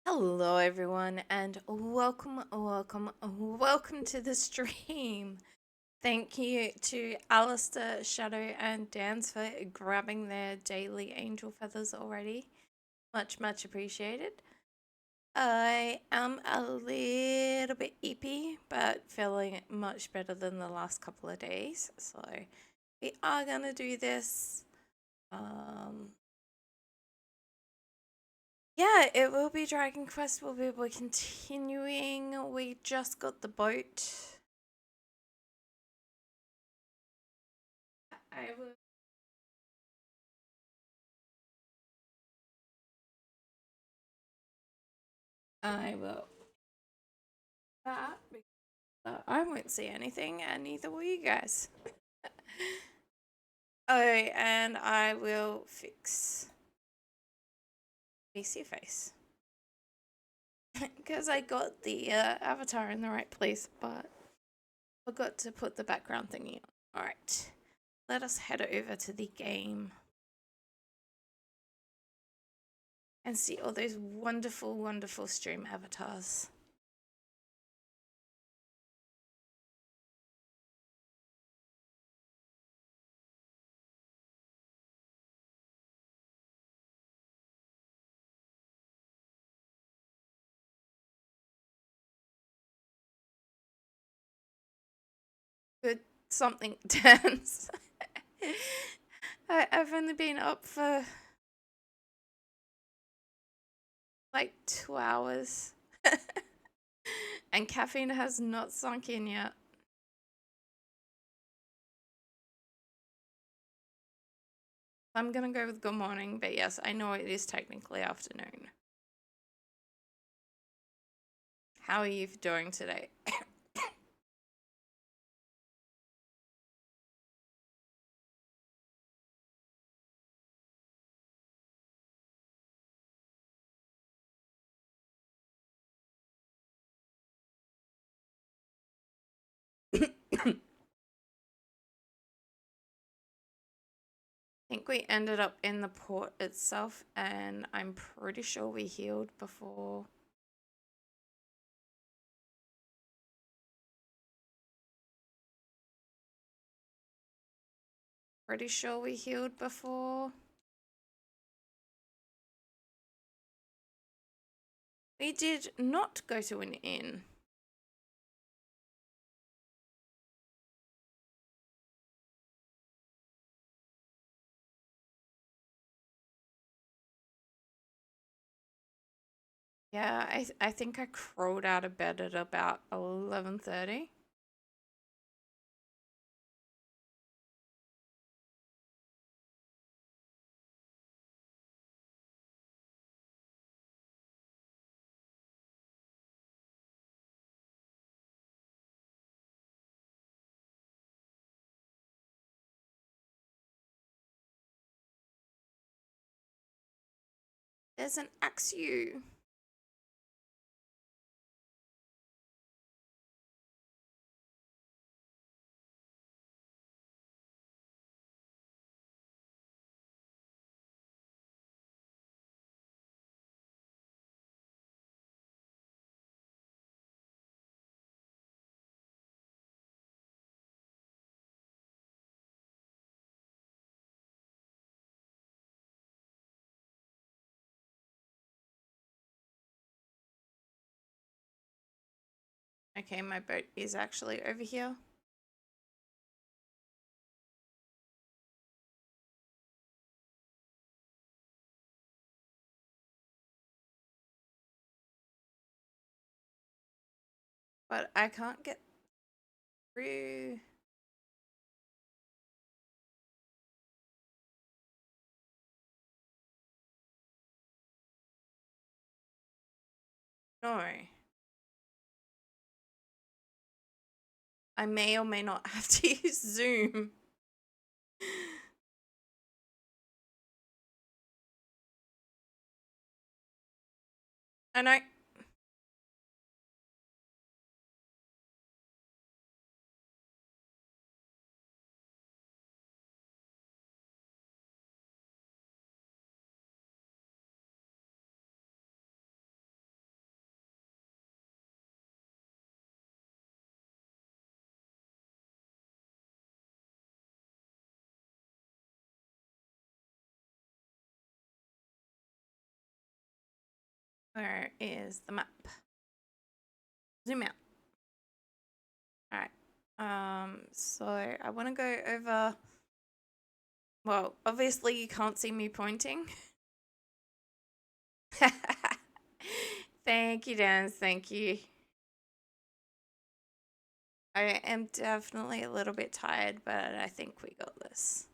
Hello, everyone, and welcome to the stream. Thank you to Alistair, Shadow, and Dance for grabbing their daily angel feathers already. Much appreciated. I am a little bit eepy, but feeling much better than the last couple of days. So we are gonna do this. Um, Yeah, it will be Dragon Quest. We're continuing. We just got the boat. I will. I will. That. I won't see anything, and neither will you guys. Oh, and I will fix PC face because I got the avatar in the right place, but forgot to put the background thingy on. All right, let us head over to the game and see all those wonderful stream avatars. Good something tense. I've only been up for like 2 hours. And caffeine has not sunk in yet. I'm gonna go with good morning, but yes, I know it is technically afternoon. How are you doing today? I think we ended up in the port itself, and I'm pretty sure we healed before. Pretty sure we healed before. We did not go to an inn. Yeah, I think I crawled out of bed at about 11:30. There's an Axew. Okay, my boat is actually over here. But I can't get through. No. I may or may not have to use Zoom. I know. Where is the map? Zoom out. Alright. So I want to go over. Well, obviously you can't see me pointing. Thank you, Dan. Thank you. I am definitely a little bit tired, but I think we got this.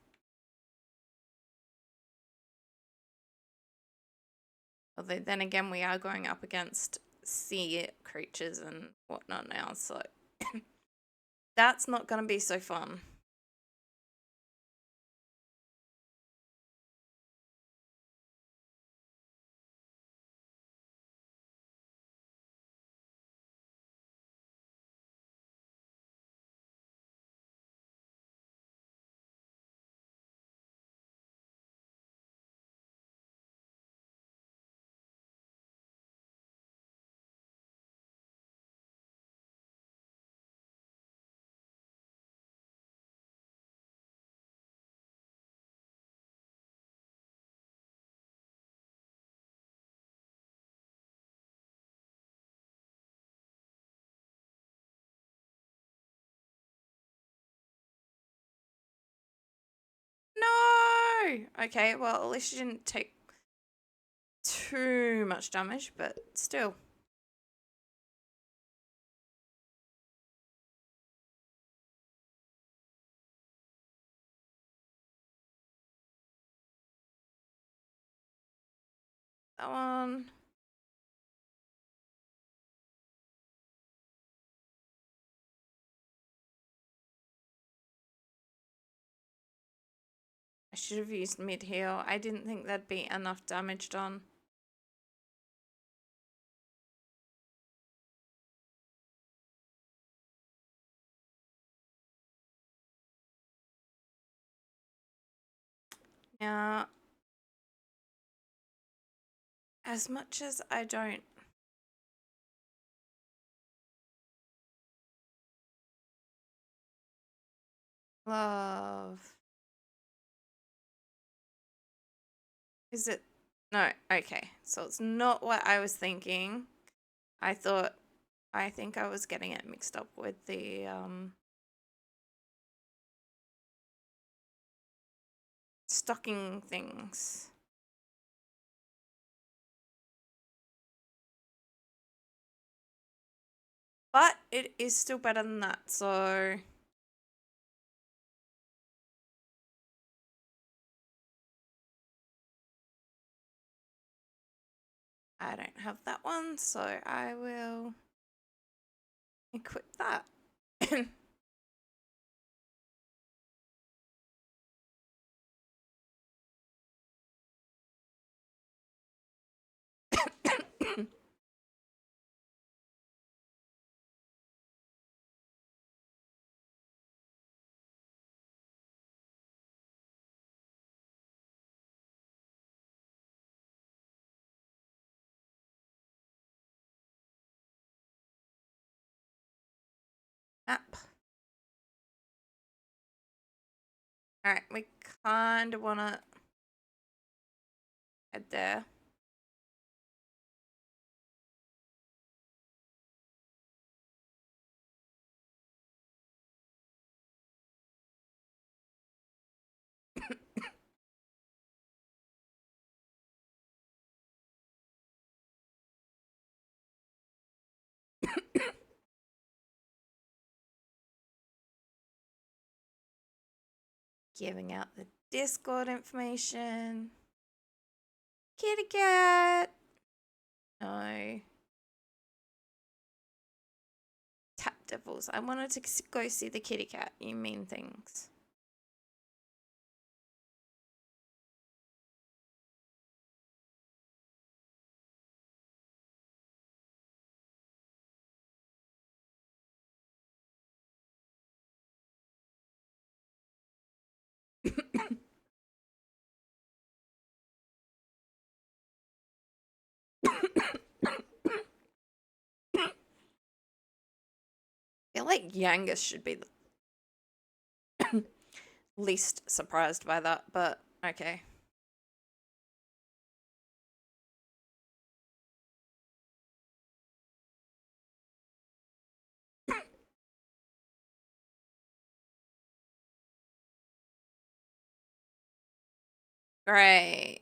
Although then again, we are going up against sea creatures and whatnot now, so that's not going to be so fun. No! Okay, well, at least you didn't take too much damage, but still. That one. I should have used mid heal. I didn't think there'd be enough damage done. Now, as much as I don't love... Is it? No, okay. So it's not what I was thinking. I think I was getting it mixed up with the stocking things. But it is still better than that, so I don't have that one, so I will equip that. Map. Alright, we kind of want to head there. Giving out the Discord information. Kitty cat. No. Tap devils. I wanted to go see the kitty cat. You mean things. I feel like Yangus should be the least surprised by that, but okay. Great.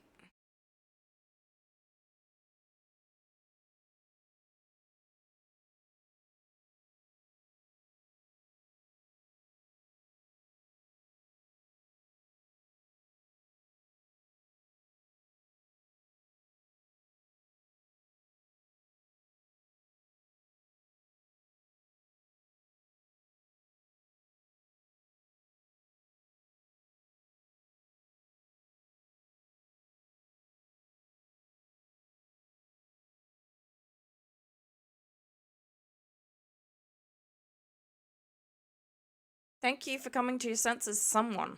Thank you for coming to your senses, someone.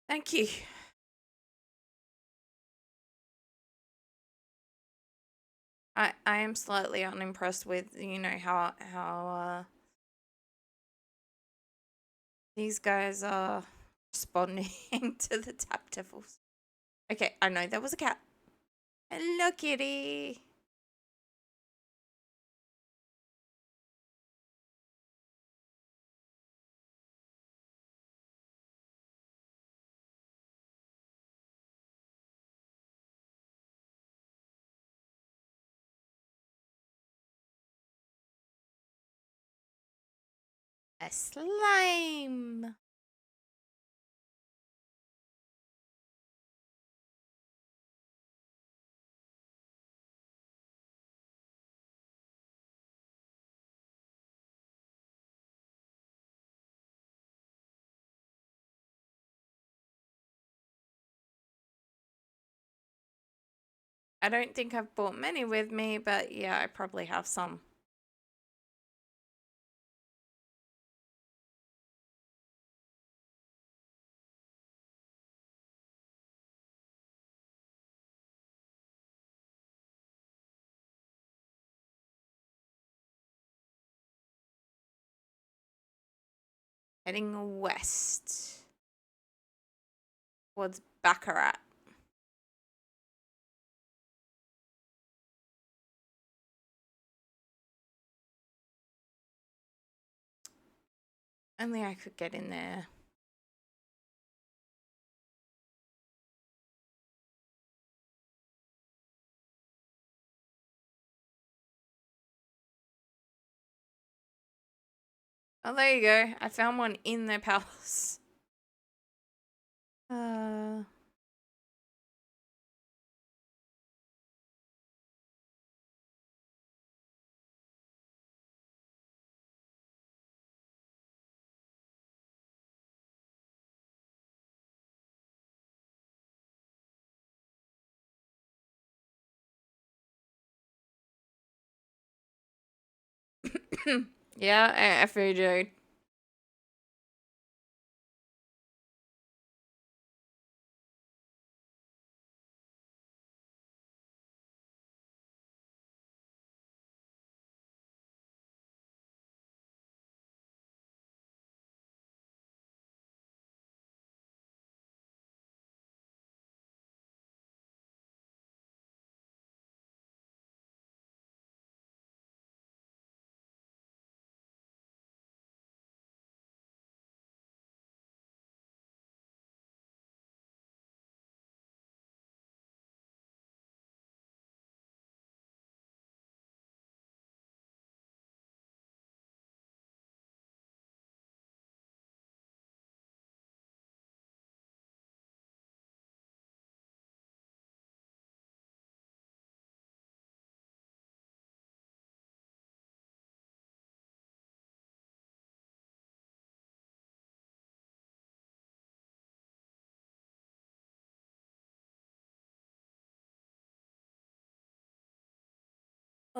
Thank you. I am slightly unimpressed with, how these guys are responding to the tap devils. Okay, I know there was a cat. Hello, kitty. A slime. I don't think I've brought many with me, but yeah, I probably have some. Heading west towards Baccarat. Only I could get in there. Oh, there you go. I found one in their palace. Uh, yeah, I figured.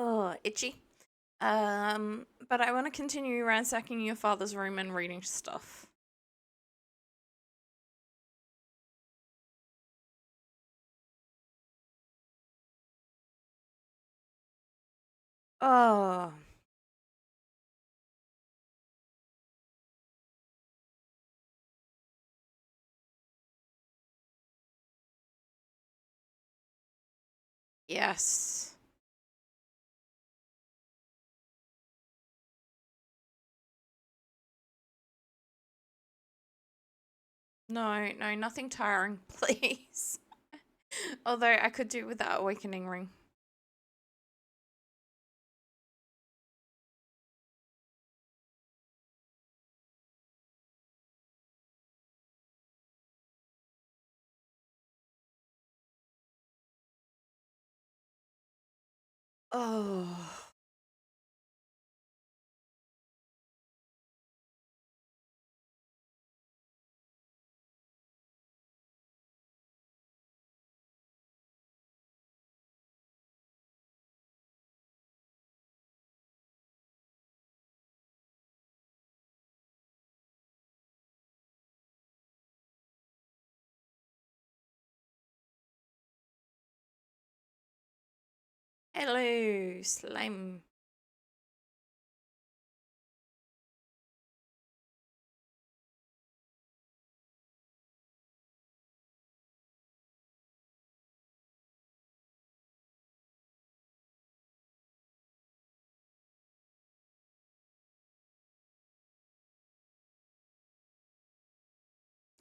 Oh, itchy. But I want to continue ransacking your father's room and reading stuff. Oh, Yes. No, no, nothing tiring, please. Although I could do with that awakening ring. Oh. Hello, slime.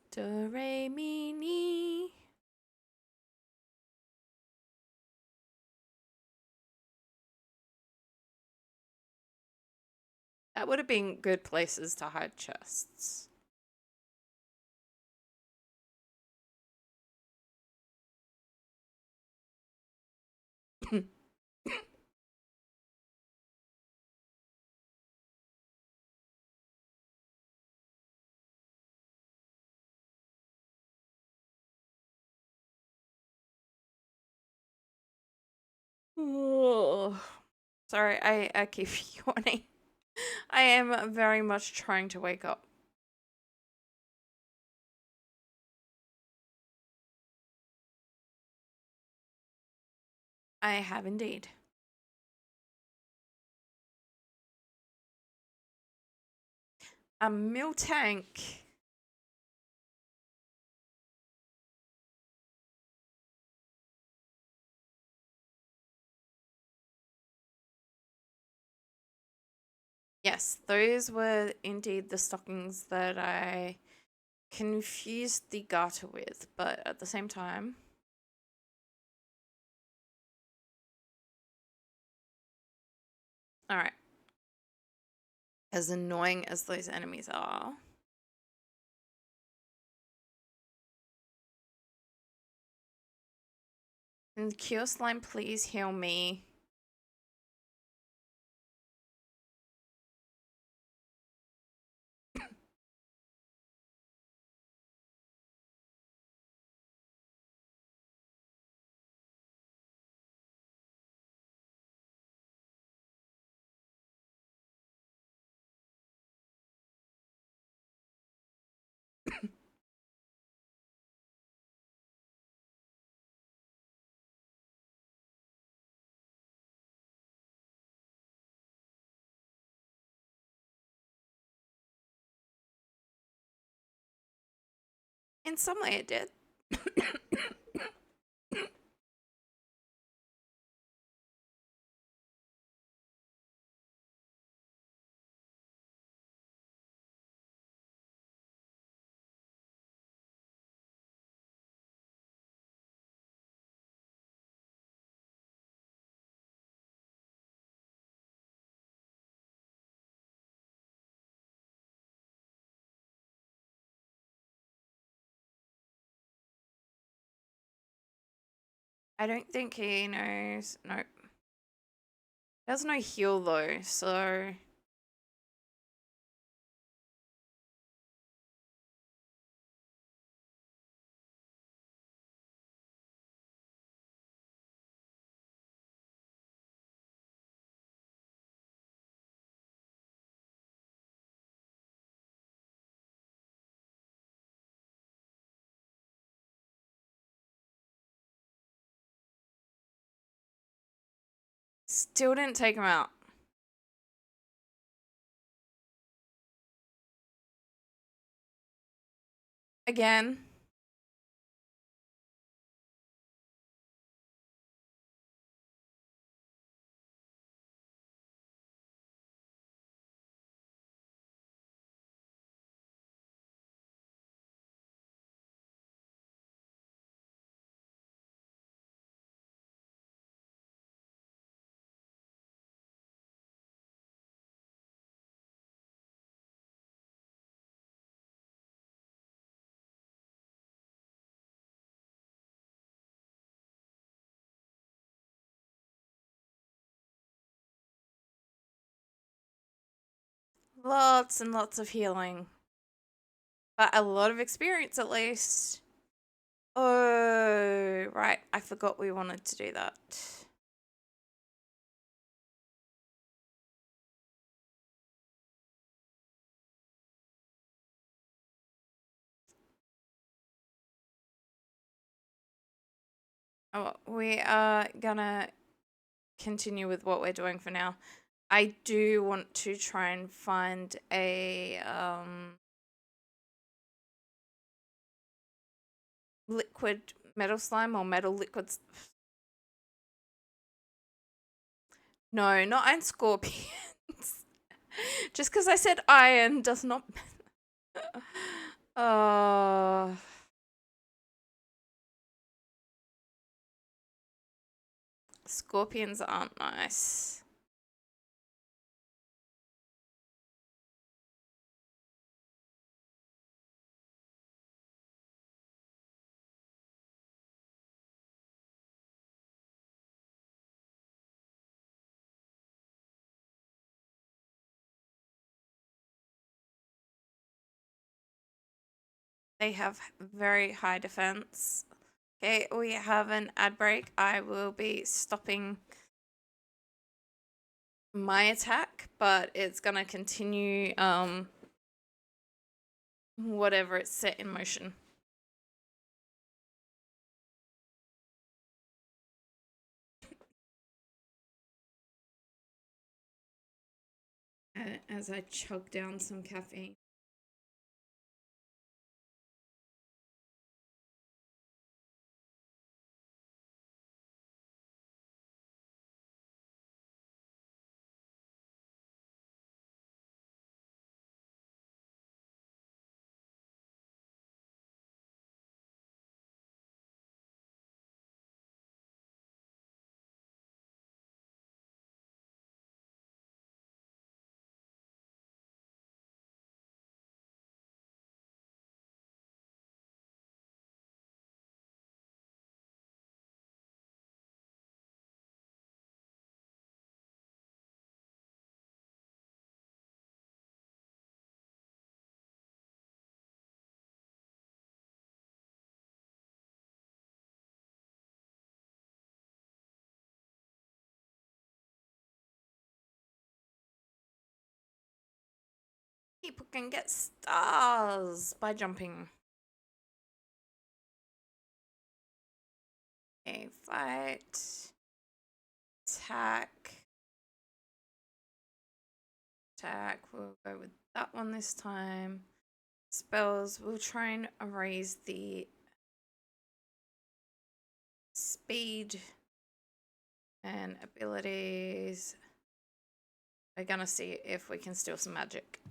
Do, re, mi, ni. That would have been good places to hide chests. Oh. Sorry, I keep yawning. I am very much trying to wake up. I have indeed. A mill tank. Yes, those were indeed the stockings that I confused the garter with, but at the same time. Alright. As annoying as those enemies are. Can Cure Slime please heal me? In some way it did. I don't think he knows. Nope. There's no heal though, so. Still didn't take him out. Again. Lots and lots of healing. But a lot of experience at least. Oh, right. I forgot we wanted to do that. Oh, we are gonna continue with what we're doing for now. I do want to try and find a liquid metal slime or metal liquids. No, not iron scorpions. Just because I said iron does not. uh, Scorpions aren't nice. They have very high defense. Okay, we have an ad break. I will be stopping my attack, but it's gonna continue whatever it's set in motion. As I chug down some caffeine. People can get stars by jumping. Okay, fight. Attack. Attack. We'll go with that one this time. Spells. We'll try and raise the speed and abilities. We're gonna see if we can steal some magic.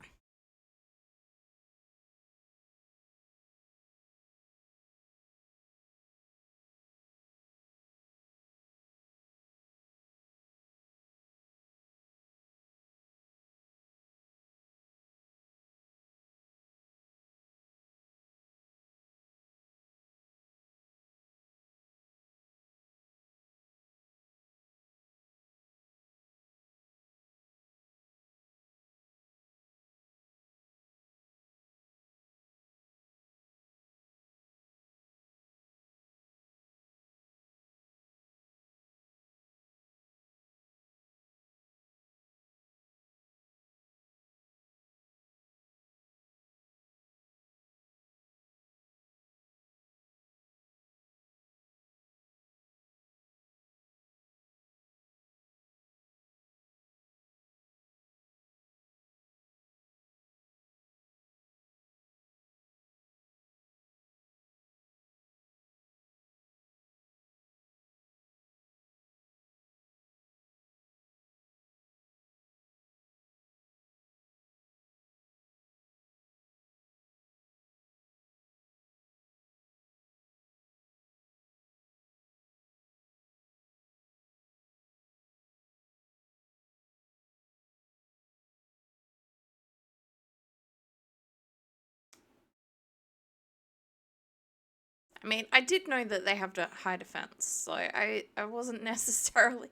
I mean, I did know that they have high defense, so I wasn't necessarily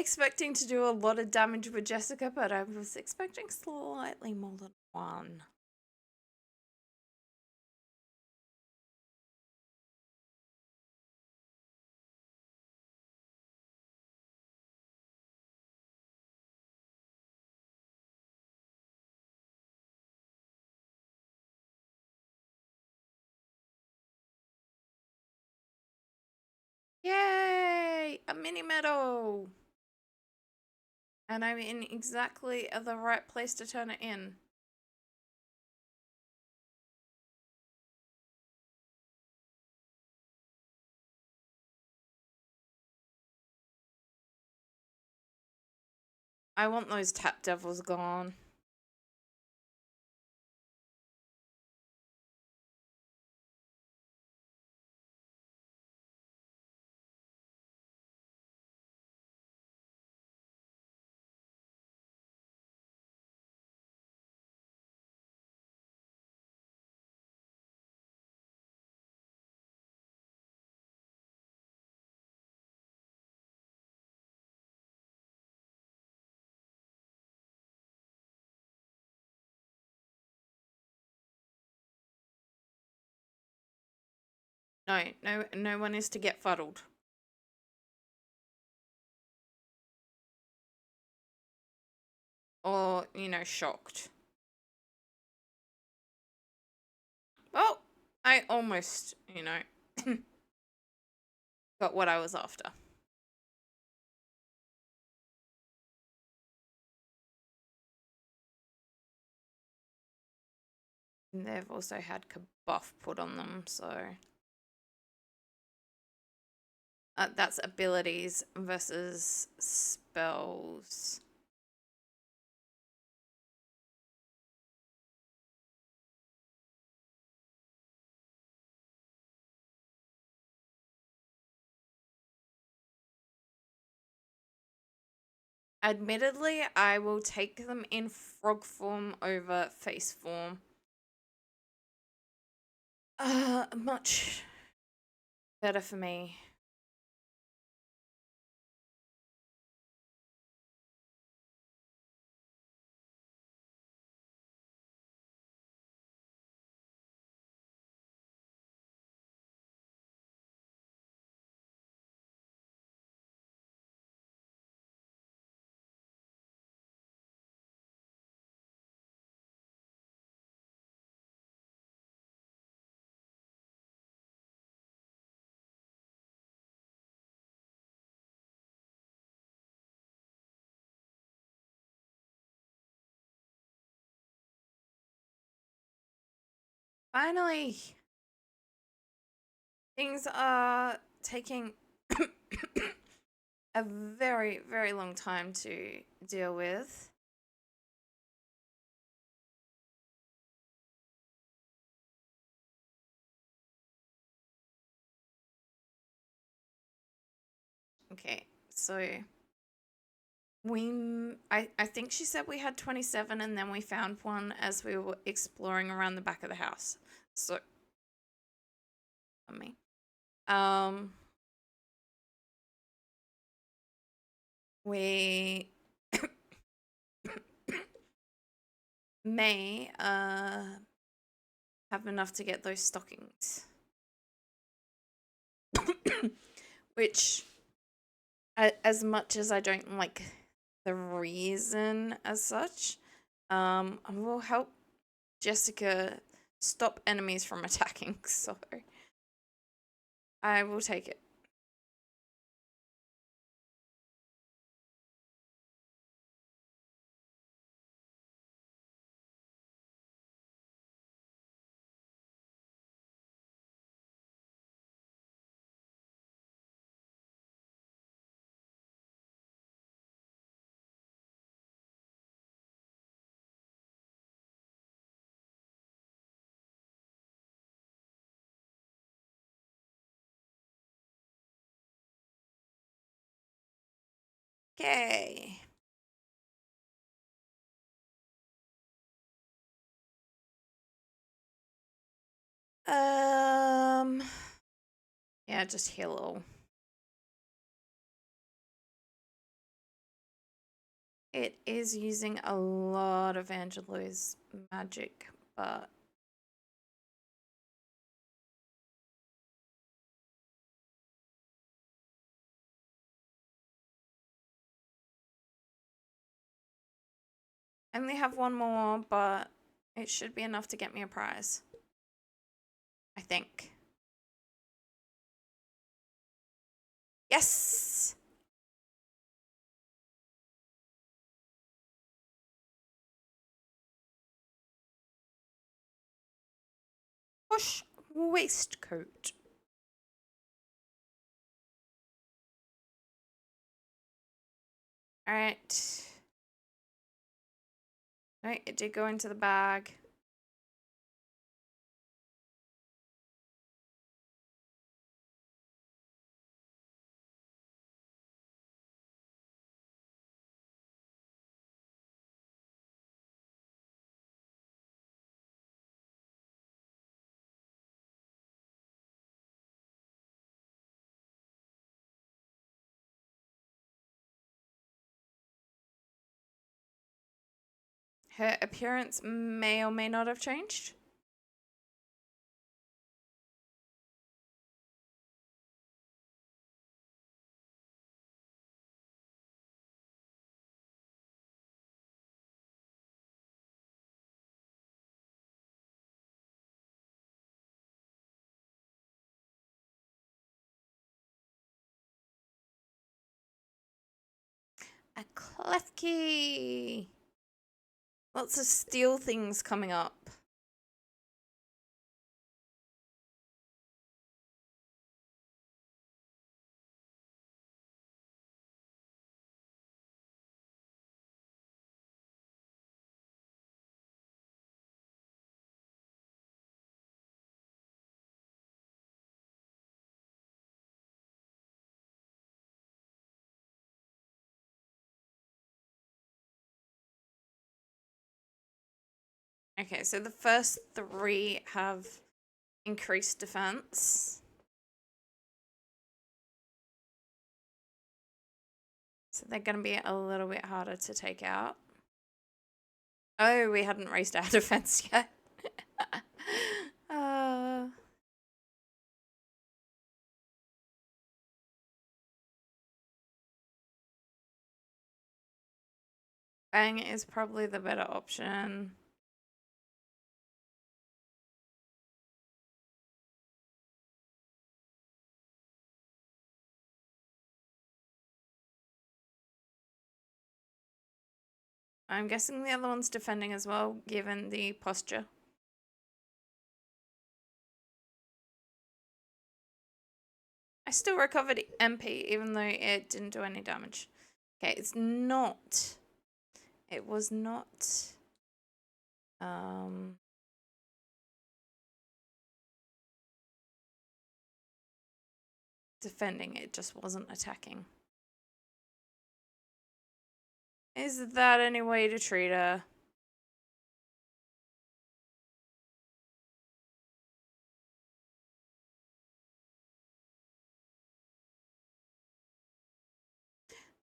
expecting to do a lot of damage with Jessica, but I was expecting slightly more than one. Yay! A mini medal! And I'm in exactly the right place to turn it in. I want those tap devils gone. No one is to get fuddled. Or, shocked. Well, I almost, got what I was after. And they've also had buff put on them, so that's abilities versus spells. Admittedly, I will take them in frog form over face form. Much better for me. Finally! Things are taking a very, very long time to deal with. Okay, so I think she said we had 27 and then we found one as we were exploring around the back of the house. So, me. We may have enough to get those stockings. Which, as much as I don't like the reason as such, will help Jessica stop enemies from attacking, so I will take it. Okay. Yeah, just heal all. It is using a lot of Angelo's magic, but I only have one more, but it should be enough to get me a prize. I think. Yes! Push waistcoat. Alright. Right, it did go into the bag. Her appearance may or may not have changed. A clef key. Lots of steel things coming up. Okay, so the first three have increased defense. So they're going to be a little bit harder to take out. Oh, we hadn't raised our defense yet. Bang is probably the better option. I'm guessing the other one's defending as well, given the posture. I still recovered MP, even though it didn't do any damage. Okay, it's not... It was not... defending, it just wasn't attacking. Is that any way to treat her?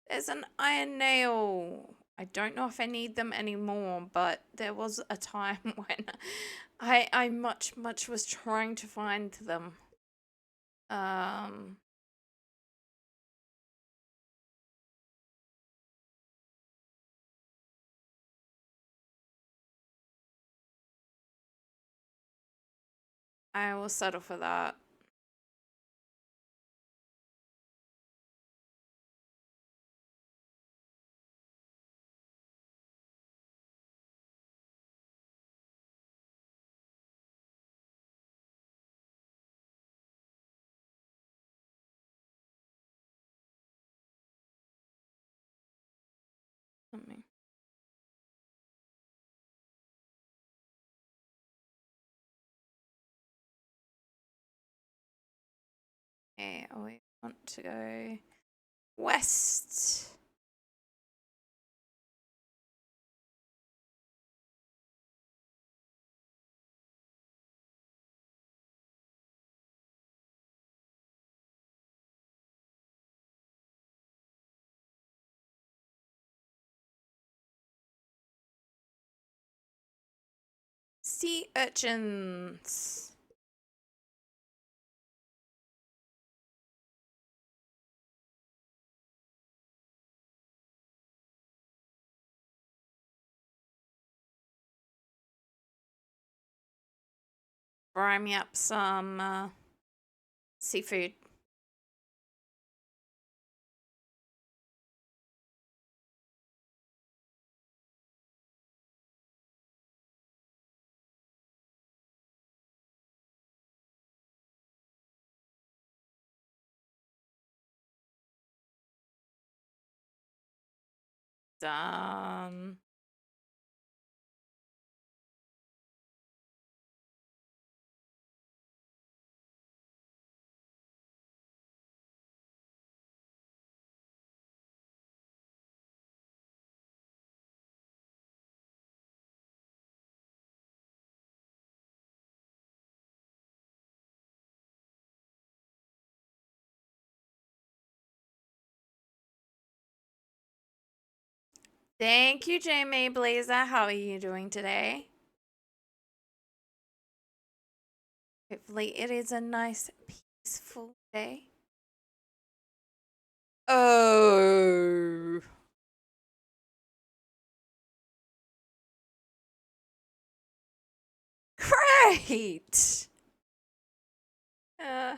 There's an iron nail. I don't know if I need them anymore, but there was a time when I much was trying to find them. I will settle for that. Let me. Okay, I want to go west. Sea urchins. Fry me up some seafood. Done. Thank you, Jamie Blazer. How are you doing today? Hopefully it is a nice, peaceful day. Oh. Great! Uh,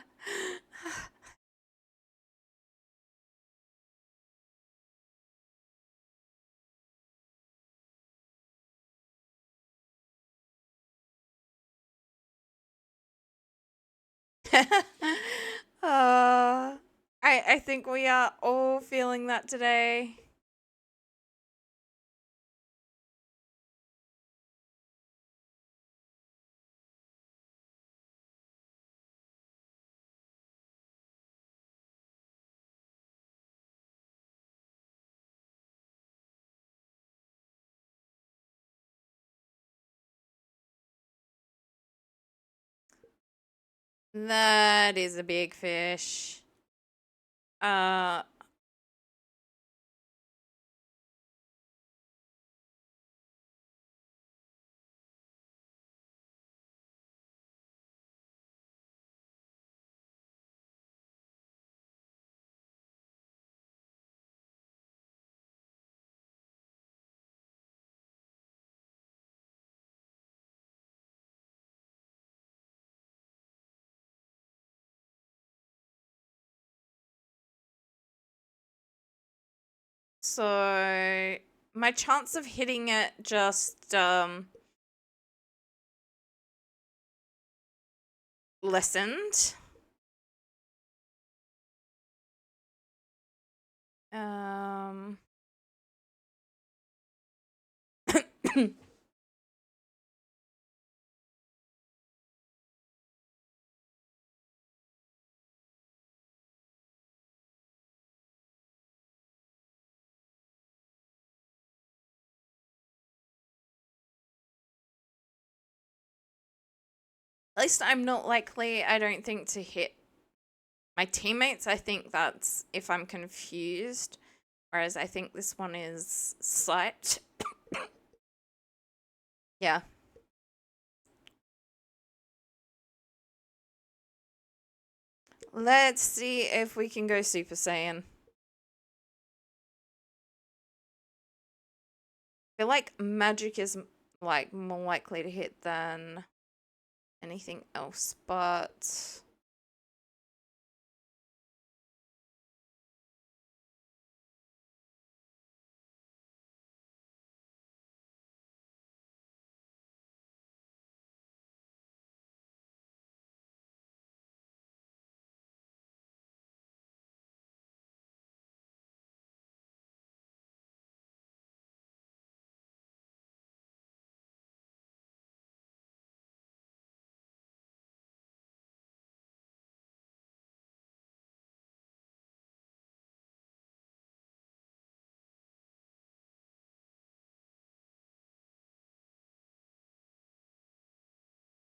uh, I think we are all feeling that today. That is a big fish. Uh, so my chance of hitting it just lessened. Um At least I'm not likely, I don't think, to hit my teammates. I think that's if I'm confused. Whereas I think this one is sight. Yeah. Let's see if we can go Super Saiyan. I feel like magic is like more likely to hit than anything else, but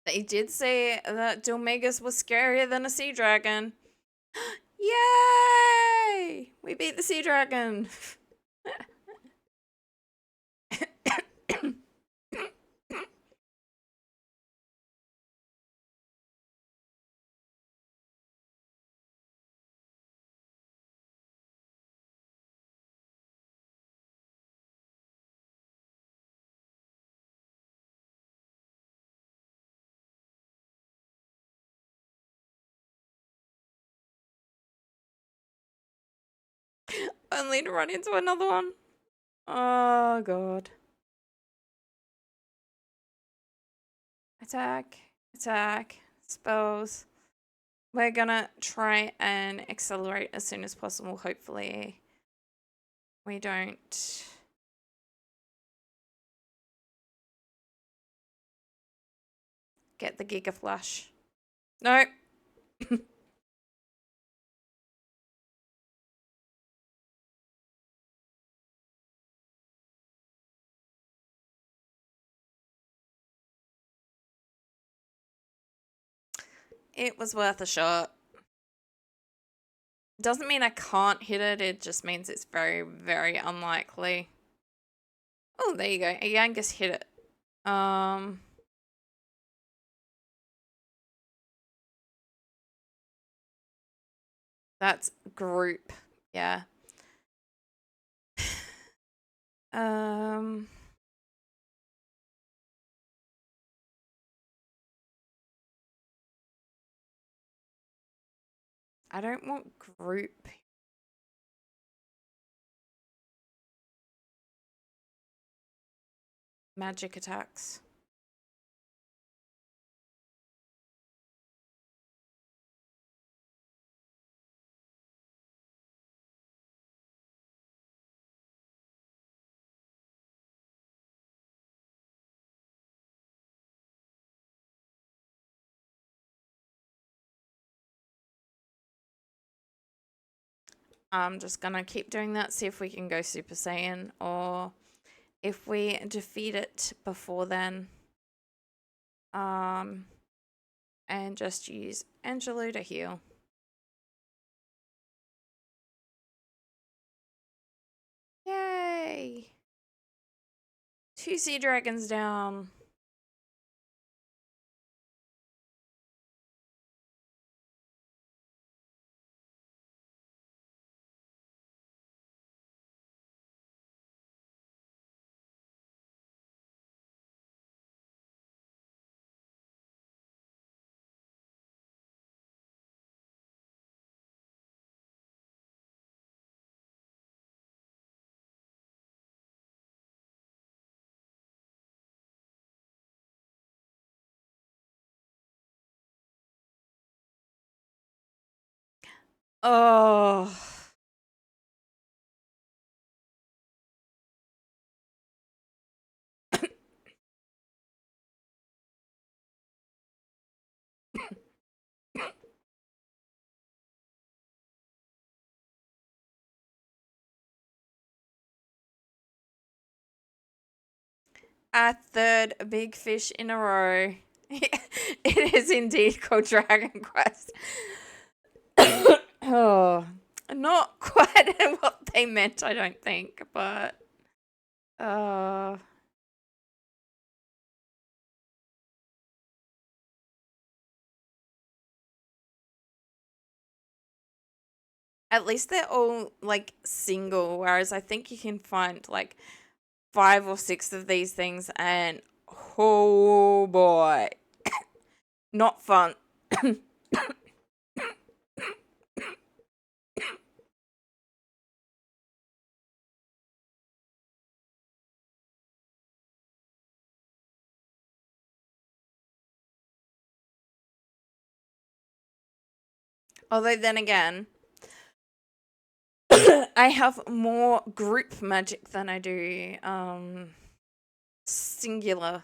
they did say that Dilmagus was scarier than a sea dragon. Yay! We beat the sea dragon. Only to run into another one. Oh, God. Attack. Attack. Spells. We're gonna try and accelerate as soon as possible. Hopefully we don't get the Giga Flash. Nope. It was worth a shot. Doesn't mean I can't hit it. It just means it's very, very unlikely. Oh, there you go. A Yangus hit it. That's group. Yeah. I don't want group. Magic attacks. I'm just gonna keep doing that, see if we can go Super Saiyan, or if we defeat it before then. And just use Angelo to heal. Yay! 2 sea dragons down. Oh. A third big fish in a row. It is indeed called Dragon Quest. Oh, not quite what they meant, I don't think, but at least they're all like single, whereas I think you can find like 5 or 6 of these things, and oh boy, not fun. Although then again, I have more group magic than I do singular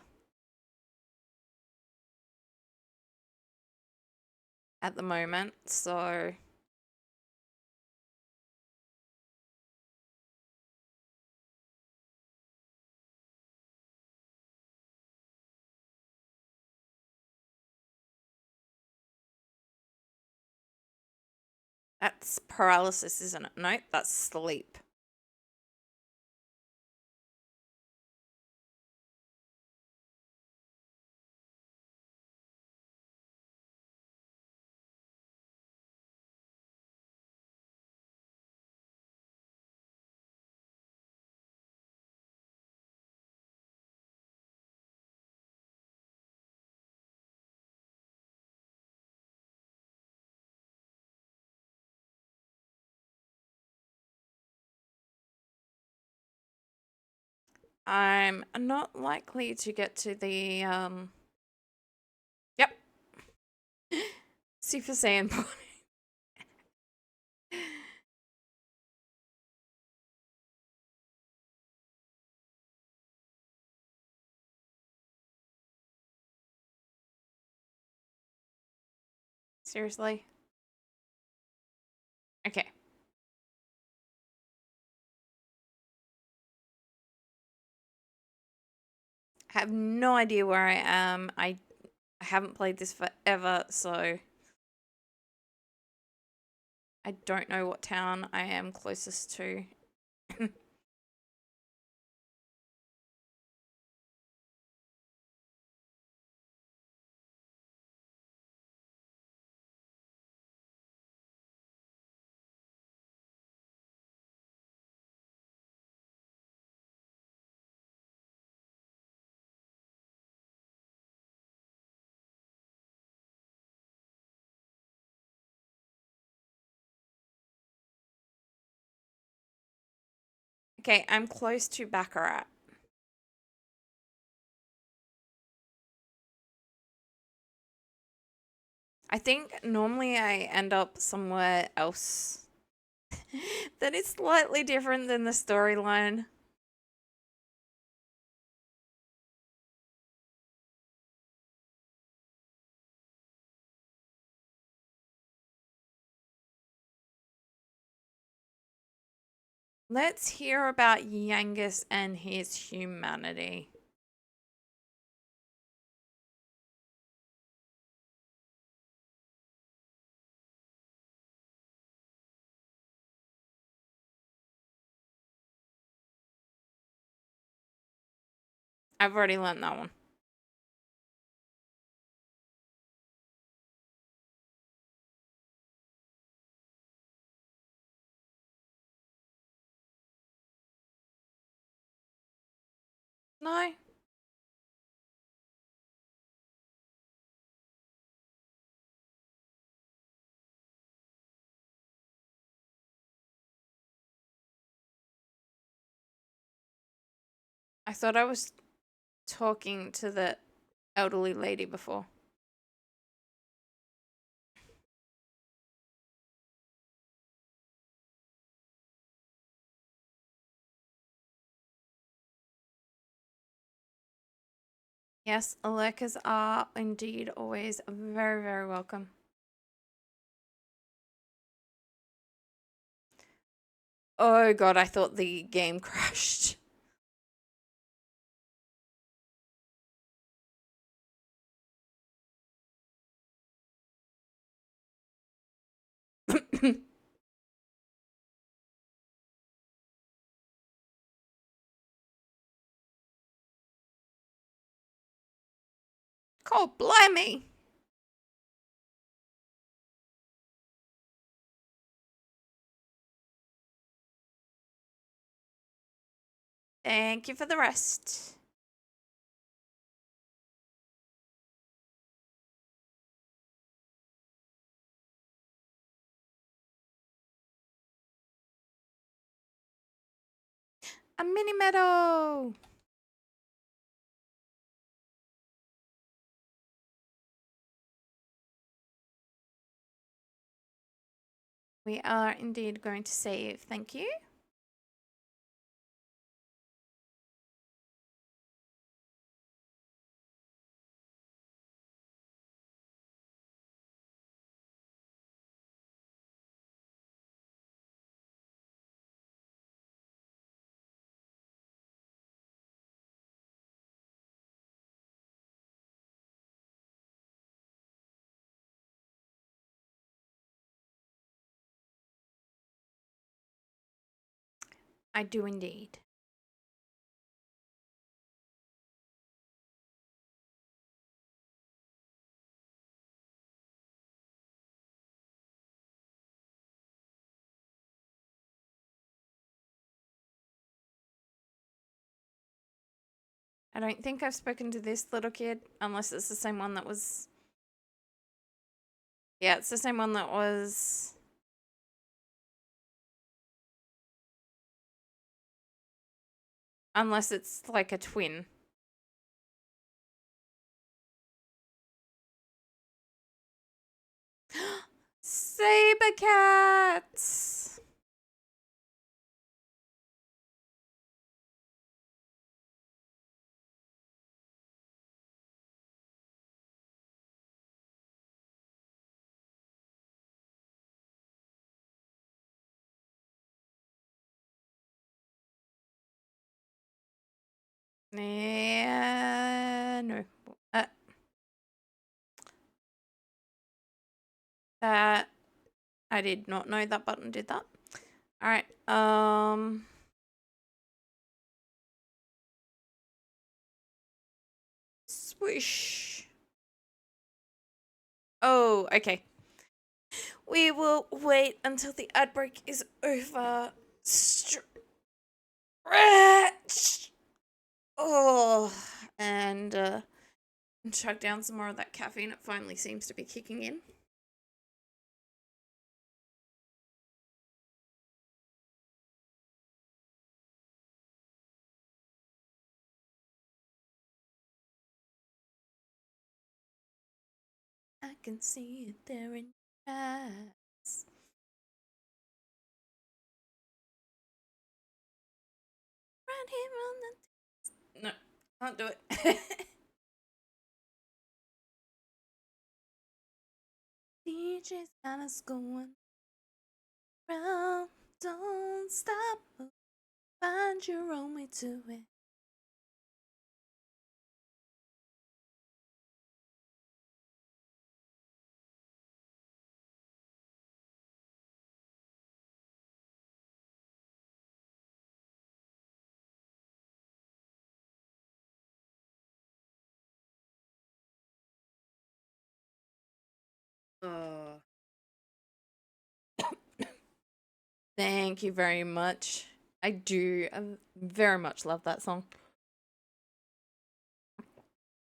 at the moment, so that's paralysis, isn't it? No, that's sleep. I'm not likely to get to the, yep. Super Saiyan point. Seriously? Okay. I have no idea where I am. I haven't played this forever, so I don't know what town I am closest to. Okay, I'm close to Baccarat. I think normally I end up somewhere else that is slightly different than the storyline. Let's hear about Yangus and his humanity. I've already learned that one. No? I thought I was talking to the elderly lady before. Yes, lurkers are indeed always very, very welcome. Oh god, I thought the game crashed. God blimey! Thank you for the rest. A mini meadow! We are indeed going to save, thank you. I do indeed. I don't think I've spoken to this little kid, unless it's the same one that was... Yeah, it's the same one that was... Unless it's like a twin. Saber cats! Yeah, no. That I did not know that button did that. All right. Swoosh. Oh, okay. We will wait until the ad break is over. Stretch. Oh, and chug down some more of that caffeine. It finally seems to be kicking in. I can see it there in your eyes. Right here on the... No, can't do it. DJ's got us going round. Don't stop. Find your own way to it. Oh. Thank you very much. I do very much love that song.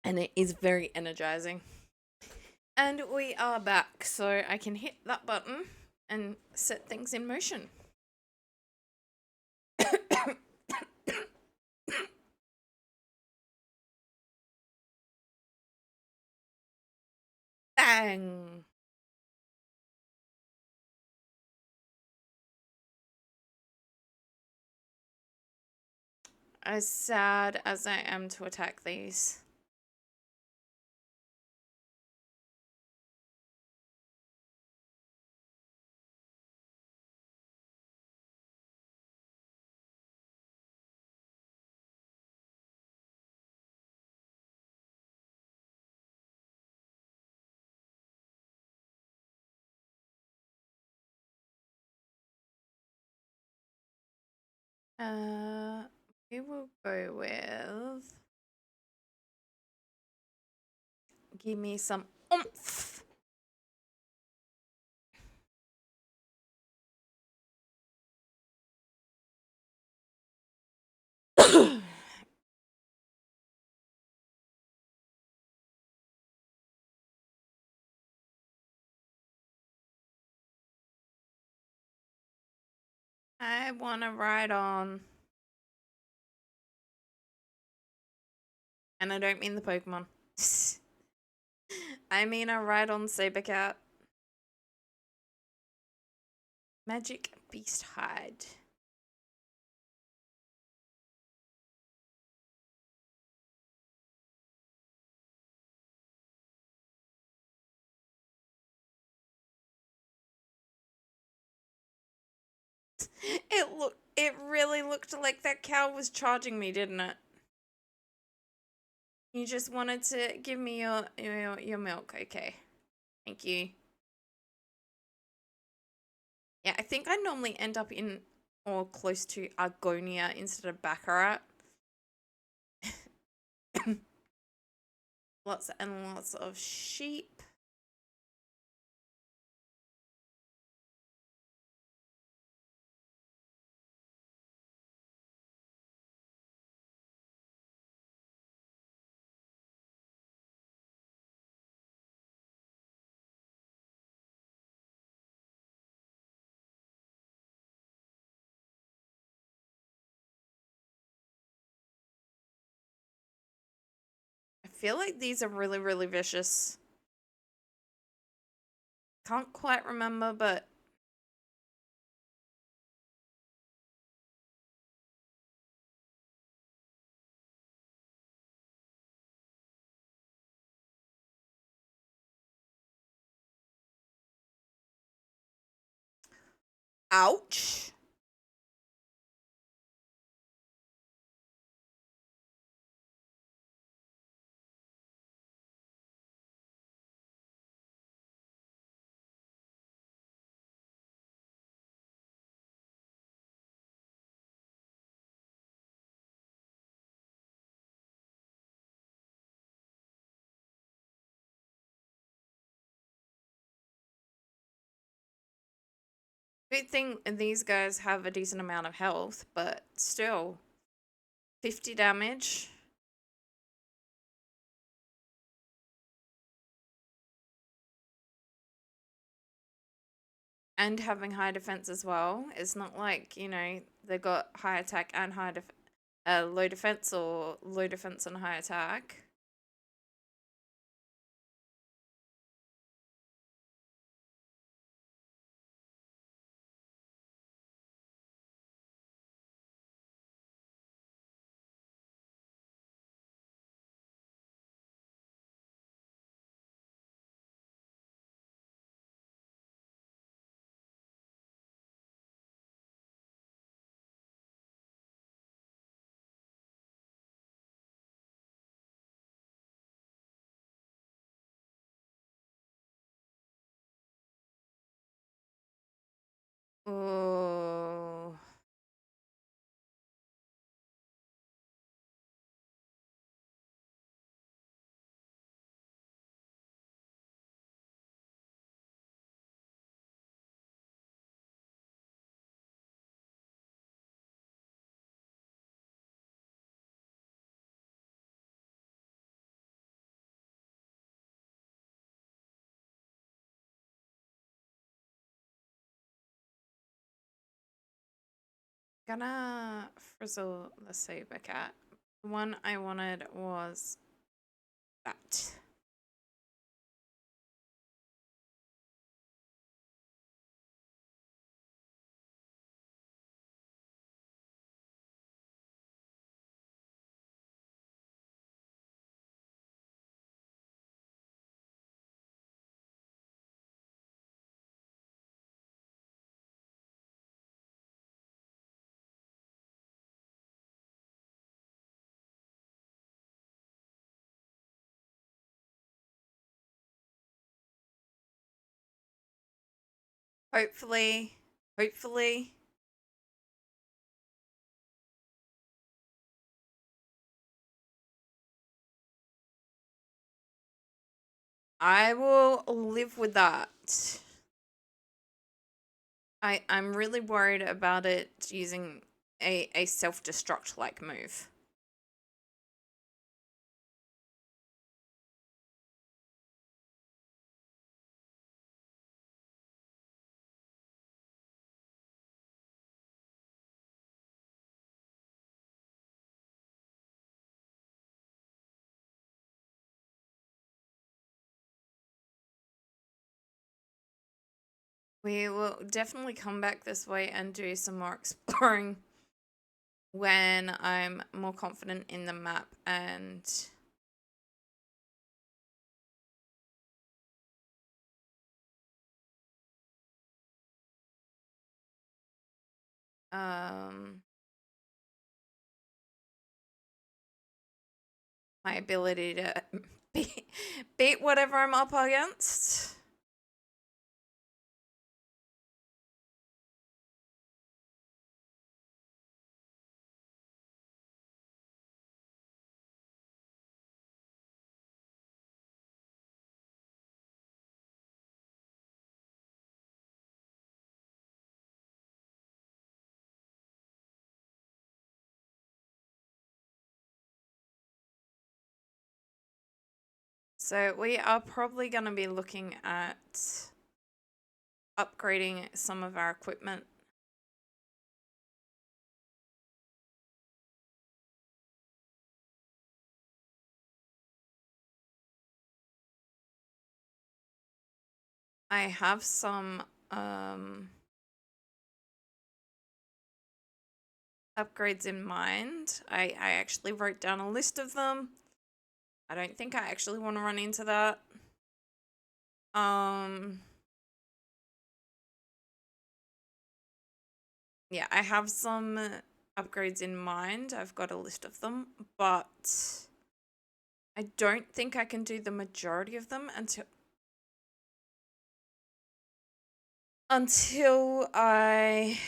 And it is very energizing. And we are back, so I can hit that button and set things in motion. Bang! As sad as I am to attack these. We will go with... Give me some oomph! I want to ride on. And I don't mean the Pokemon. I mean a ride on Sabercat. Magic Beast Hide. It really looked like that cow was charging me, didn't it? You just wanted to give me your milk. Okay. Thank you. Yeah, I think I normally end up in or close to Argonia instead of Baccarat. Lots and lots of sheep. feel like these are really, really vicious. Can't quite remember, but ouch. Good thing these guys have a decent amount of health, but still, 50 damage. And having high defense as well. It's not like, you know, they got high attack and low defense or low defense and high attack. Oh. Gonna frizzle the saber cat. The one I wanted was that. Hopefully, hopefully. I will live with that. I'm really worried about it using a self-destruct like move. We will definitely come back this way and do some more exploring when I'm more confident in the map and um my ability to beat whatever I'm up against. So we are probably going to be looking at upgrading some of our equipment. I have some upgrades in mind. I actually wrote down a list of them. I don't think I actually want to run into that. Yeah, I have some upgrades in mind. I've got a list of them, but I don't think I can do the majority of them until I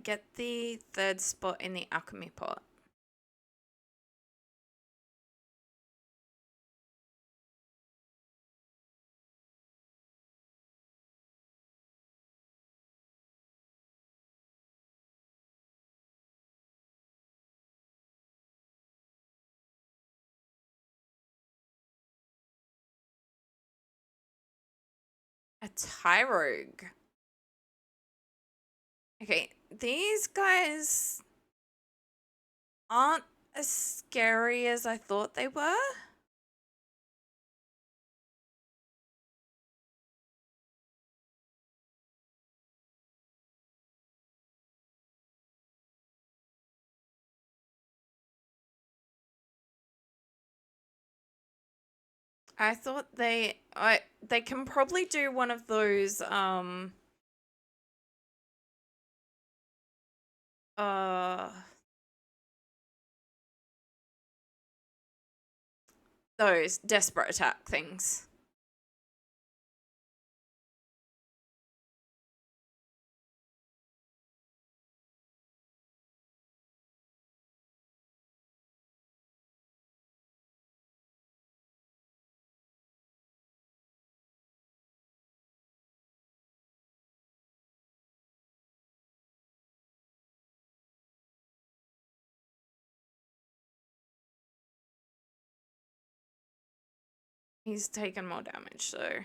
get the third spot in the alchemy pot. A Tyrogue. Okay, these guys aren't as scary as I thought they were. I thought they can probably do one of those uh those desperate attack things. He's taken more damage, so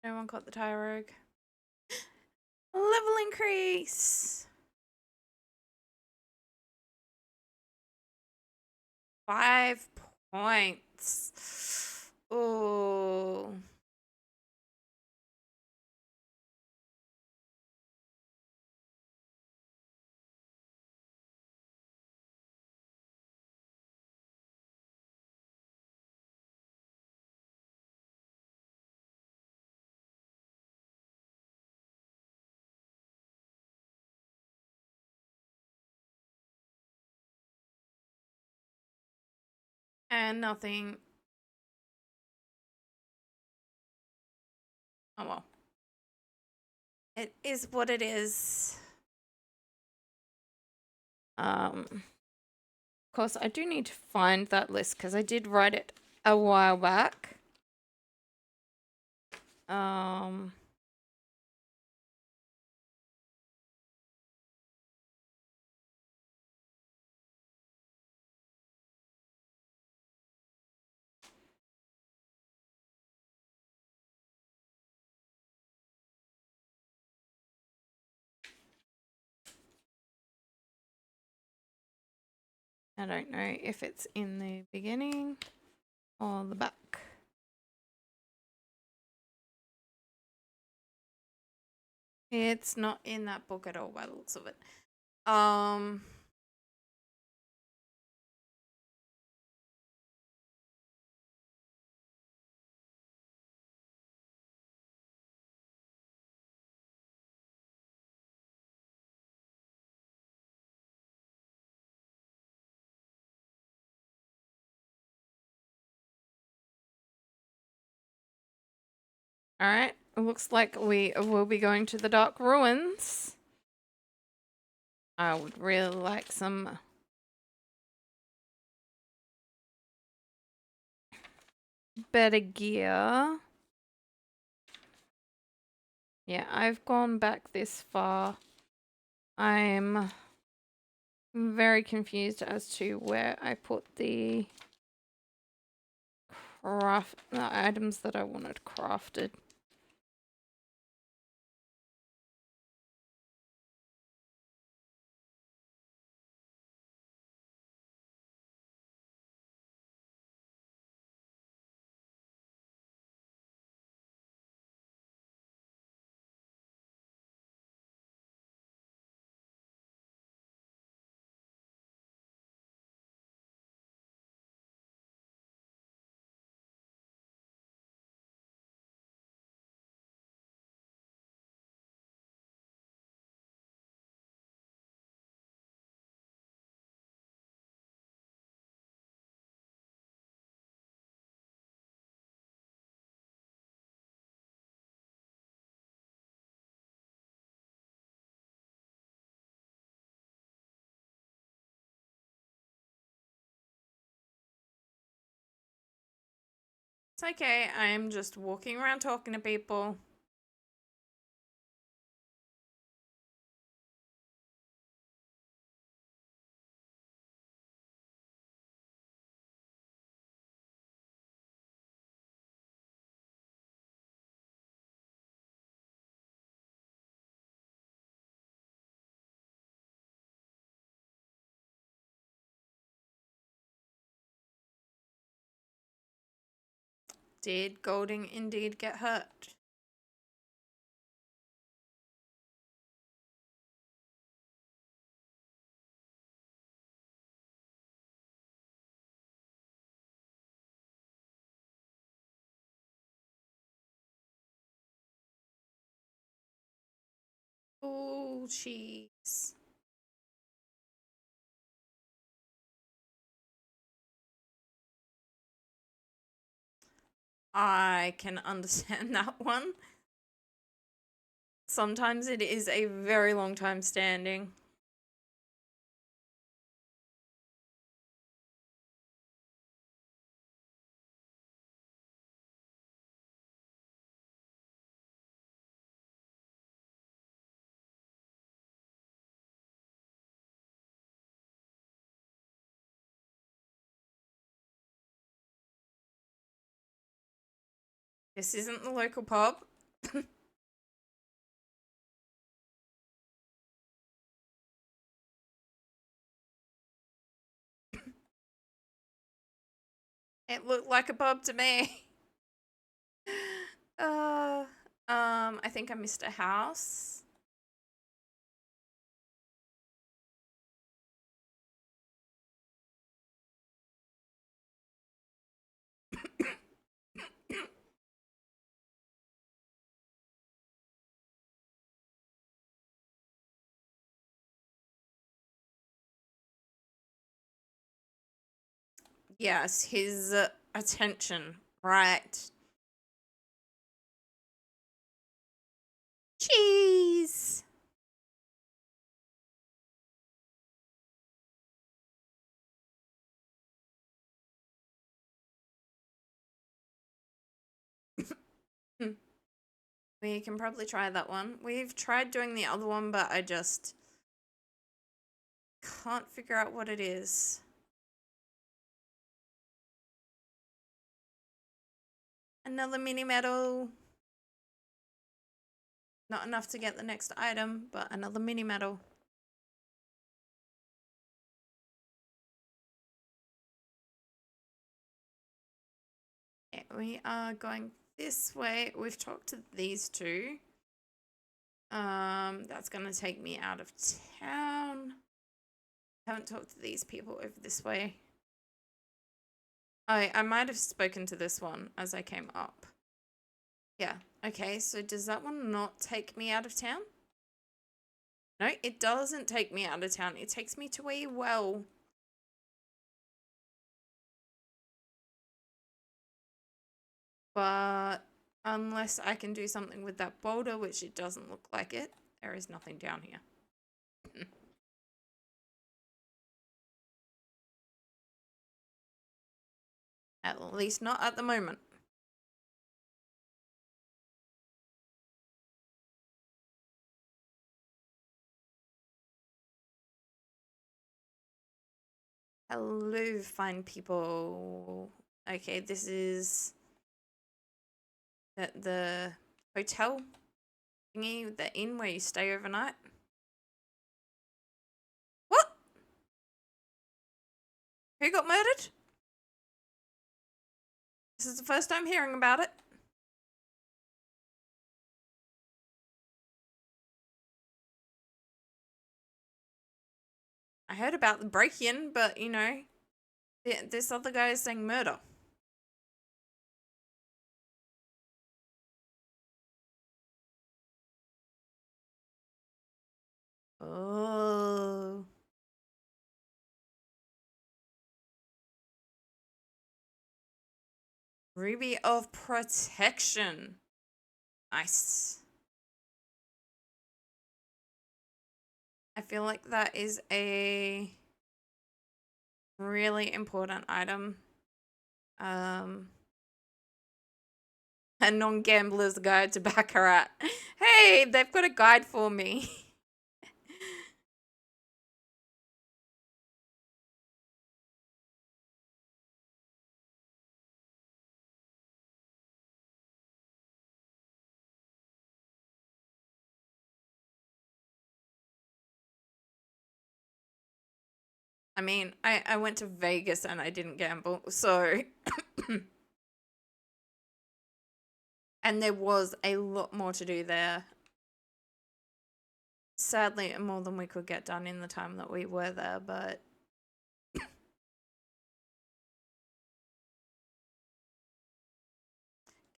no one caught the Tyrogue. Level increase. 5 points. Oh. And nothing. Oh well. It is what it is. Of course, I do need to find that list because I did write it a while back. I don't know if it's in the beginning or the back. It's not in that book at all by the looks of it. All right. It looks like we will be going to the Dark Ruins. I would really like some better gear. Yeah, I've gone back this far. I'm I'm very confused as to where I put the items that I wanted crafted. It's okay, I'm just walking around talking to people. Did Golding indeed get hurt? Oh, jeez. I can understand that one. Sometimes it is a very long time standing. This isn't the local pub. It looked like a pub to me. I think I missed a house. Yes, his attention. Right. Cheese. We can probably try that one. We've tried doing the other one, but I just can't figure out what it is. Another mini medal. Not enough to get the next item, but another mini medal. Yeah, we are going this way. We've talked to these two. That's gonna take me out of town. Haven't talked to these people over this way. I might have spoken to this one as I came up. Yeah. Okay, so does that one not take me out of town? No, it doesn't take me out of town. It takes me to a well. But unless I can do something with that boulder, which it doesn't look like it, there is nothing down here. At least not at the moment. Hello, fine people. Okay, this is the hotel thingy, the inn where you stay overnight. What? Who got murdered? This is the first time hearing about it. I heard about the break-in, but you know, this other guy is saying murder. Oh. Ruby of Protection. Nice. I feel like that is a really important item. A non-gambler's guide to Baccarat. Hey, they've got a guide for me. I mean, I went to Vegas and I didn't gamble, so and there was a lot more to do there. Sadly, more than we could get done in the time that we were there, but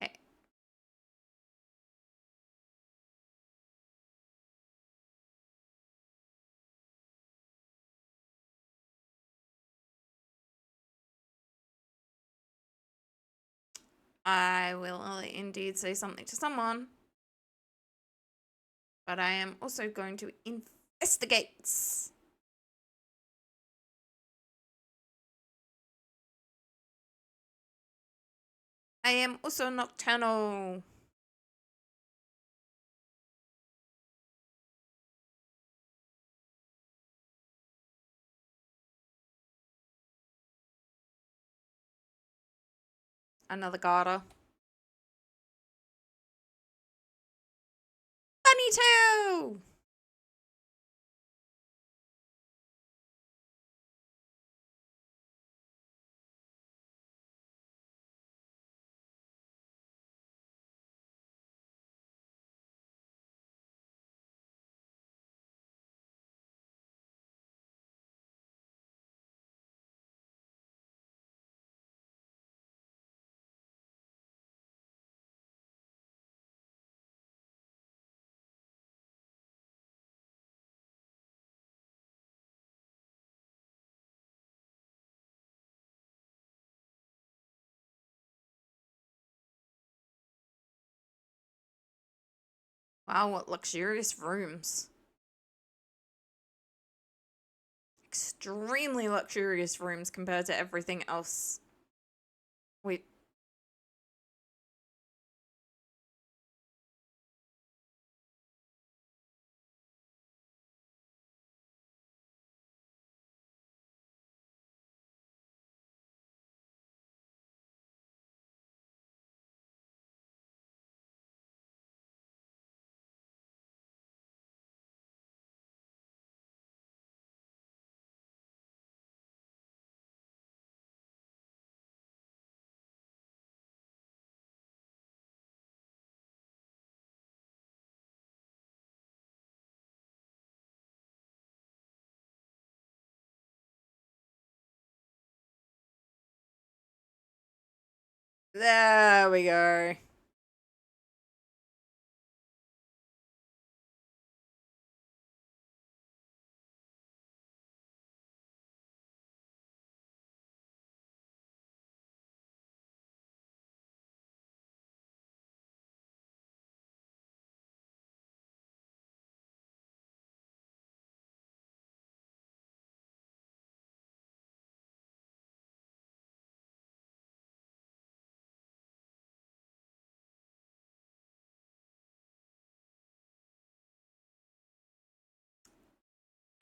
okay. I will indeed say something to someone, but I am also going to investigate. I am also nocturnal. Another garter. Bunny too! Wow, what luxurious rooms. Extremely luxurious rooms compared to everything else. Wait. There we go.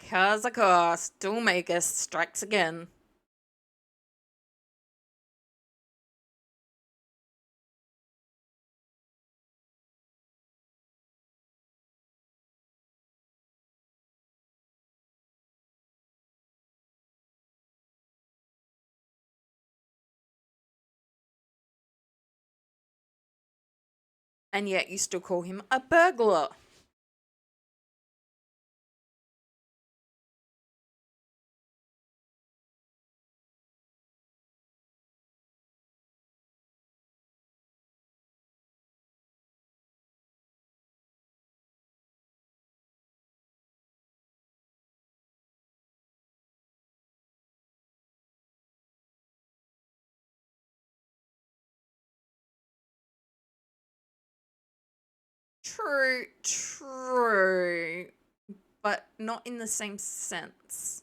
Cause of course, Toolmaker strikes again. And yet you still call him a burglar. True, true. But not in the same sense.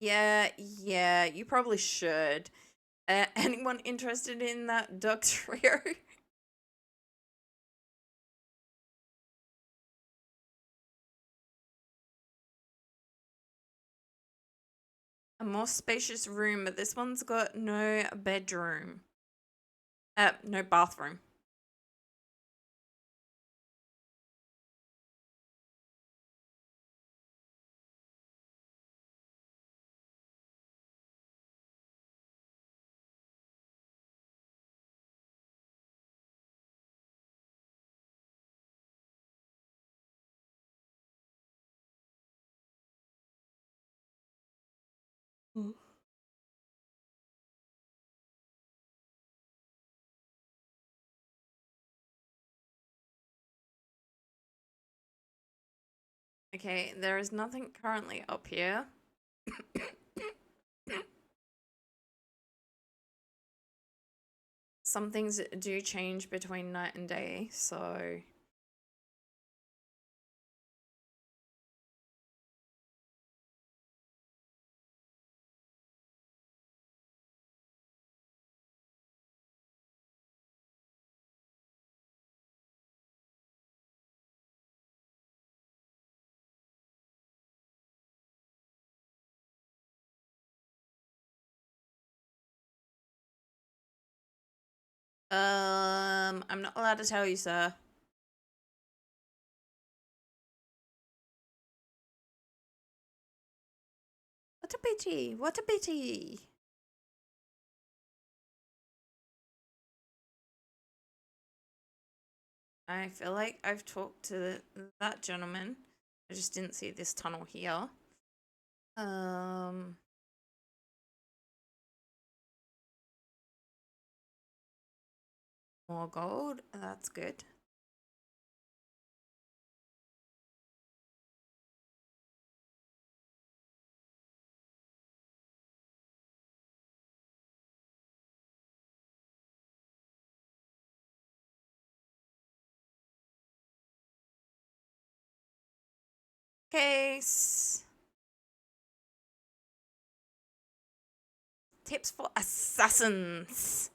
Yeah, you probably should. Anyone interested in that dog trio? A more spacious room, but this one's got no bedroom. No bathroom. Mm. Okay, there is nothing currently up here. Some things do change between night and day, so... I'm not allowed to tell you, sir. What a pity, what a pity. I feel like I've talked to that gentleman. I just didn't see this tunnel here. Um... More gold, that's good. Case. Tips for assassins.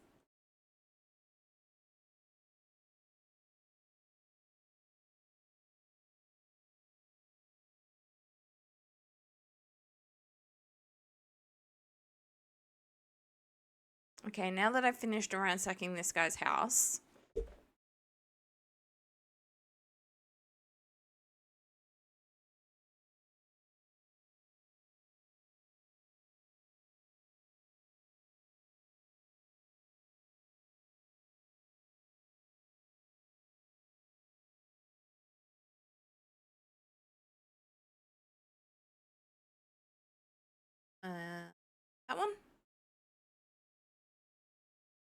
Okay, now that I've finished ransacking this guy's house. That one?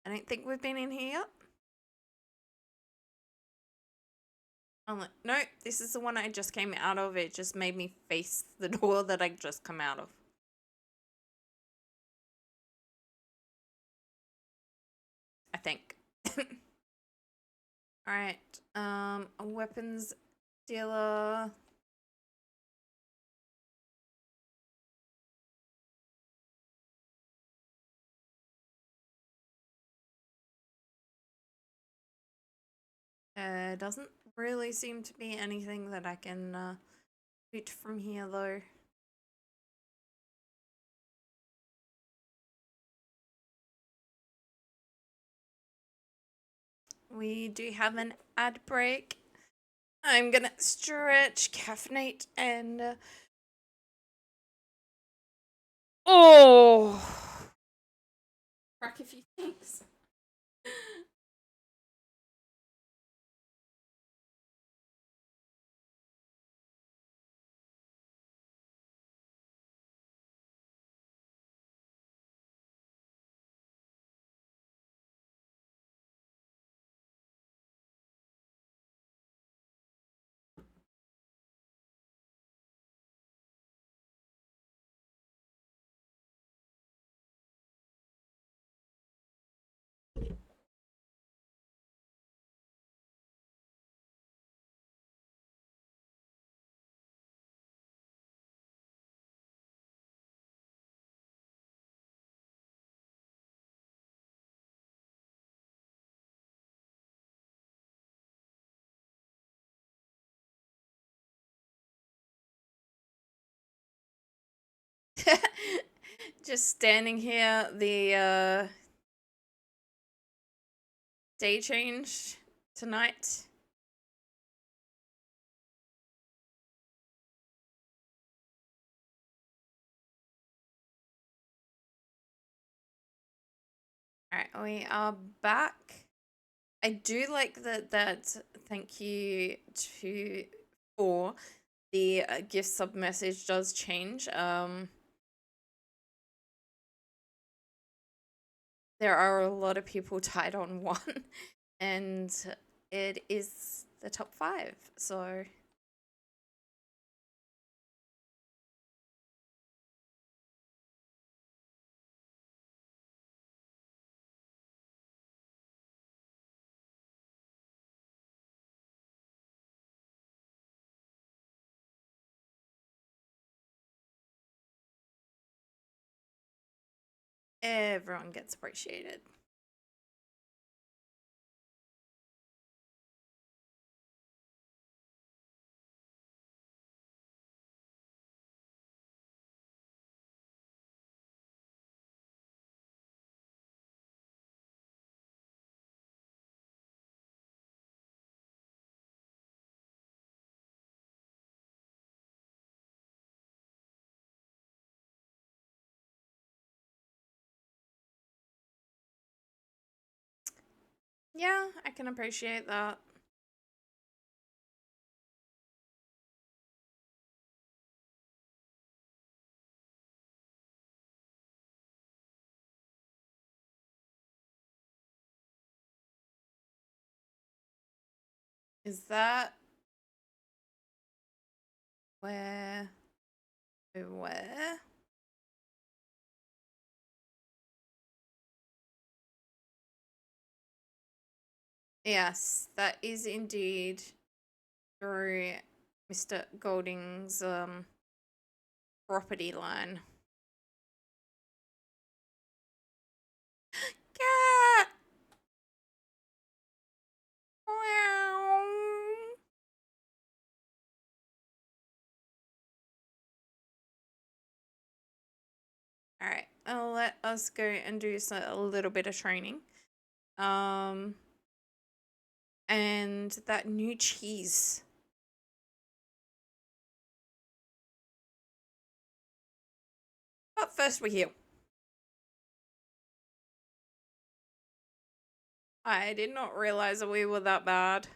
I don't think we've been in here yet. I'm like, no, this is the one I just came out of. It just made me face the door that I just come out of. I think. Alright, a weapons dealer. There doesn't really seem to be anything that I can shoot from here, though. We do have an ad break. I'm gonna stretch, caffeinate, and oh, crack a few things. Just standing here, the day change tonight. Alright, we are back. I do like that thank you for the gift sub message does change. There are a lot of people tied on one, and it is the top 5. So everyone gets appreciated. Yeah, I can appreciate that. Is that where? Where? Yes, that is indeed through Mr. Golding's property line. Cat! Meow. Alright, let us go and do a little bit of training. And that new cheese. But first we heal. I did not realize that we were that bad.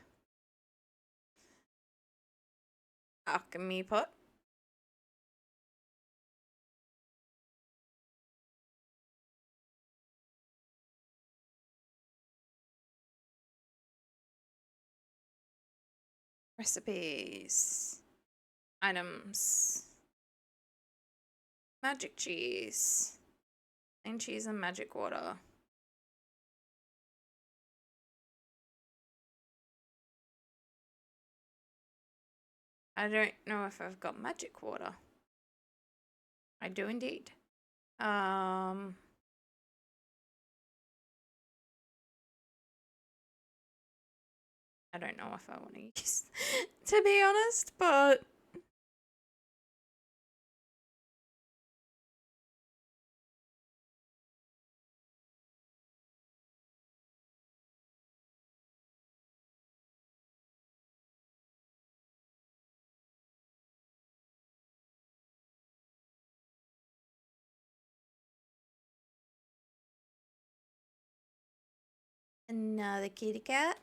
Alchemy pot. Recipes. Items. Magic cheese. Plain cheese and magic water. I don't know if I've got magic water. I do indeed. I don't know if I want to use, to be honest, but another kitty cat.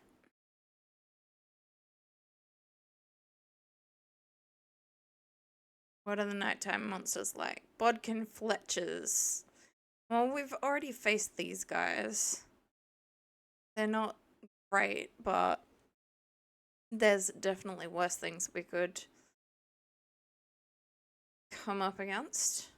What are the nighttime monsters like? Bodkin Fletchers. Well, we've already faced these guys. They're not great, but there's definitely worse things we could come up against.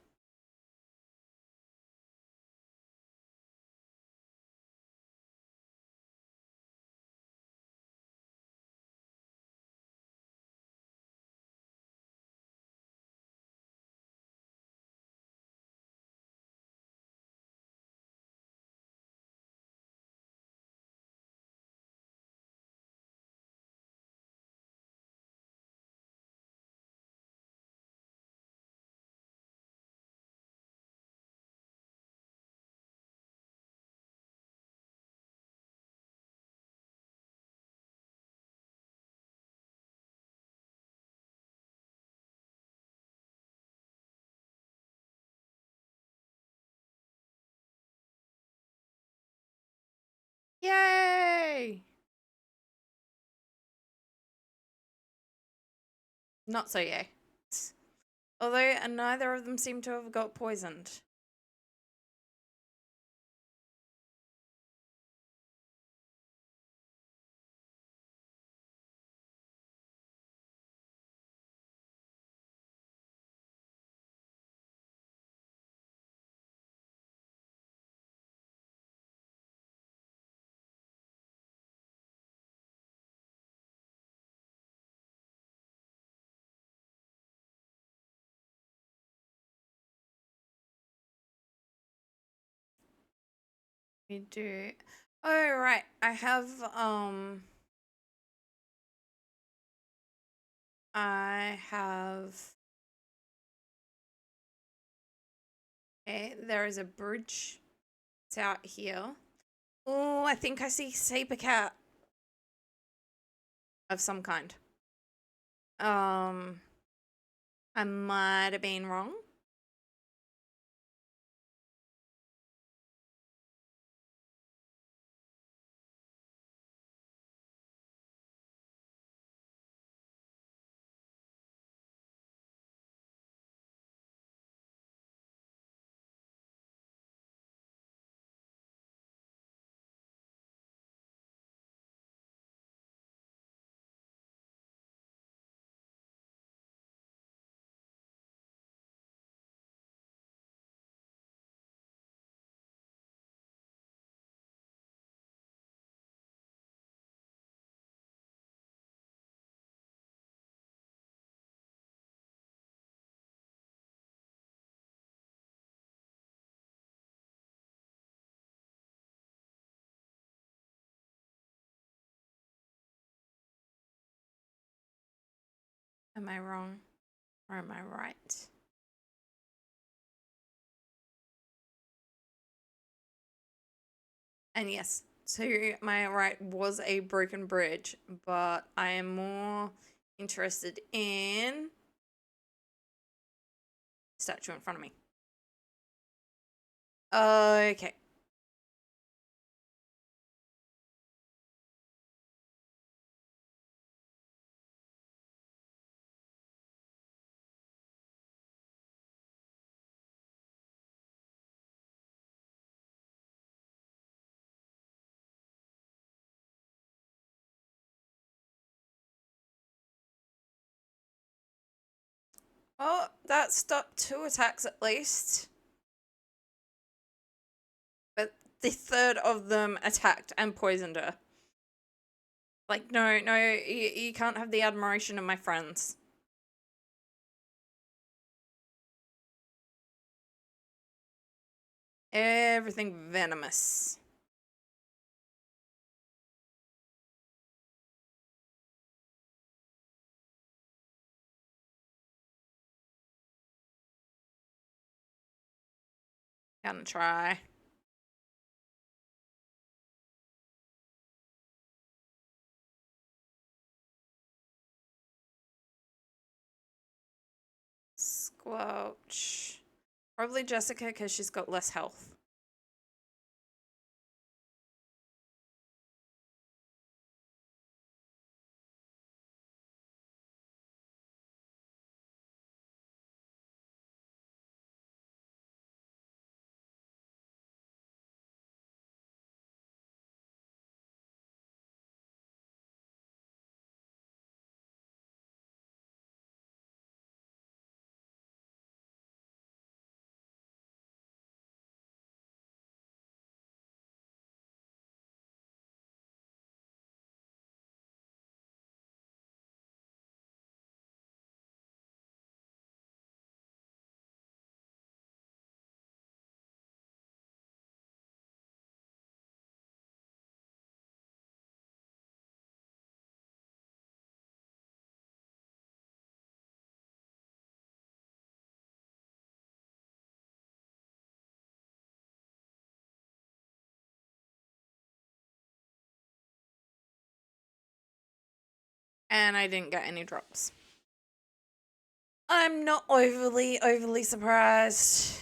Yay! Not so yay. Although neither of them seem to have got poisoned. We do. Oh, right. I have, okay, there is a bridge. It's out here. Oh, I think I see saber cat of some kind. Um, I might have been wrong. Am I wrong? Or am I right? And yes, so my right was a broken bridge, but I am more interested in statue in front of me. Okay. Well, that stopped 2 attacks at least. But the third of them attacked and poisoned her. Like, no, no, you can't have the admiration of my friends. Everything venomous. Gonna try. Squelch. Probably Jessica because she's got less health. And I didn't get any drops. I'm not overly surprised.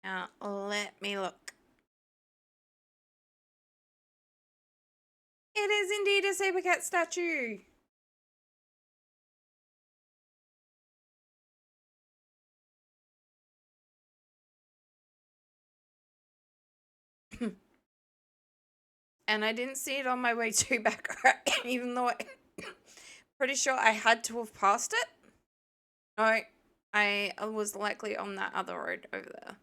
Now, let me look. It is indeed a saber cat statue. And I didn't see it on my way to back, even though I'm pretty sure I had to have passed it. No, I was likely on that other road over there.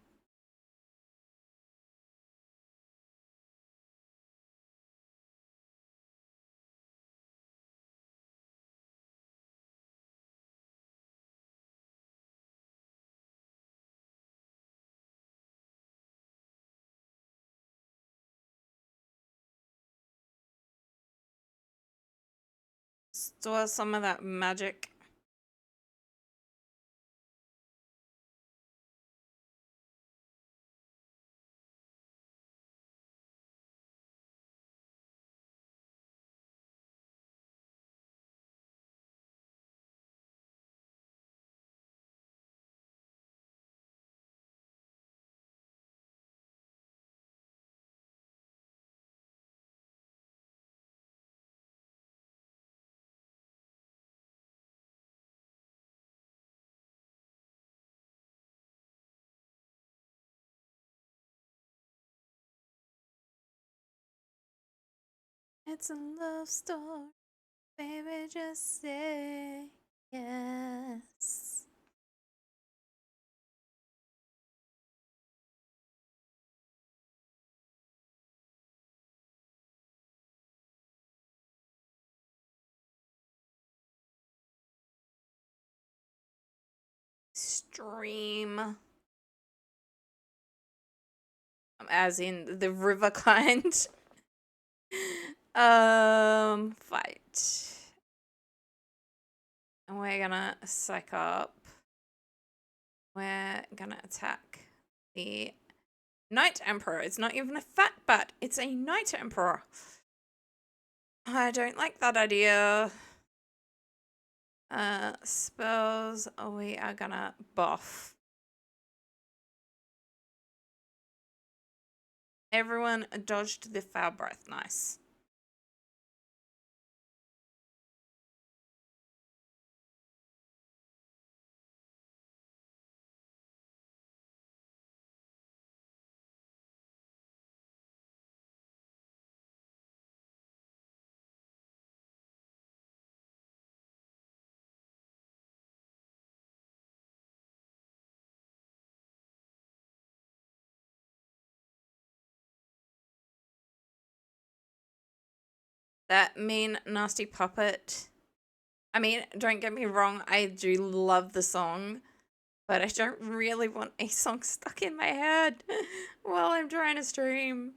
Store some of that magic. It's a love story, baby, just say yes. Stream. As in the river kind. Fight. And we're gonna psych up. We're gonna attack the Knight Emperor. It's not even a fat bat, it's a Knight Emperor. I don't like that idea. Spells. We are gonna buff. Everyone dodged the foul breath. Nice. That mean nasty puppet. I mean, don't get me wrong, I do love the song, but I don't really want a song stuck in my head while I'm trying to stream.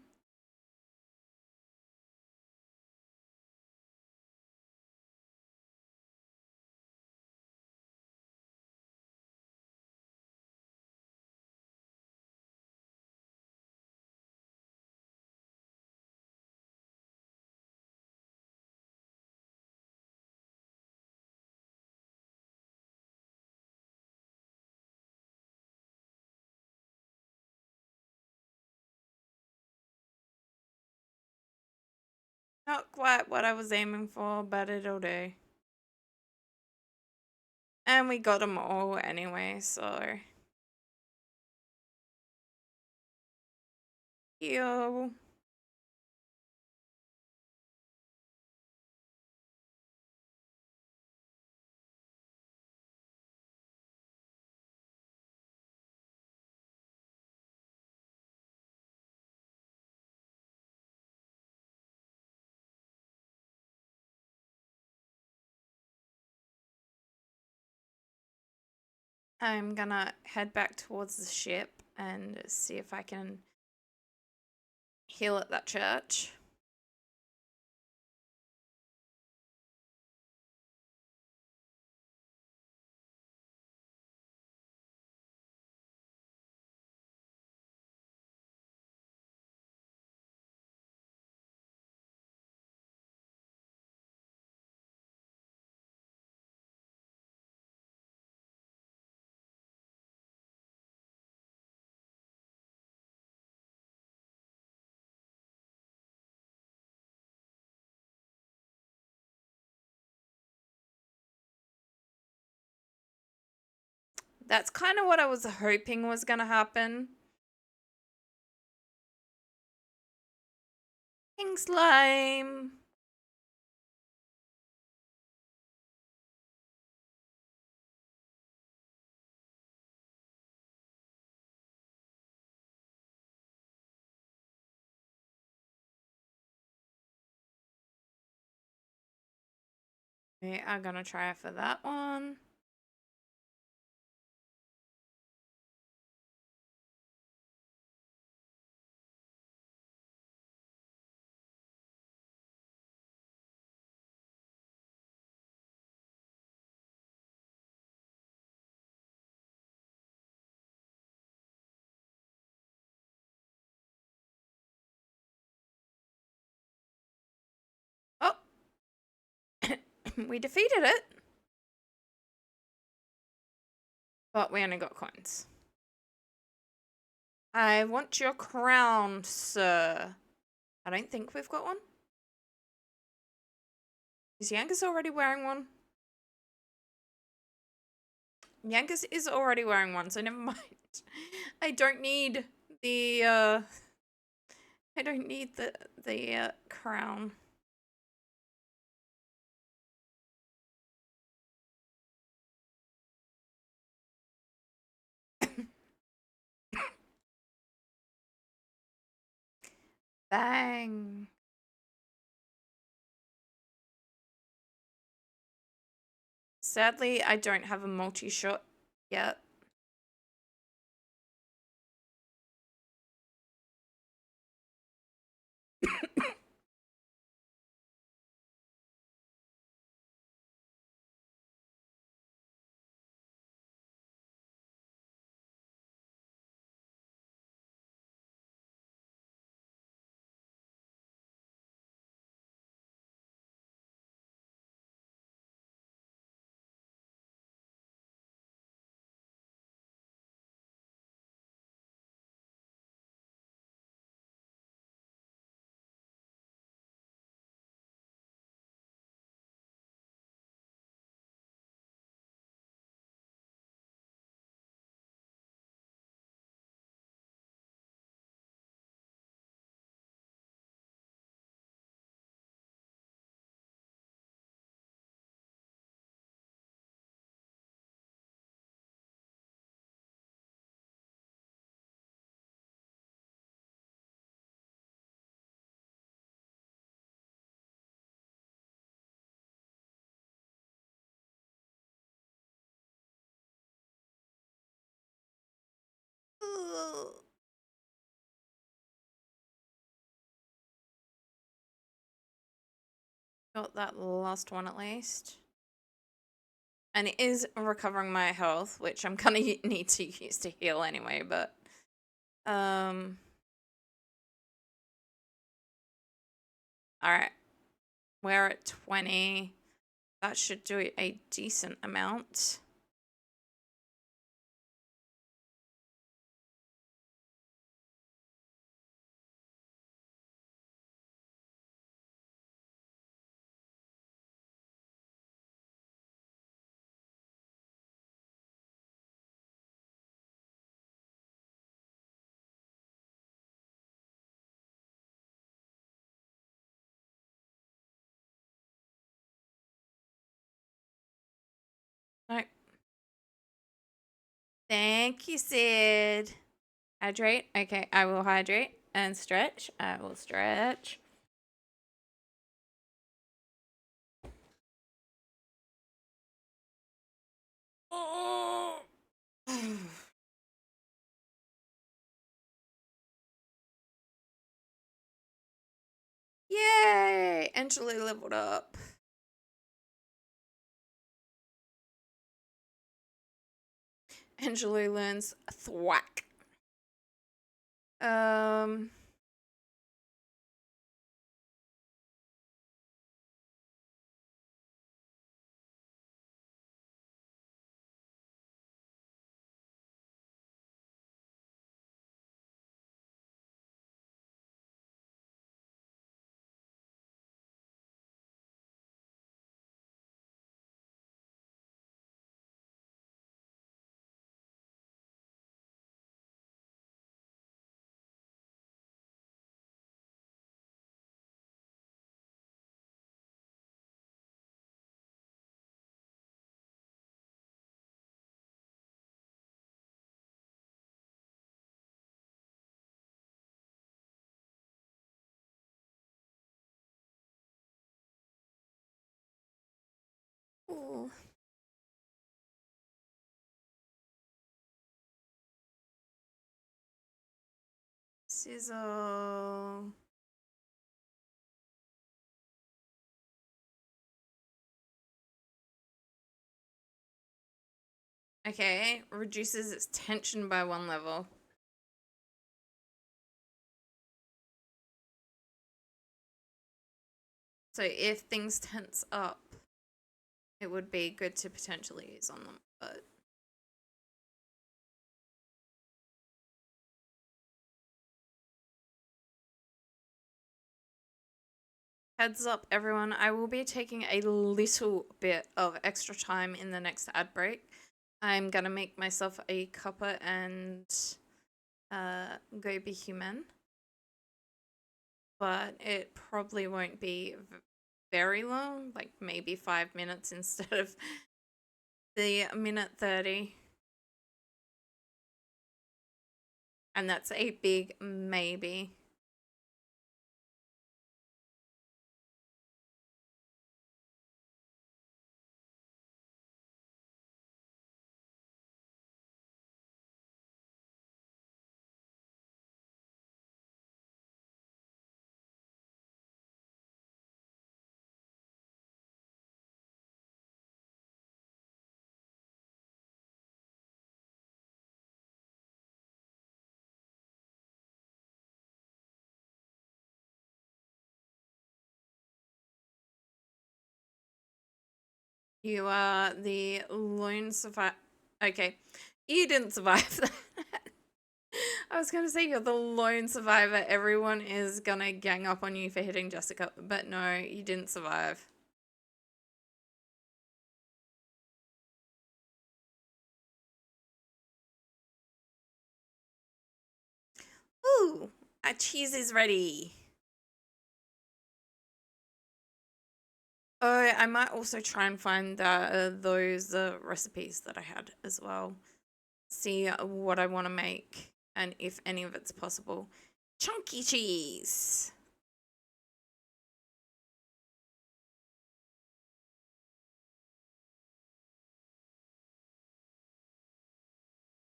Not quite what I was aiming for, but it'll do. And we got them all anyway, so. Yo. I'm gonna head back towards the ship and see if I can heal at that church. That's kind of what I was hoping was gonna happen. King Slime. We are gonna try for that one. Oh, we defeated it. But we only got coins. I want your crown, sir. I don't think we've got one. Is Yankus already wearing one? Yankus is already wearing one, so never mind. I don't need the I don't need the crown. Bang. Sadly, I don't have a multi-shot yet. Got that last one at least. And it is recovering my health, which I'm gonna need to use to heal anyway, but alright. We're at 20. That should do a decent amount. Thank you, Sid. Hydrate. Okay, I will hydrate and stretch. I will stretch. Oh. Yay! Angela leveled up. Angela learns thwack. Um. Ooh. Sizzle. Okay, reduces its tension by 1 level. So if things tense up, it would be good to potentially use on them, but heads up, everyone, I will be taking a little bit of extra time in the next ad break. I'm gonna make myself a cuppa and go be human. But it probably won't be very long, like maybe 5 minutes instead of the minute 30. And that's a big maybe. You are the lone survivor. Okay, you didn't survive that. I was gonna say you're the lone survivor. Everyone is gonna gang up on you for hitting Jessica, but no, you didn't survive. Ooh, our cheese is ready. Oh, I might also try and find those recipes that I had as well. See what I want to make and if any of it's possible. Chunky cheese.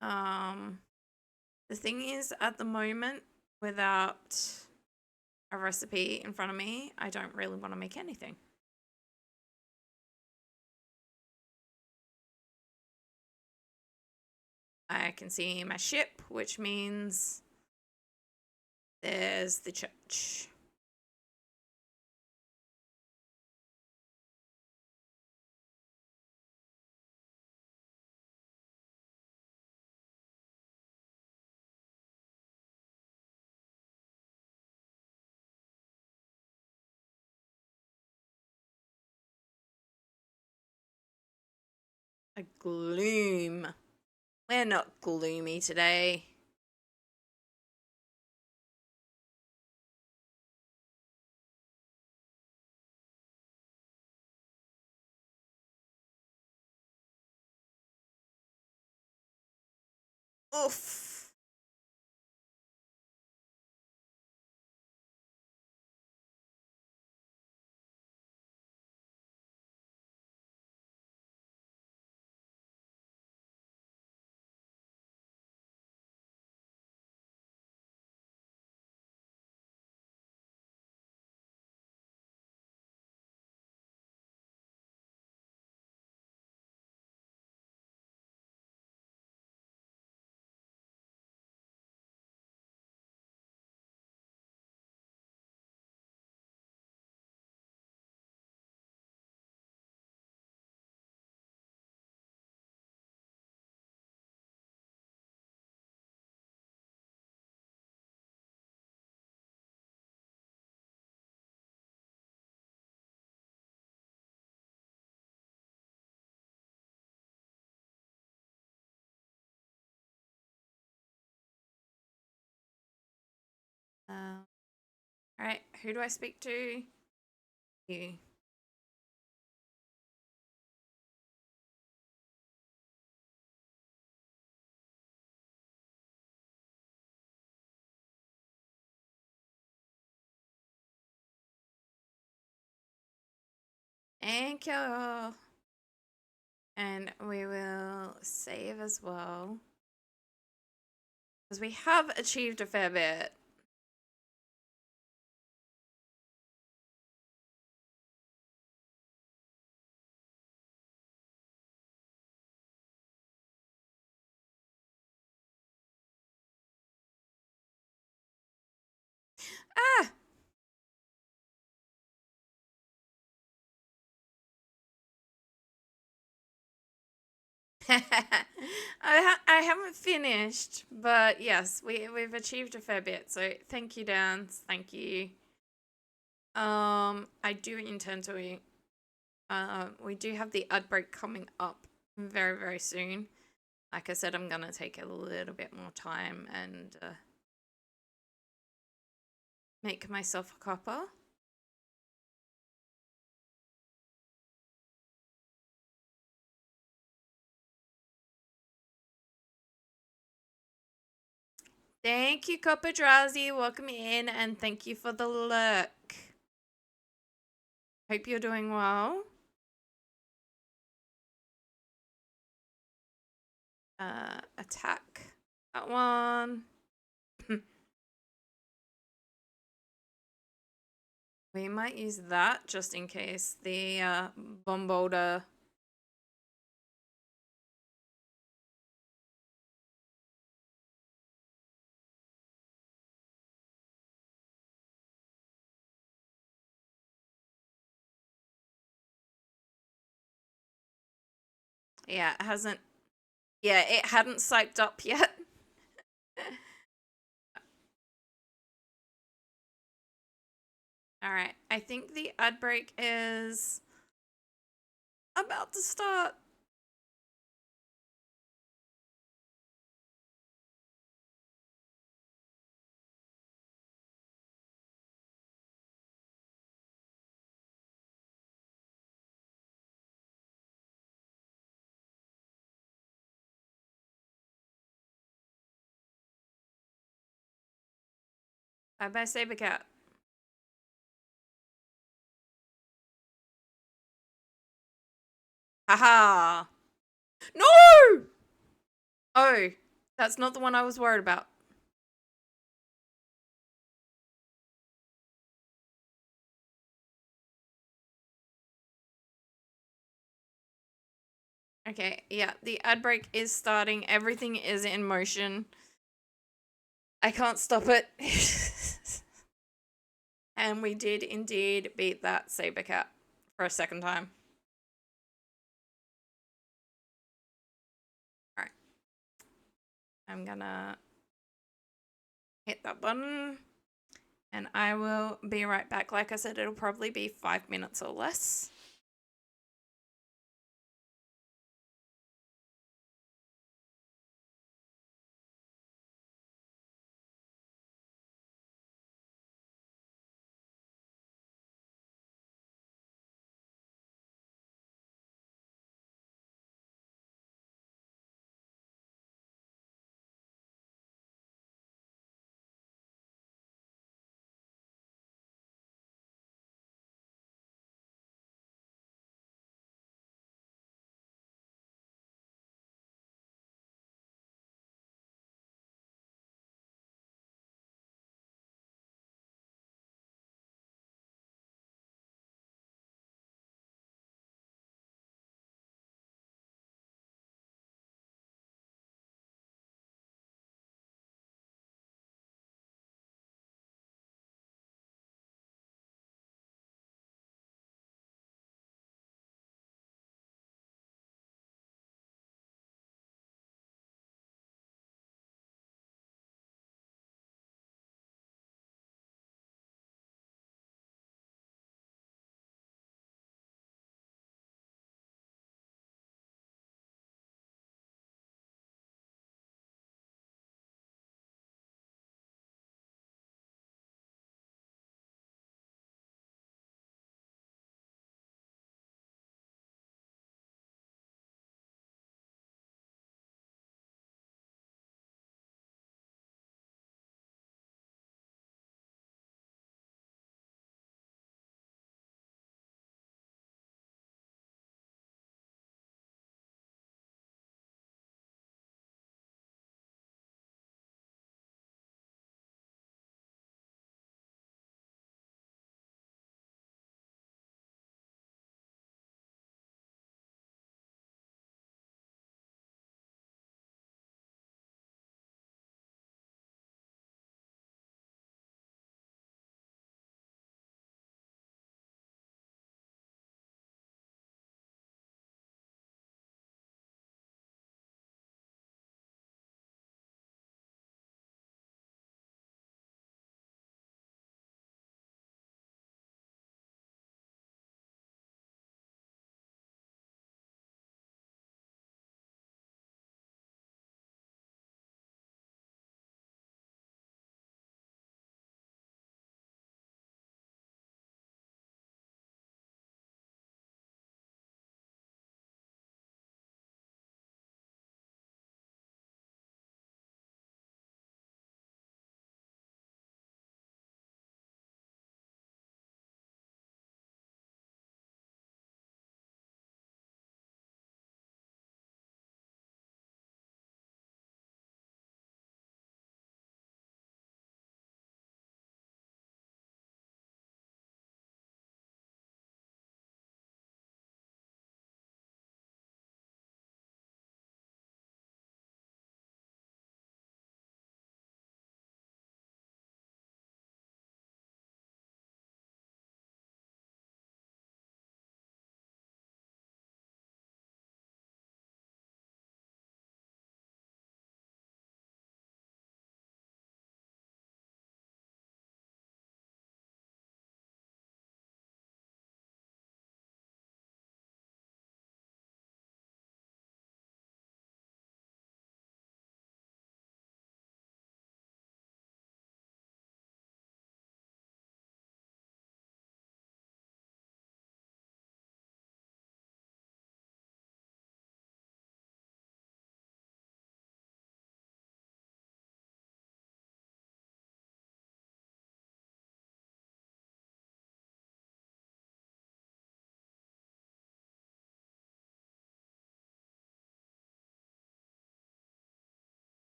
Um, the thing is, at the moment, without a recipe in front of me, I don't really want to make anything. I can see my ship, which means there's the church. A gloom. We're not gloomy today. Oof. All right, who do I speak to? You. Thank you. And we will save as well. Because we have achieved a fair bit. Ah! I haven't finished, but yes, we've achieved a fair bit. So thank you, Dance. Thank you. I do intend to. We do have the outbreak coming up very, very soon. Like I said, I'm gonna take a little bit more time and make myself a copper. Thank you, Copper Drowsy. Welcome in, and thank you for the lurk. Hope you're doing well. Attack that one. We might use that just in case the bombolda. Yeah, it hasn't. Yeah, it hadn't psyched up yet. All right, I think the ad break is about to start. Bye bye, Sabercat. Haha. No! Oh, that's not the one I was worried about. Okay, yeah, the ad break is starting. Everything is in motion. I can't stop it. And we did indeed beat that Sabercat for a second time. Alright. I'm gonna hit that button. And I will be right back. Like I said, it'll probably be 5 minutes or less.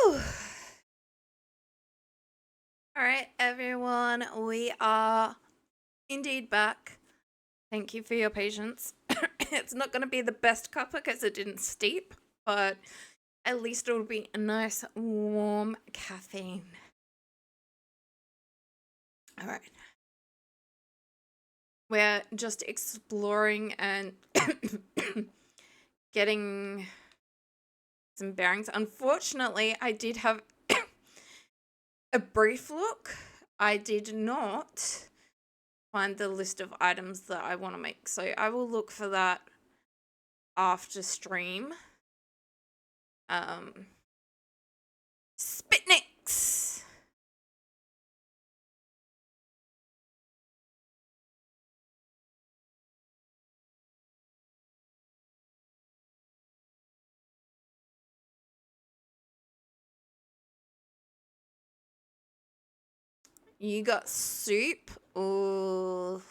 Whew. All right, everyone, we are indeed back. Thank you for your patience. It's not going to be the best cuppa because it didn't steep, but at least it'll be a nice warm caffeine. All right. We're just exploring and getting some bearings. Unfortunately, I did have a brief look. I did not find the list of items that I want to make, so I will look for that after stream. Spitniks! You got soup? Ooh.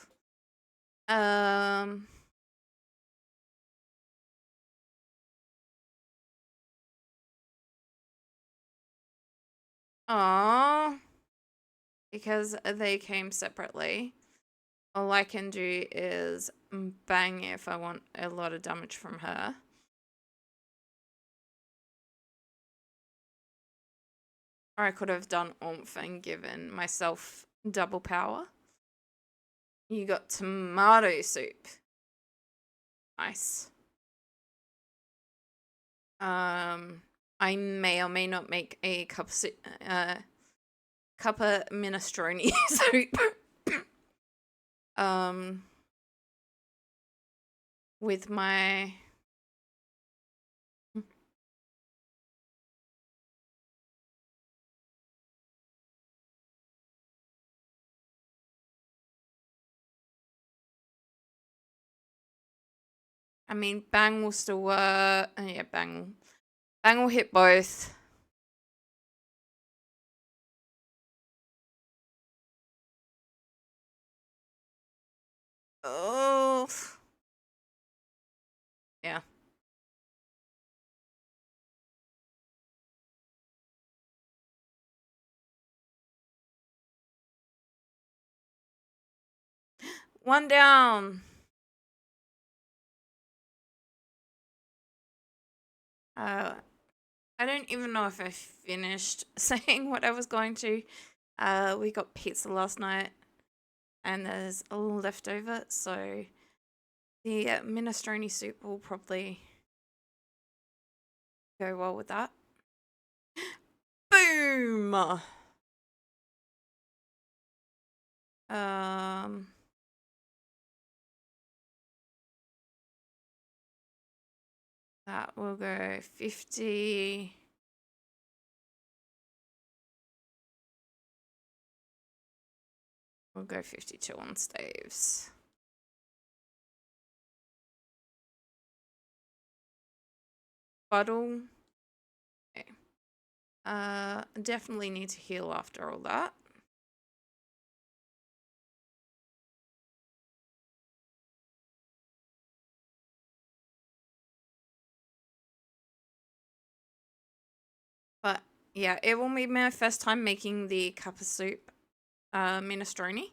Aww. Because they came separately. All I can do is bang if I want a lot of damage from her. Or I could have done oomph and given myself double power. You got tomato soup. Nice. I may or may not make a cuppa minestrone soup. With my I mean, bang will still work. Yeah, bang will hit both. Oh. Yeah. One down. I don't even know if I finished saying what I was going to. We got pizza last night, and there's a little leftover, so the minestrone soup will probably go well with that. Boom! That will go 50. We'll go 52 on staves. Bottle. Okay. Definitely need to heal after all that. But yeah, it will be my first time making the cuppa soup minestrone.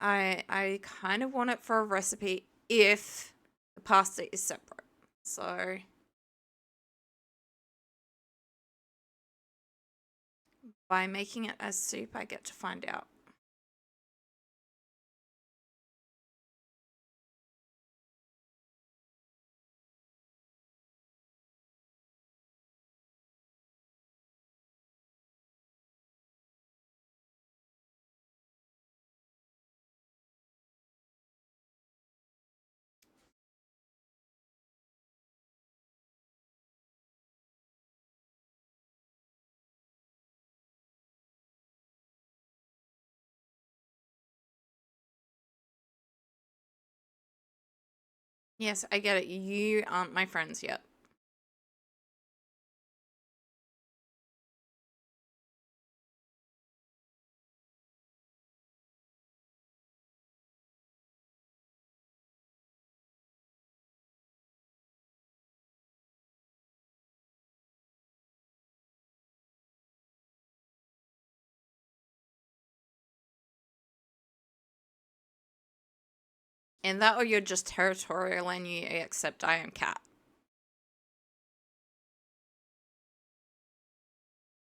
I kind of want it for a recipe if the pasta is separate. So by making it as soup, I get to find out. Yes, I get it. You aren't my friends yet. And that or you're just territorial and you accept I am cat.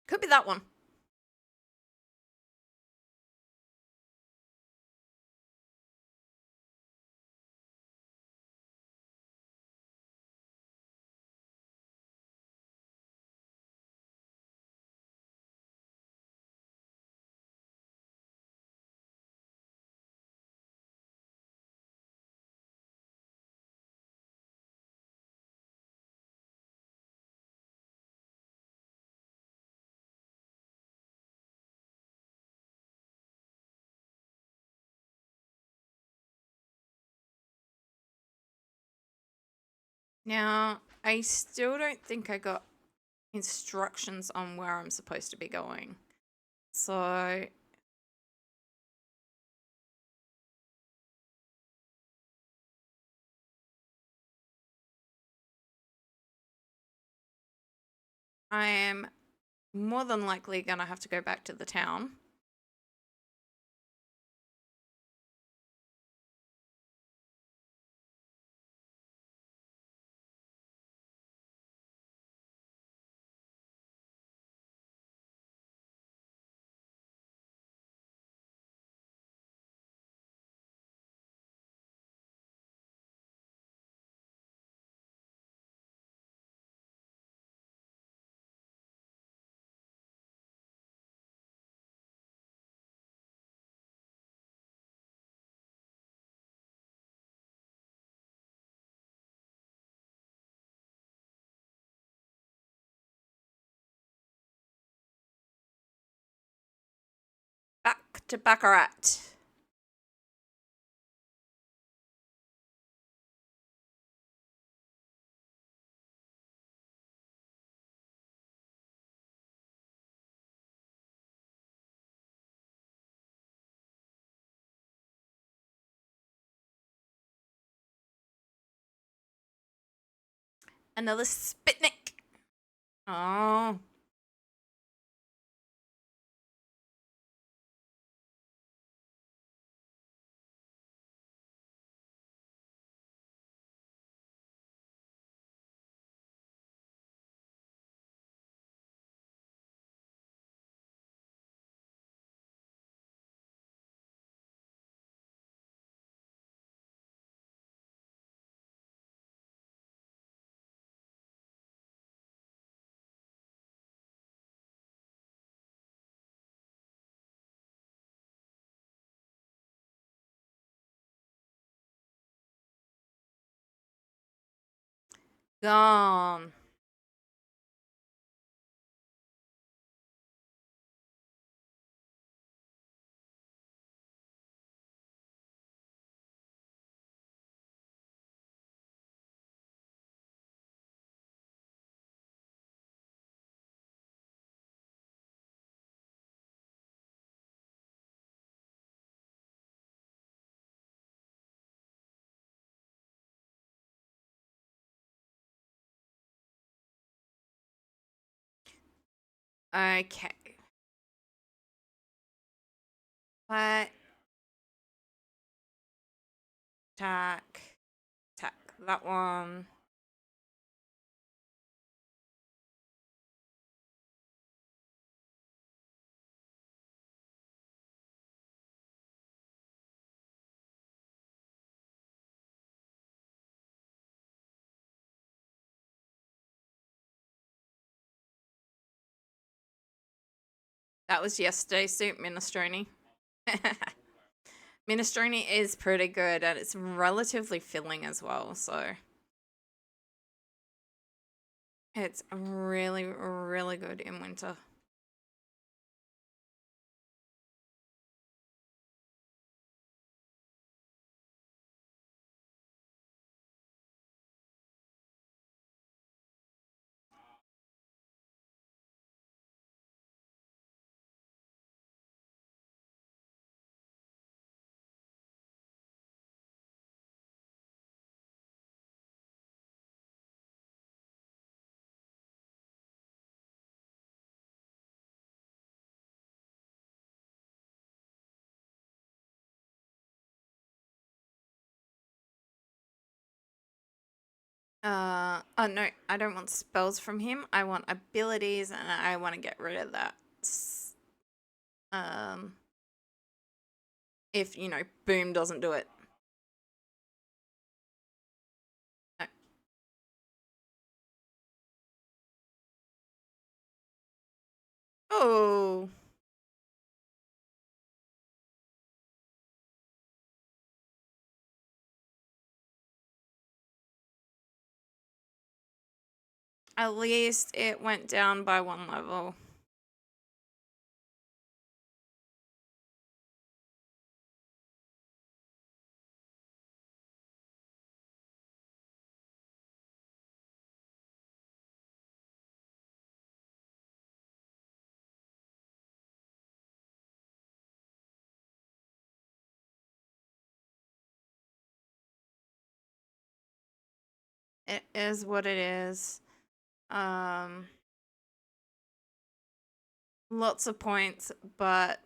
Could be that one. Now, I still don't think I got instructions on where I'm supposed to be going. So I am more than likely gonna have to go back to the town. Back to Baccarat. Another Spitnik. Oh. Gone. Okay. What? Attack. Attack. That one. That was yesterday's suit, Minestrone. Minestrone is pretty good and it's relatively filling as well, so it's really, really good in winter. Oh no, I don't want spells from him. I want abilities and I want to get rid of that. Um, if, you know, boom doesn't do it. No. Oh, at least it went down by 1 level. It is what it is. Um, Lots of points, but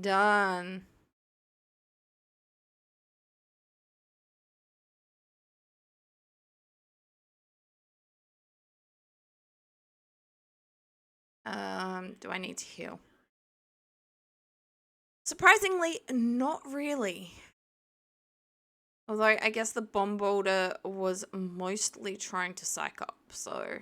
done. Do I need to heal? Surprisingly, not really. Although I guess the bomb boulder was mostly trying to psych up, so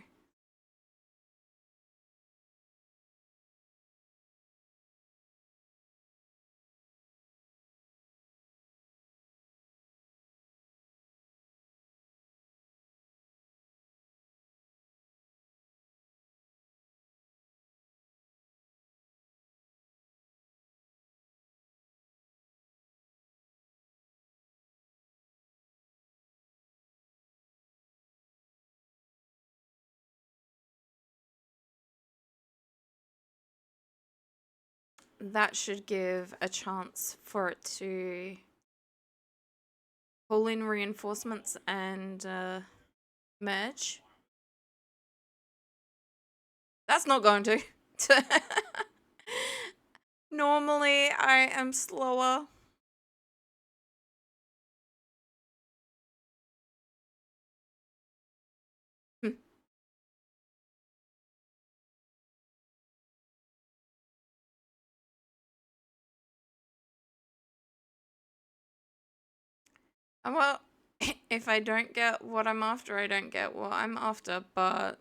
that should give a chance for it to pull in reinforcements and merge. That's not going to. Normally, I am slower. Hmm. Well, if I don't get what I'm after, I don't get what I'm after, but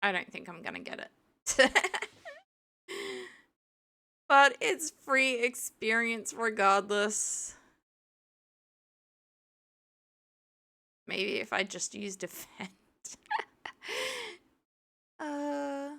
I don't think I'm gonna get it. But it's free experience regardless. Maybe if I just use defend. uh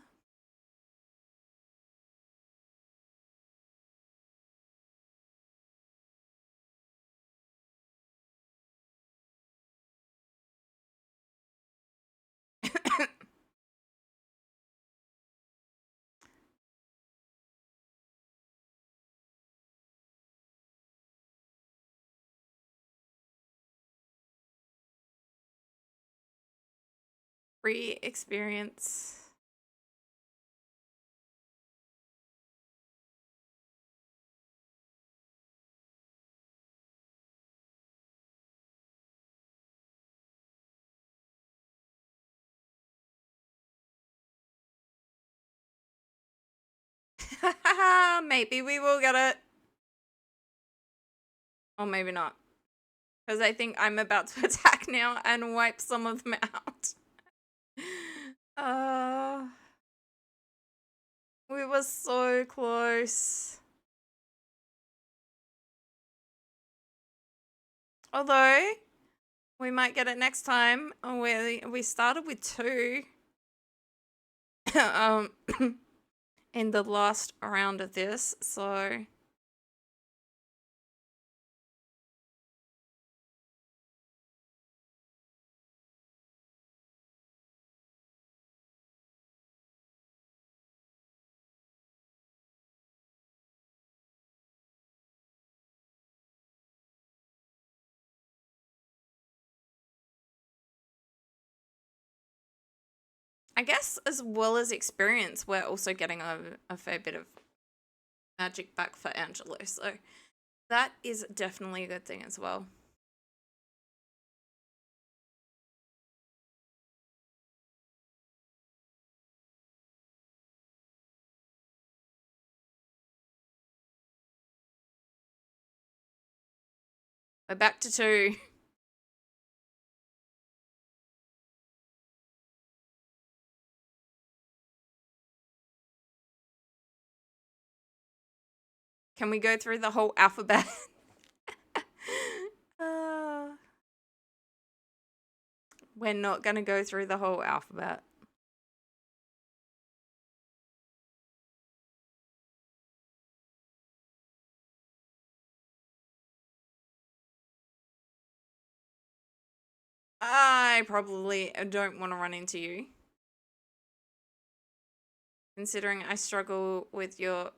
Free experience. Maybe we will get it. Or maybe not. Because I think I'm about to attack now and wipe some of them out. uh, we were so close. Although, we might get it next time. We started with 2. um, in the last round of this, so I guess as well as experience, we're also getting a fair bit of magic back for Angelo. So that is definitely a good thing as well. We're back to 2. Can we go through the whole alphabet? uh, we're not going to go through the whole alphabet. I probably don't want to run into you. Considering I struggle with your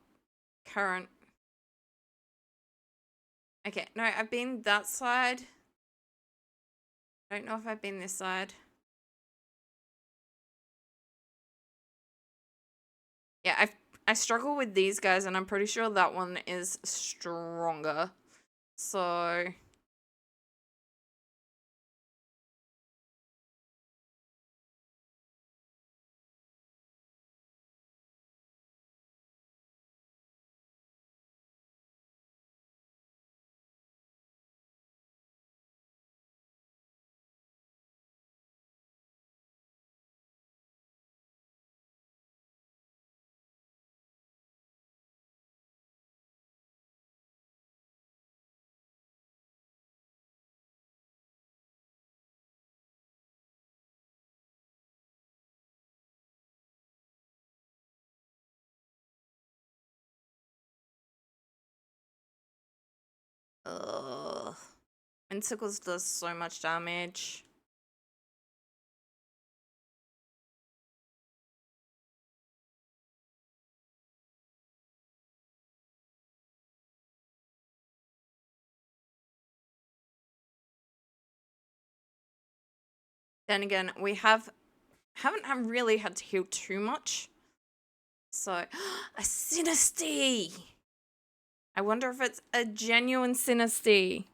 current... Okay, no, I've been that side. I don't know if I've been this side. Yeah, I struggle with these guys, and I'm pretty sure that one is stronger. So... Ugh. Sickles does so much damage. Then again, we haven't really had to heal too much. So, a Sinisty! I wonder if it's a genuine Sinisty.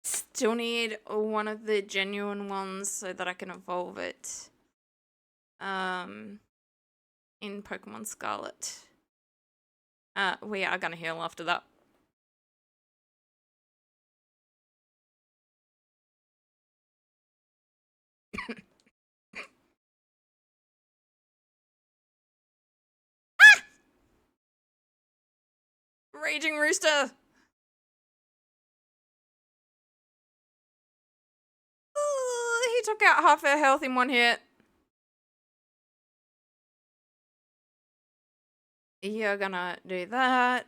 Still need one of the genuine ones so that I can evolve it. In Pokemon Scarlet. We are gonna heal after that. Raging Rooster! Ooh, he took out half her health in one hit. You're gonna do that.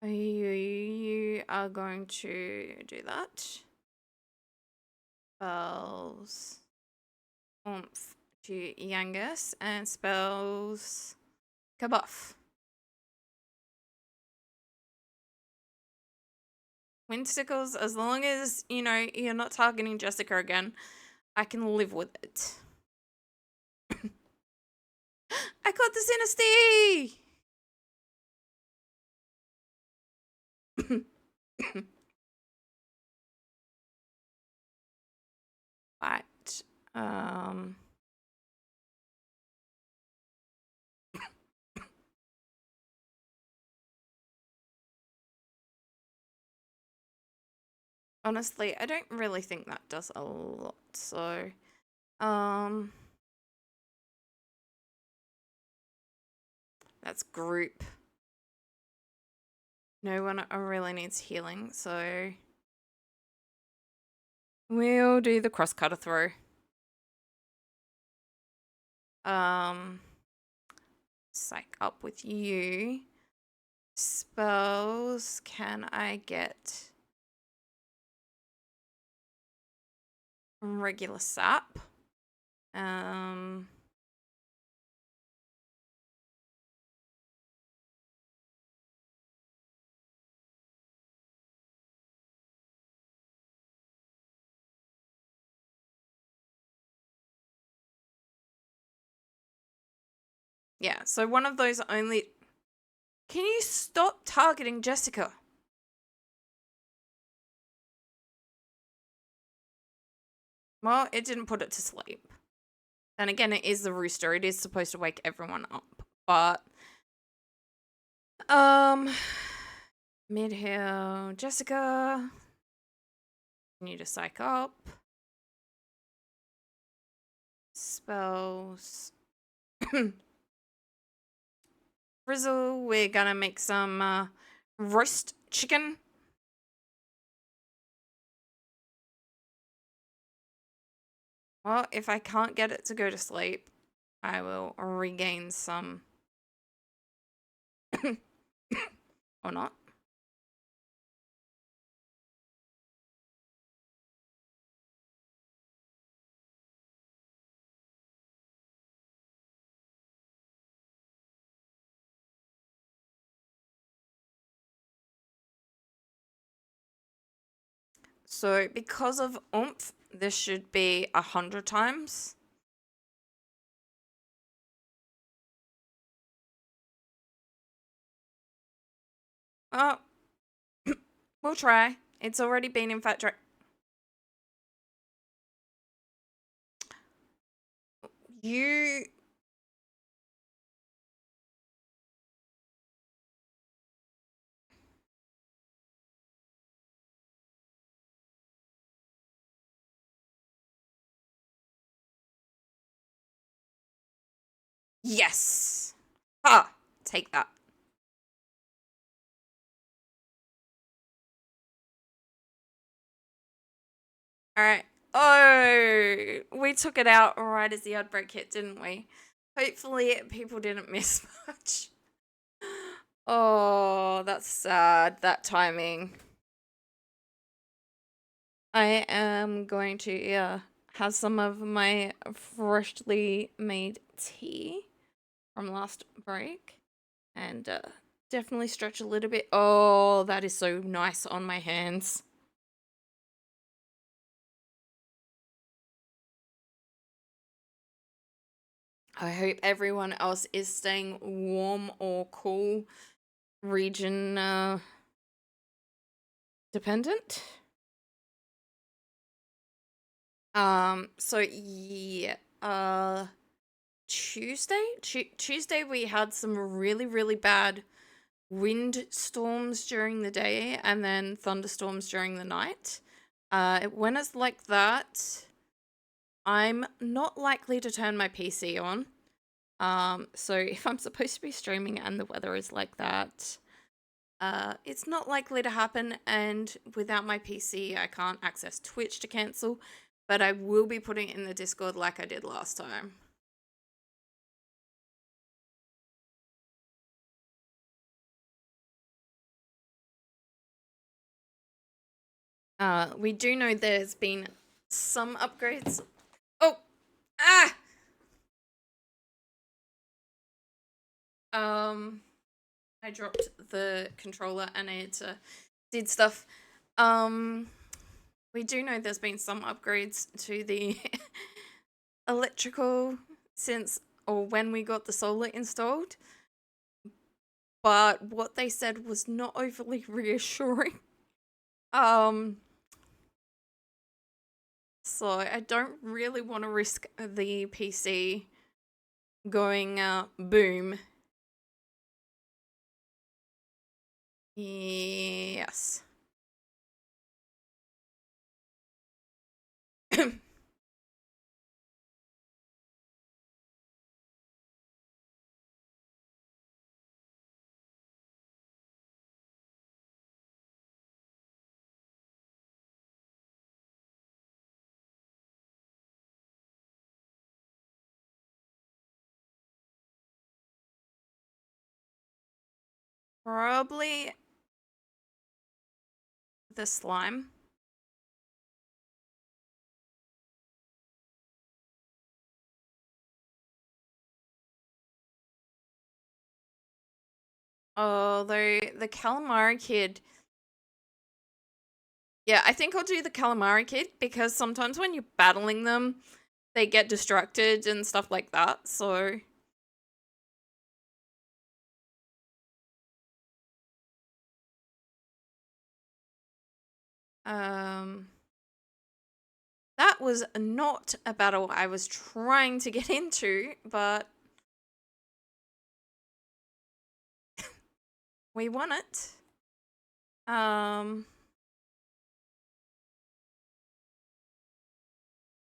You are going to do that. Spells Oomph to Yangus and spells Kabuff. Windstickles, as long as, you know, you're not targeting Jessica again, I can live with it. I caught the Sinisty! Right. Honestly, I don't really think that does a lot, so... That's group. No one really needs healing, so... We'll do the cross-cutter throw. Psych up with you. Spells, can I get regular sap? Yeah, so one of those only... Can you stop targeting Jessica? Well, it didn't put it to sleep. And again, it is the rooster. It is supposed to wake everyone up. But, Mid-hill, Jessica. Need to psych up. Spells. Frizzle, we're gonna make some roast chicken. Well, if I can't get it to go to sleep, I will regain some. Or not. So, because of oomph, this should be 100 times. Oh, we'll try. It's already been infatuated. You... Yes! Ah, take that. Alright. Oh, we took it out right as the outbreak hit, didn't we? Hopefully people didn't miss much. Oh, that's sad, that timing. I am going to have some of my freshly made tea from last break and definitely stretch a little bit. Oh, that is so nice on my hands. I hope everyone else is staying warm or cool, region dependent. So yeah, Tuesday we had some really bad wind storms during the day and then thunderstorms during the night. When it's like that, I'm not likely to turn my PC on. So if I'm supposed to be streaming and the weather is like that, it's not likely to happen, and without my PC, I can't access Twitch to cancel, but I will be putting it in the Discord like I did last time. We do know there's been some upgrades. Oh! Ah! I dropped the controller and it did stuff. We do know there's been some upgrades to the electrical since or when we got the solar installed. But what they said was not overly reassuring. So I don't really want to risk the PC going boom. Yes. Probably the slime. Although the calamari kid. Yeah, I think I'll do the calamari kid because sometimes when you're battling them, they get distracted and stuff like that. So That was not a battle I was trying to get into, but we won it.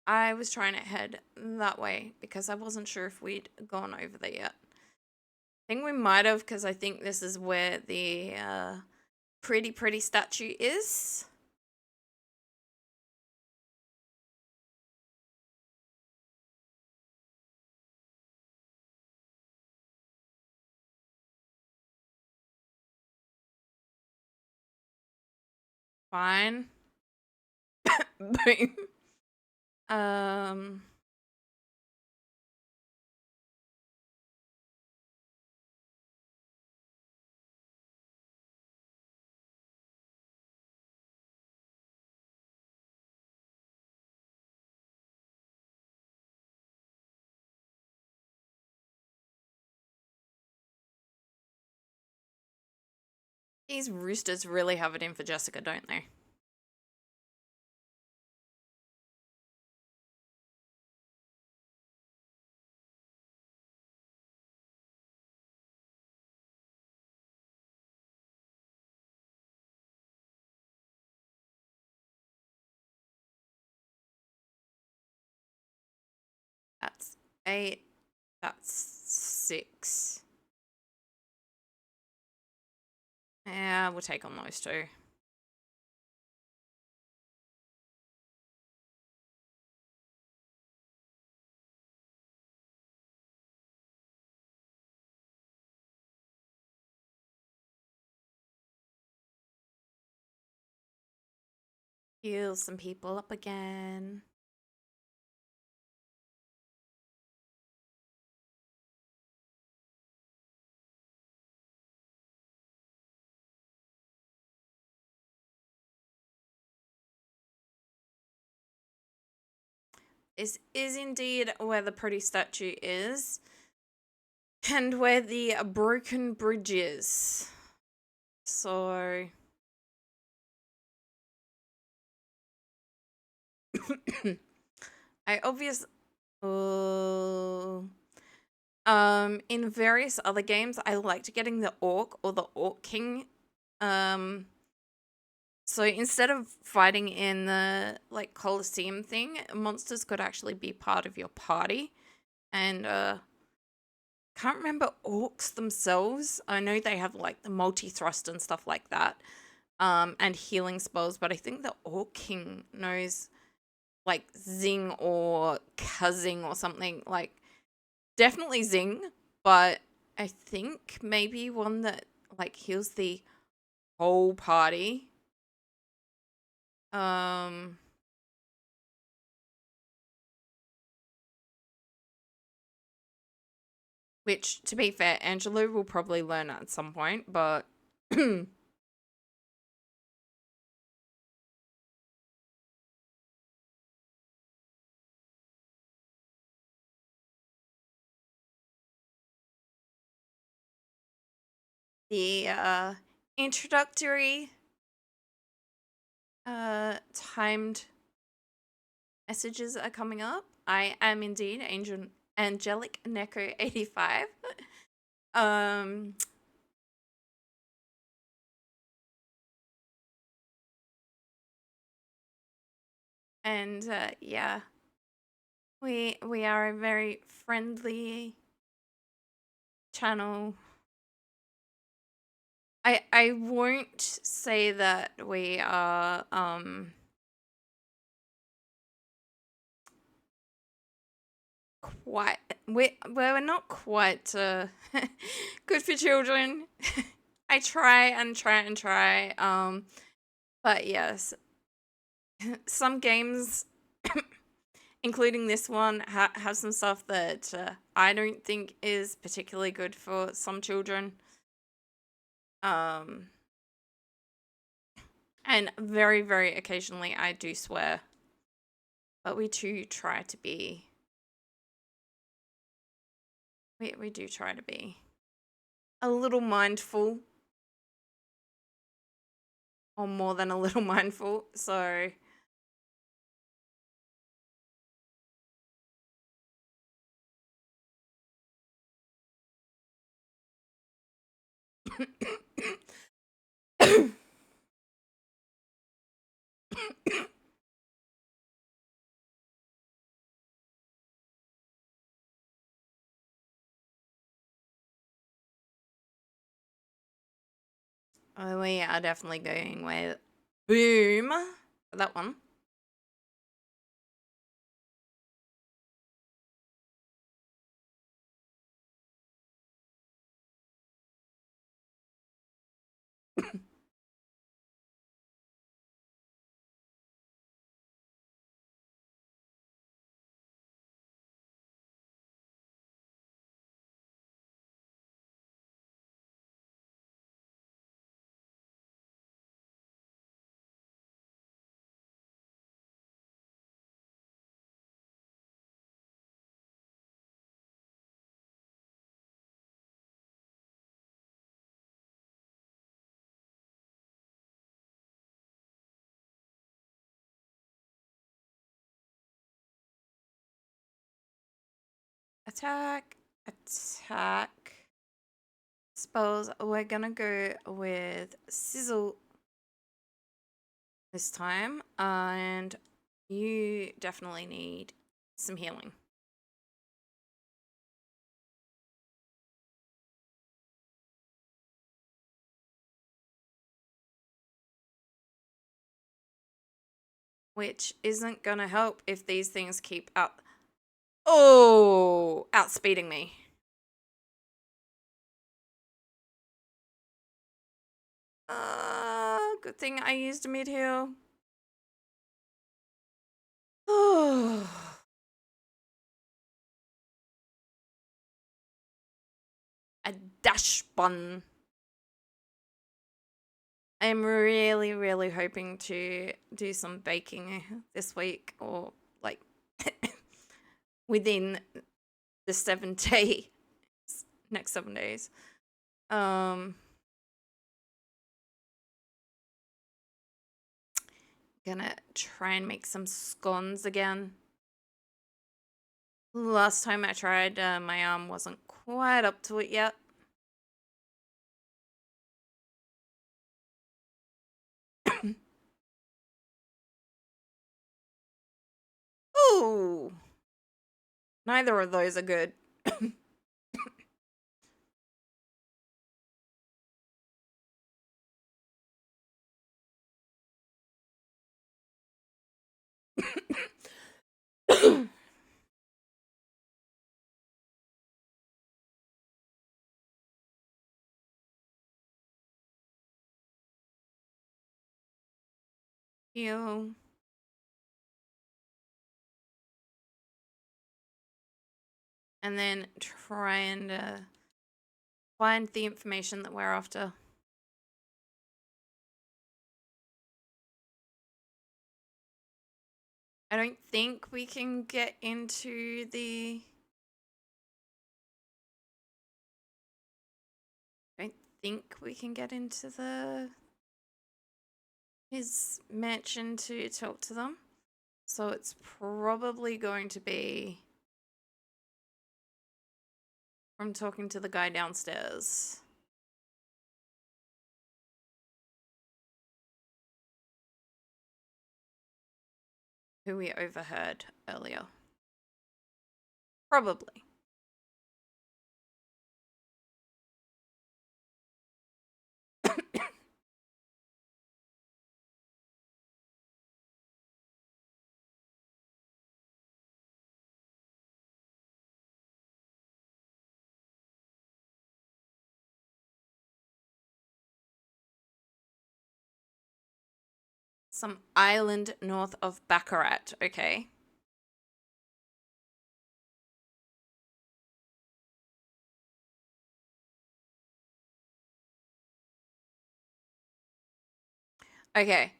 I was trying to head that way because I wasn't sure if we'd gone over there yet. I think we might have, because I think this is where the pretty statue is. Fine. Boom. These roosters really have it in for Jessica, don't they? That's 8. That's 6. Yeah, we'll take on those 2. Heal some people up again. This is indeed where the pretty statue is. And where the broken bridge is. So... I obviously... in various other games, I liked getting the Orc or the Orc King. So instead of fighting in the, like, Colosseum thing, monsters could actually be part of your party. And, can't remember orcs themselves. I know they have, like, the multi-thrust and stuff like that. And healing spells, but I think the Orc King knows, like, Zing or Kazing or something. Like, definitely Zing, but I think maybe one that, like, heals the whole party. Which, to be fair, Angelo will probably learn at some point, but... the, introductory, timed messages are coming up. I am indeed Angelic Neko 85. And yeah, we are a very friendly channel. I won't say that we are quite we're not quite good for children. I try and try. But yes, some games, including this one, have some stuff that I don't think is particularly good for some children. And very occasionally I do swear, but we do try to be. We do try to be a little mindful or more than a little mindful. So we are definitely going with boom for that one. Attack, attack. Suppose we're gonna go with sizzle this time, and you definitely need some healing. Which isn't gonna help if these things keep outspeeding me. Good thing I used a mid heal. Oh. A dash bun. I'm really, really hoping to do some baking this week, or like within the 7 days, next 7 days. Gonna try and make some scones again. Last time I tried, my arm wasn't quite up to it yet. Ooh! Neither of those are good. Heal. And then try and find the information that we're after. I don't think we can get into the... I don't think we can get into his mansion to talk to them. So it's probably going to be from talking to the guy downstairs. Who we overheard earlier. Probably. Some island north of Baccarat, okay. Okay.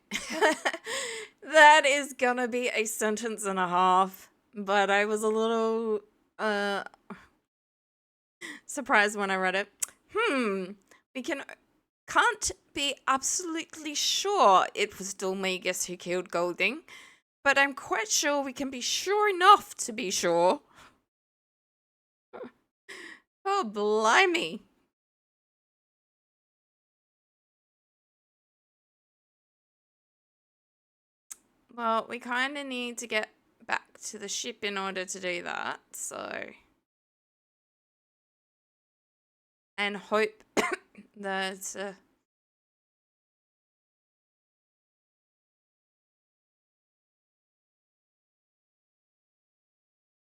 That is gonna be a sentence and a half, but I was a little surprised when I read it. We can can't be absolutely sure it was Dulmagus who killed Golding, but I'm quite sure we can be sure enough to be sure. Oh, blimey. Well, we kind of need to get back to the ship in order to do that, so... And hope that...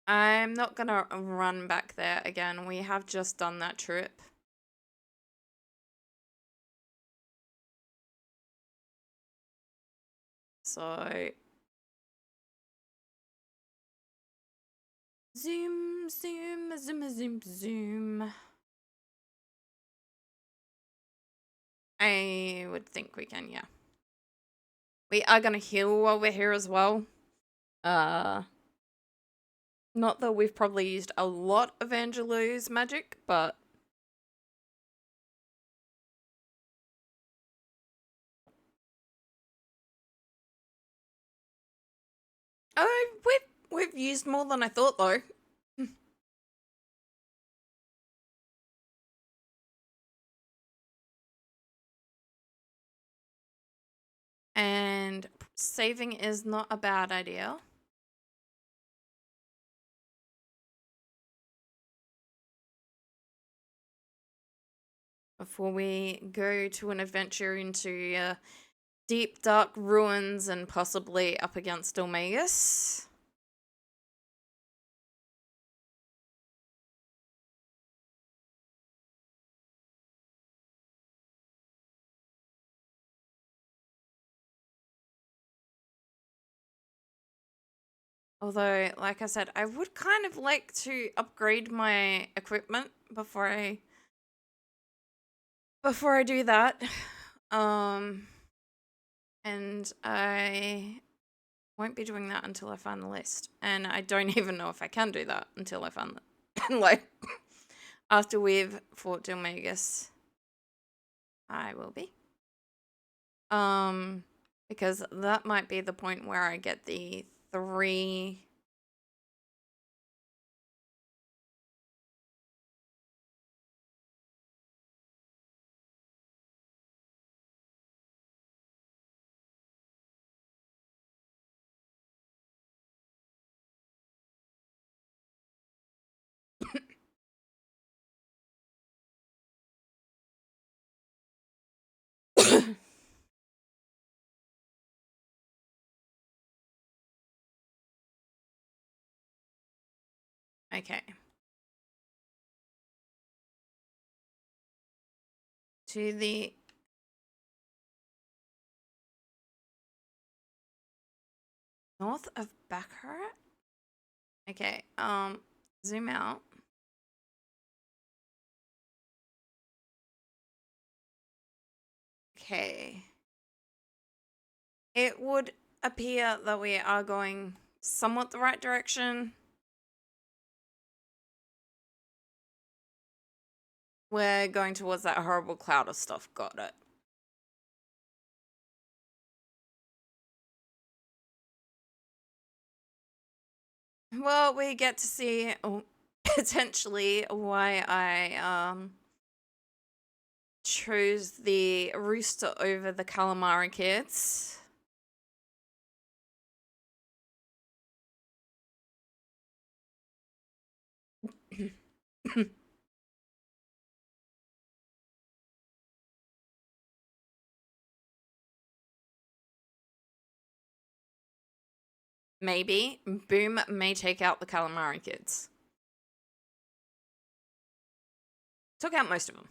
I'm not gonna run back there again. We have just done that trip. So... Zoom, zoom, zoom, zoom, zoom. I would think we can, yeah. We are gonna heal while we're here as well. Not that we've probably used a lot of Angelou's magic, but... Oh, we've used more than I thought, though. And saving is not a bad idea. Before we go to an adventure into deep, dark ruins and possibly up against Dulmagus. Although, like I said, I would kind of like to upgrade my equipment before I do that. And I won't be doing that until I find the list. And I don't even know if I can do that until I find the like after we've fought Dulmagus. I will be. Because that might be the point where I get the 3 Okay. To the north of Baccarat? Okay, zoom out. Okay. It would appear that we are going somewhat the right direction. We're going towards that horrible cloud of stuff. Got it. Well, we get to see potentially why I chose the rooster over the calamari kids. Maybe. Boom may take out the calamari kids. Took out most of them.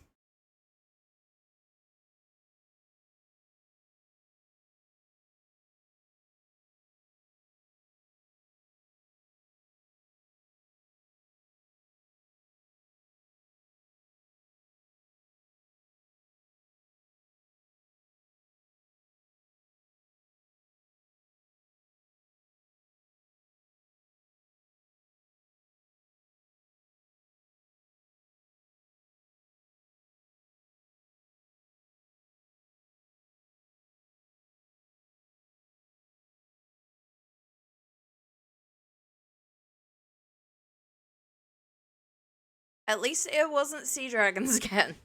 At least it wasn't sea dragons again.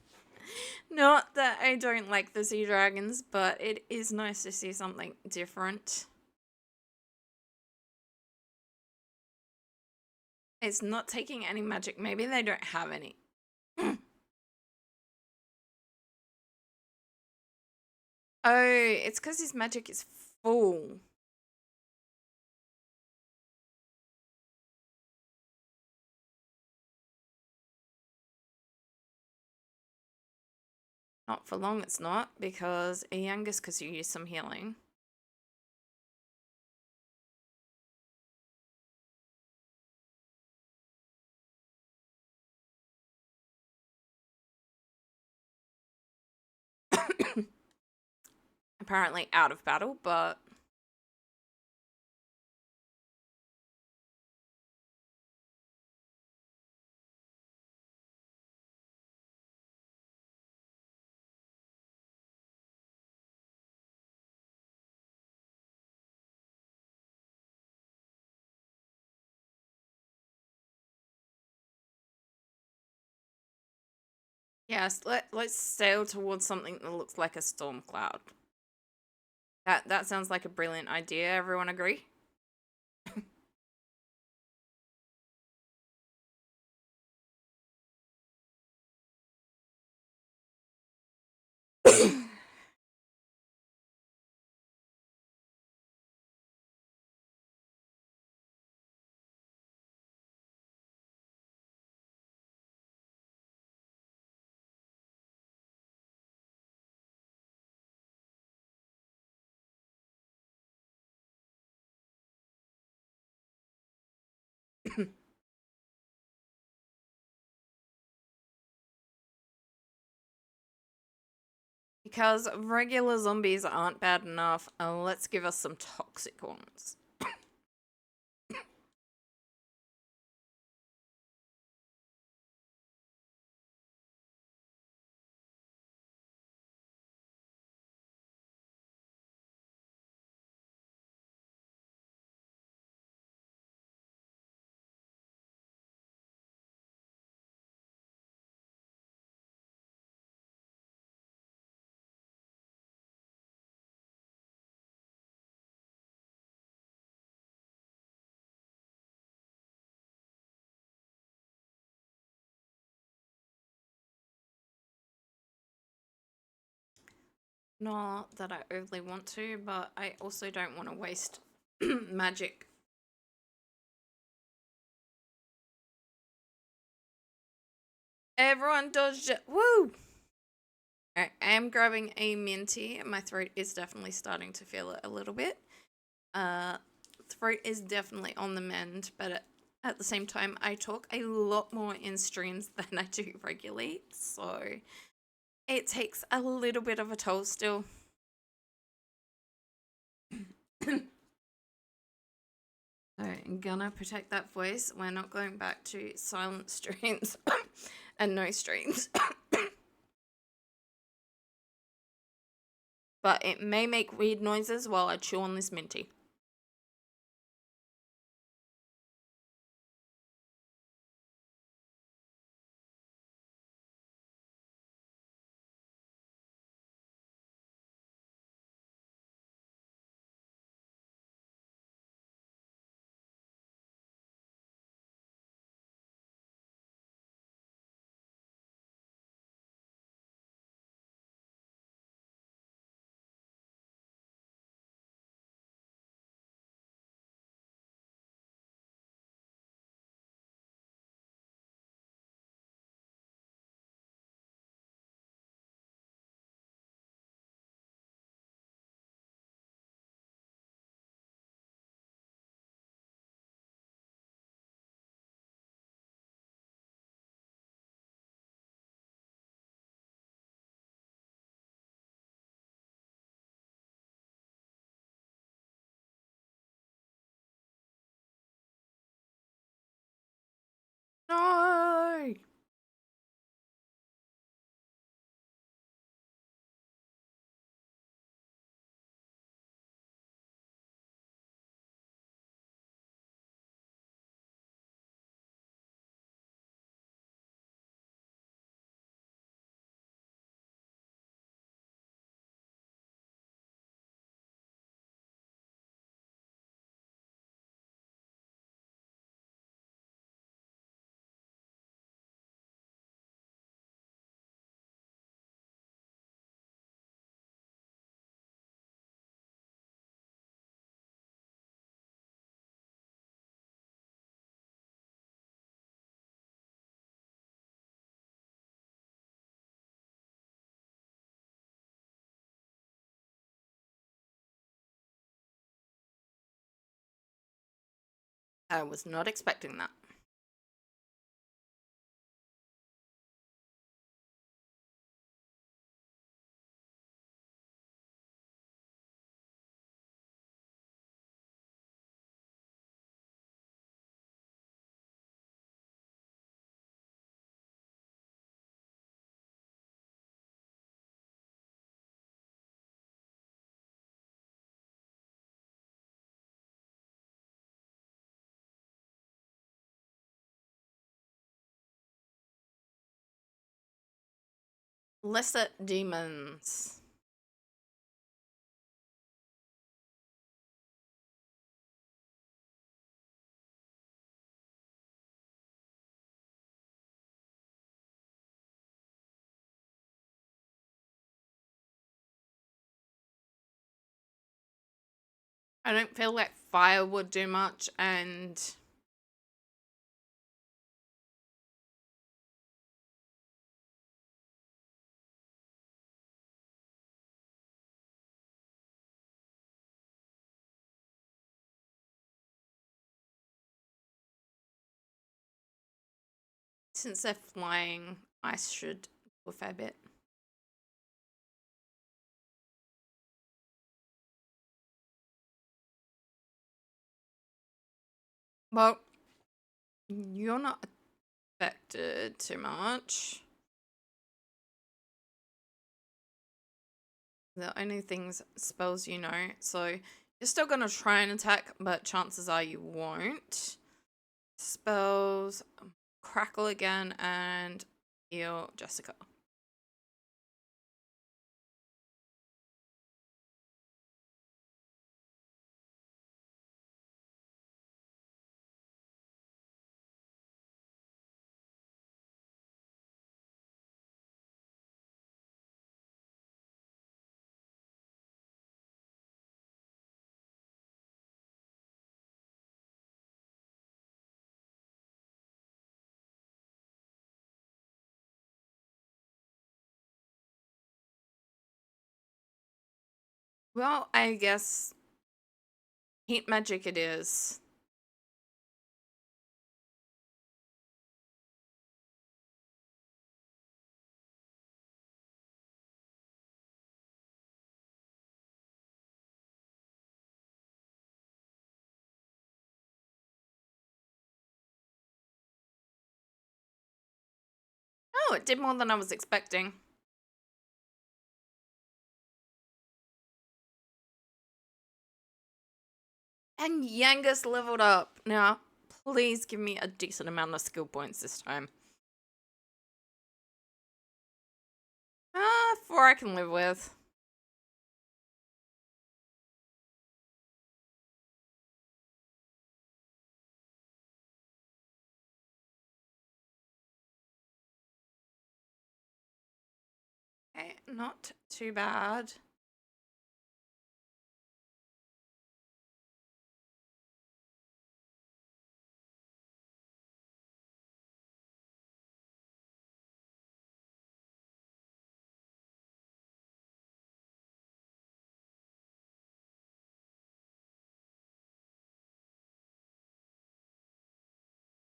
Not that I don't like the sea dragons, but it is nice to see something different. It's not taking any magic. Maybe they don't have any. Oh, it's because his magic is full. Not for long, it's not, because Iangus could use some healing. Apparently out of battle, but yes, let's sail towards something that looks like a storm cloud. That sounds like a brilliant idea. Everyone agree? Because regular zombies aren't bad enough, let's give us some toxic ones. Not that I overly want to, but I also don't want to waste magic. Everyone dodged it. Woo! I am grabbing a minty. My throat is definitely starting to feel it a little bit. Throat is definitely on the mend, but at the same time, I talk a lot more in streams than I do regularly, so it takes a little bit of a toll still. I'm gonna protect that voice. We're not going back to silent streams and no streams. But it may make weird noises while I chew on this minty. I was not expecting that. Lesser demons. I don't feel like fire would do much, and since they're flying, ice should do a fair bit. Well, you're not affected too much. The only things spells you know, so you're still gonna try and attack, but chances are you won't. Spells, crackle again, and heal Jessica. Well, I guess heat magic it is. Oh, it did more than I was expecting. And Yangus leveled up. Now, please give me a decent amount of skill points this time. 4 I can live with. Okay, not too bad.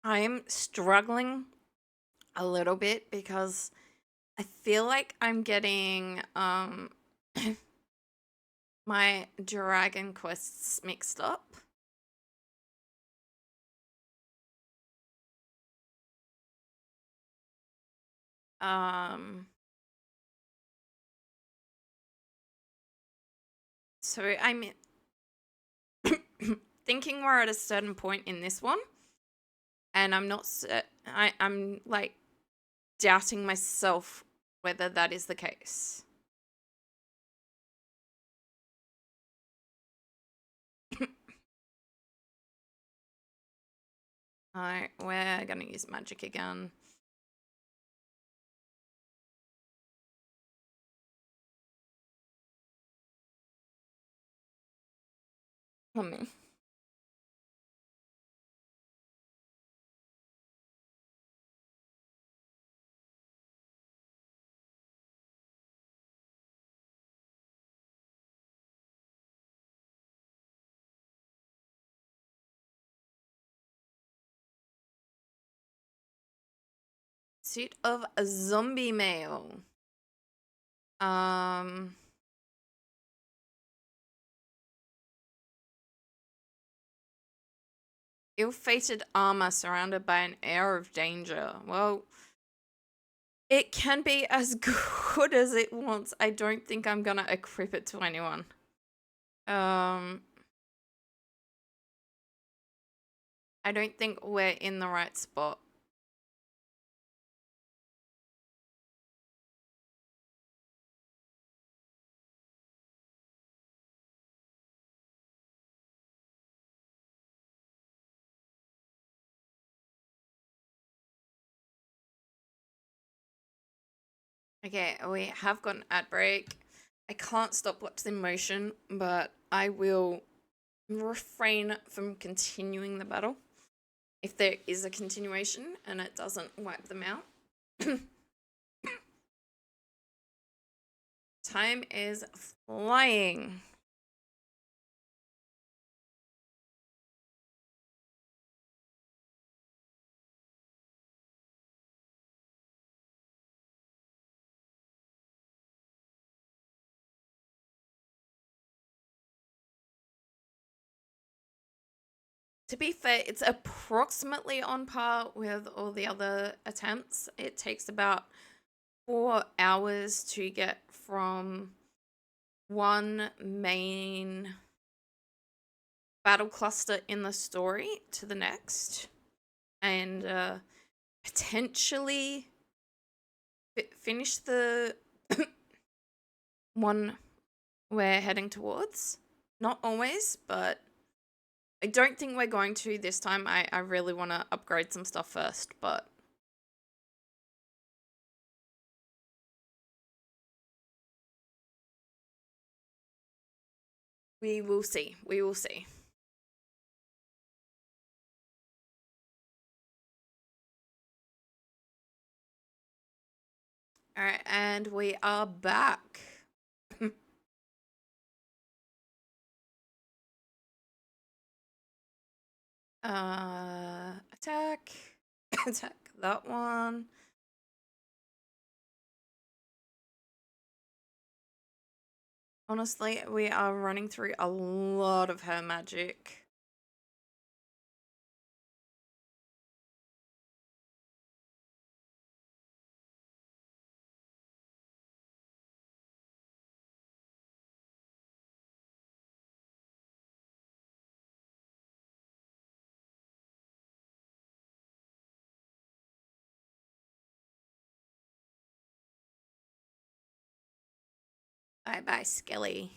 I'm struggling a little bit because I feel like I'm getting my dragon quests mixed up. Um so I'm thinking we're at a certain point in this one, and I'm not I'm like doubting myself whether that is the case. Alright, we're gonna use magic again. On me. Suit of a zombie male. Ill-fated armor surrounded by an air of danger. Well, it can be as good as it wants. I don't think I'm gonna equip it to anyone. I don't think we're in the right spot. Okay, we have got an ad break. I can't stop watching motion, but I will refrain from continuing the battle if there is a continuation and it doesn't wipe them out. Time is flying. To be fair, it's approximately on par with all the other attempts. It takes about 4 hours to get from one main battle cluster in the story to the next, and potentially finish the one we're heading towards. Not always, but I don't think we're going to this time. I really want to upgrade some stuff first, but we will see. We will see. All right, and we are back. Attack. Attack that one. Honestly, we are running through a lot of her magic. Bye bye, Skelly.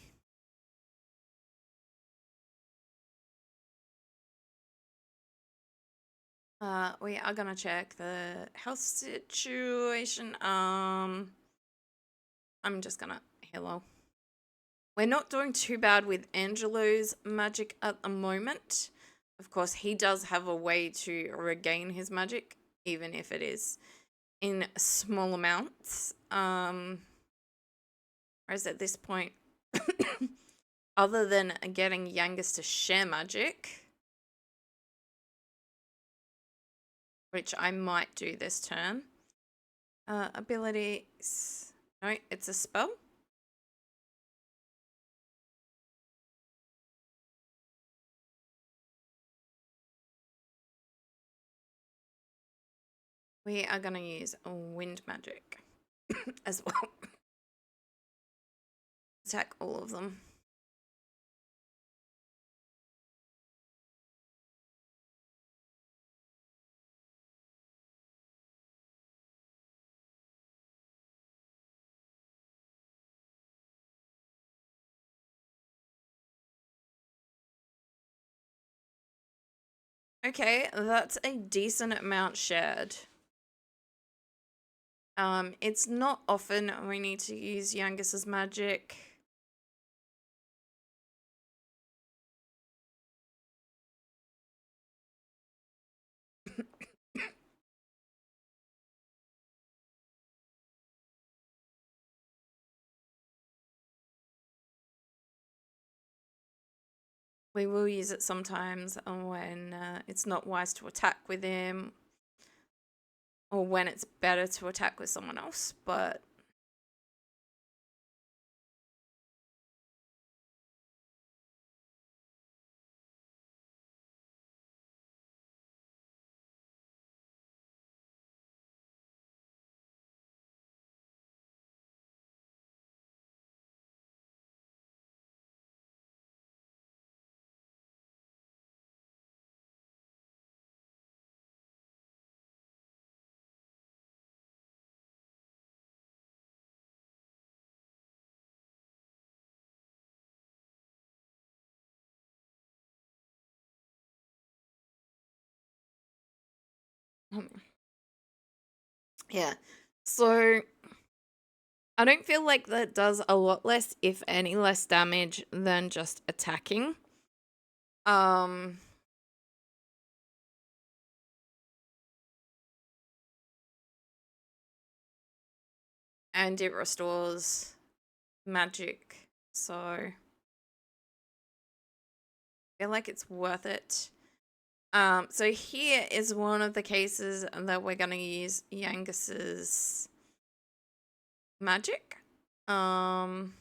We are gonna check the health situation. I'm just gonna hello. We're not doing too bad with Angelo's magic at the moment. Of course, he does have a way to regain his magic, even if it is in small amounts. Whereas at this point, other than getting Yangus to share magic, which I might do this turn. Abilities. No, it's a spell. We are going to use wind magic as well. Attack all of them. Okay, that's a decent amount shared. It's not often we need to use Yangus's magic. We will use it sometimes when it's not wise to attack with him. or when it's better to attack with someone else, but yeah. So I don't feel like that does a lot less, if any, less damage than just attacking. Um, and it restores magic, so I feel like it's worth it. So here is one of the cases that we're gonna use Yangus's magic. Because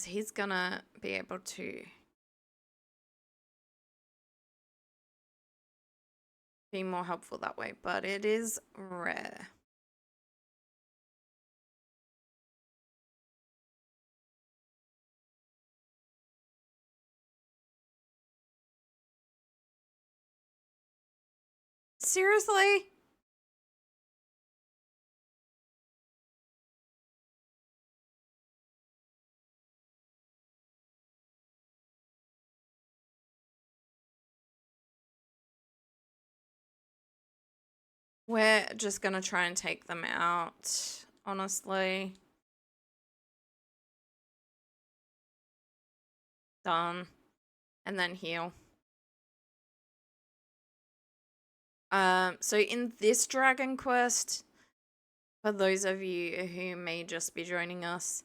he's gonna be able to be more helpful that way, but it is rare. Seriously? We're just gonna try and take them out, honestly. Done. And then heal. So in this Dragon Quest, for those of you who may just be joining us,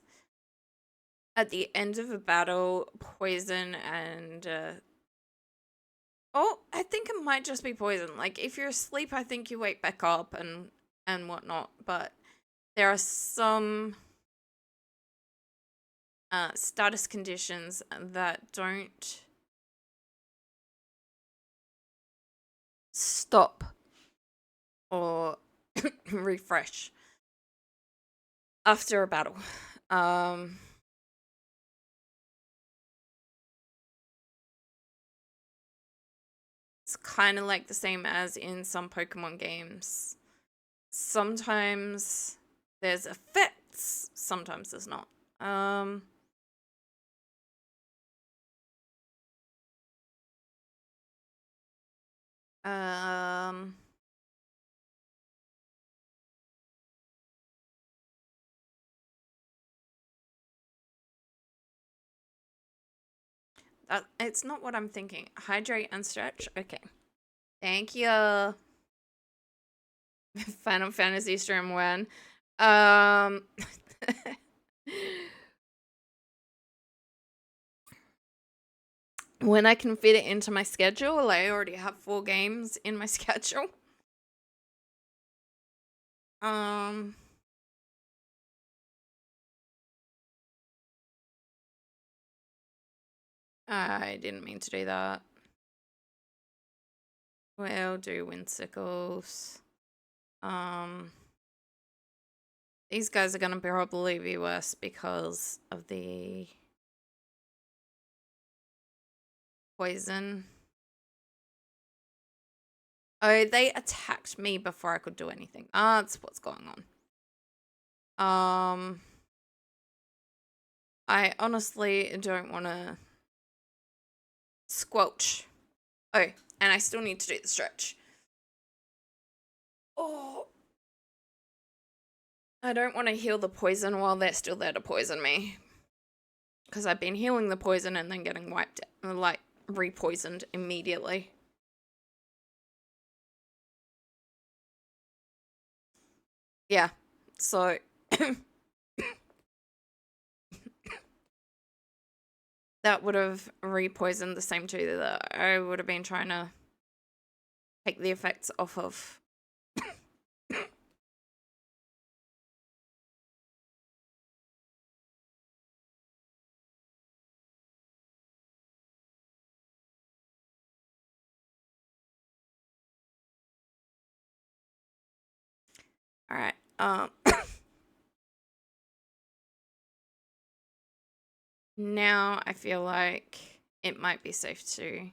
at the end of a battle, poison and oh, I think it might just be poison. Like if you're asleep, I think you wake back up and whatnot. But there are some status conditions that don't stop or refresh after a battle. It's kind of like the same as in some Pokemon games. Sometimes there's effects, sometimes there's not. Um, it's not what I'm thinking. Hydrate and stretch. Okay. Thank you. Final Fantasy Stream 1. When I can fit it into my schedule, I already have 4 games in my schedule. I didn't mean to do that. We'll do Windsickles. These guys are gonna probably be worse because of the poison. Oh, they attacked me before I could do anything. That's what's going on. I honestly don't want to squelch. Oh, and I still need to do the stretch. Oh. I don't want to heal the poison while they're still there to poison me. Because I've been healing the poison and then getting wiped out, like, re-poisoned immediately. Yeah, so... that would have re-poisoned the same two that I would have been trying to take the effects off of. All right. Now I feel like it might be safe to.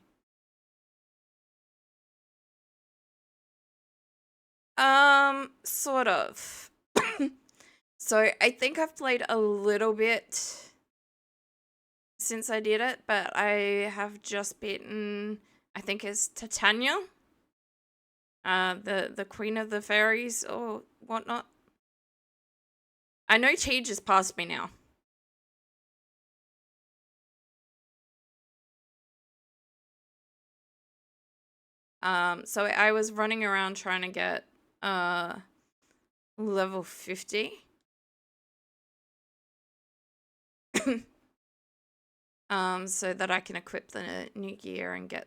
Sort of. So I think I've played a little bit since I did it, but I have just beaten, I think it's Titania, the Queen of the Fairies or whatnot. I know Chi just passed me now. So I was running around trying to get level 50. So that I can equip the new gear and get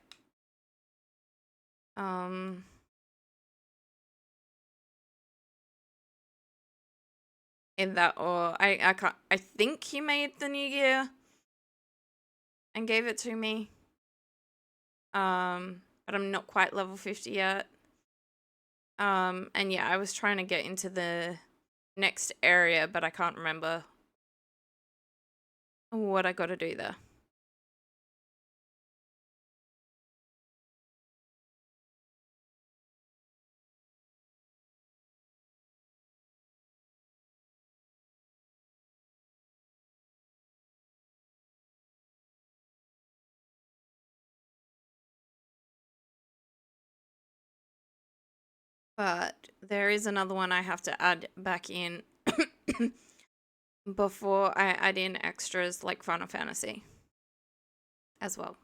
in that, or I can't, I think he made the new gear and gave it to me. But I'm not quite level 50 yet. And yeah, I was trying to get into the next area, but I can't remember what I got to do there. But there is another one I have to add back in before I add in extras like Final Fantasy as well.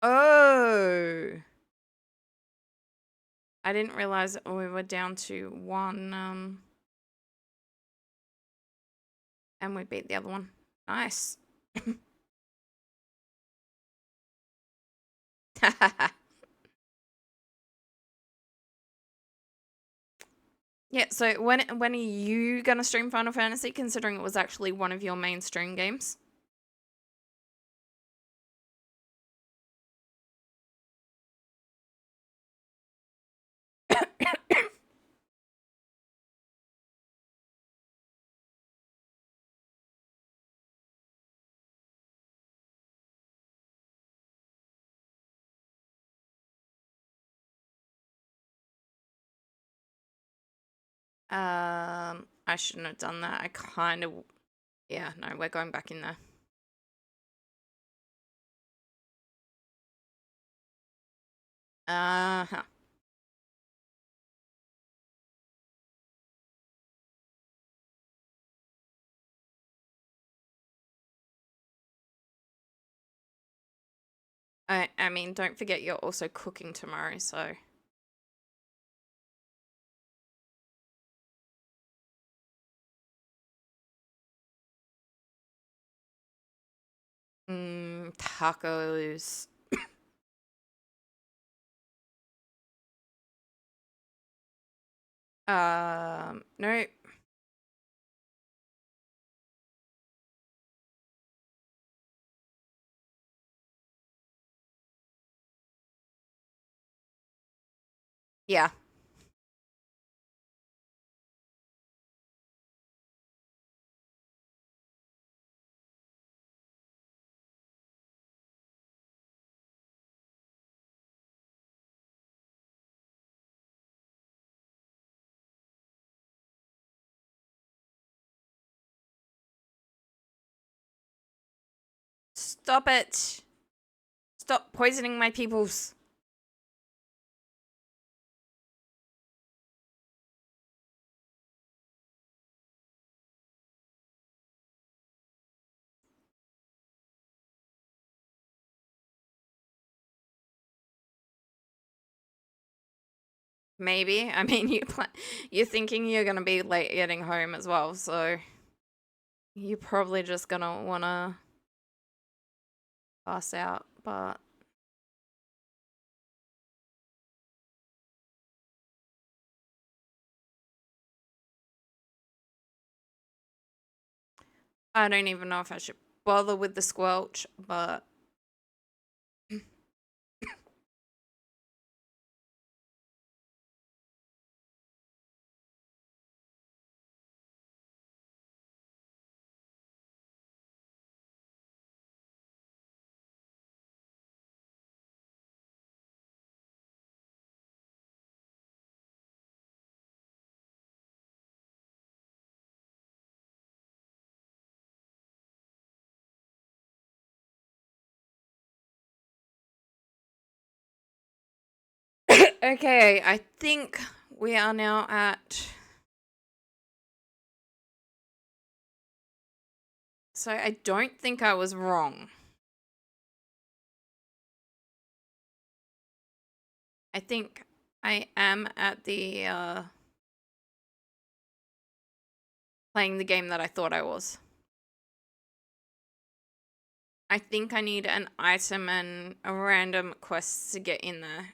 Oh, I didn't realize we were down to one, and we beat the other one. Nice. Yeah, so when are you gonna stream Final Fantasy, considering it was actually one of your main stream games? I shouldn't have done that. I kind of, yeah, no, we're going back in there. Uh-huh. I mean, don't forget you're also cooking tomorrow, so. Tacos. No. Yeah. Stop it. Stop poisoning my peoples. Maybe. I mean, you're thinking you're gonna be late getting home as well, so you're probably just gonna wanna pass out, but I don't even know if I should bother with the squelch, but okay, I think we are now at. So I don't think I was wrong. I think I am at the playing the game that I thought I was. I think I need an item and a random quest to get in there.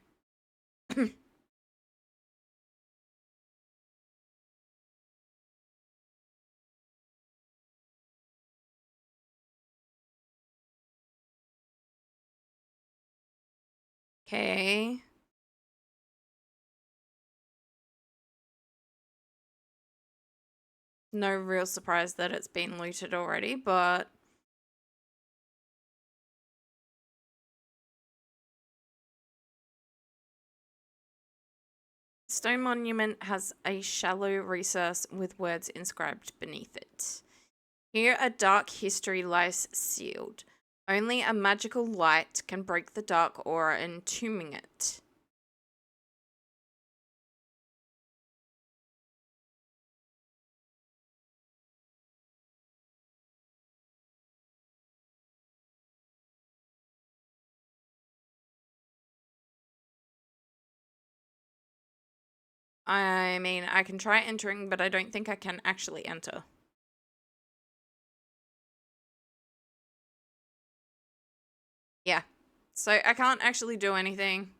Okay. No real surprise that it's been looted already, but Stone Monument has a shallow recess with words inscribed beneath it. Here a dark history lies sealed. Only a magical light can break the dark aura entombing it. I mean, I can try entering, but I don't think I can actually enter. Yeah. So I can't actually do anything.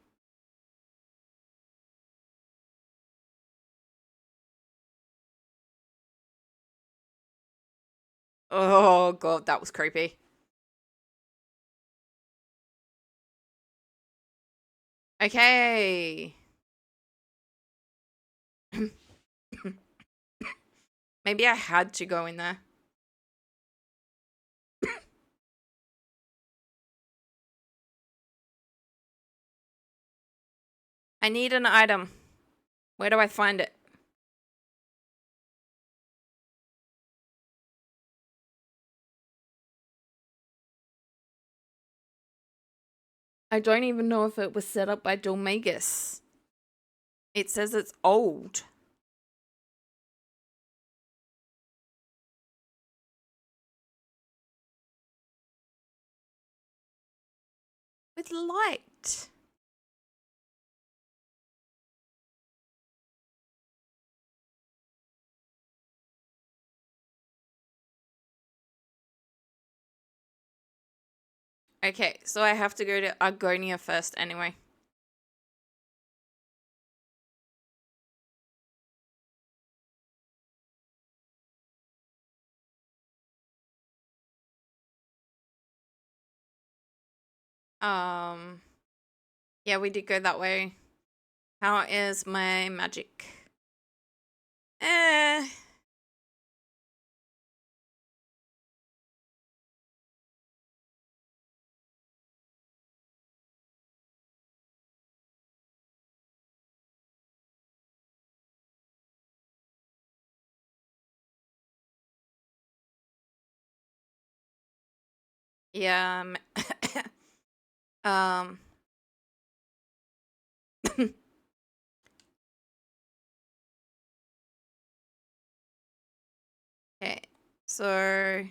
Oh god, that was creepy. Okay. Maybe I had to go in there. I need an item. Where do I find it? I don't even know if it was set up by Dolmagus. It says it's old. With light. Okay, so I have to go to Argonia first anyway. Yeah, we did go that way. How is my magic? Eh. Yeah. Um. Okay. So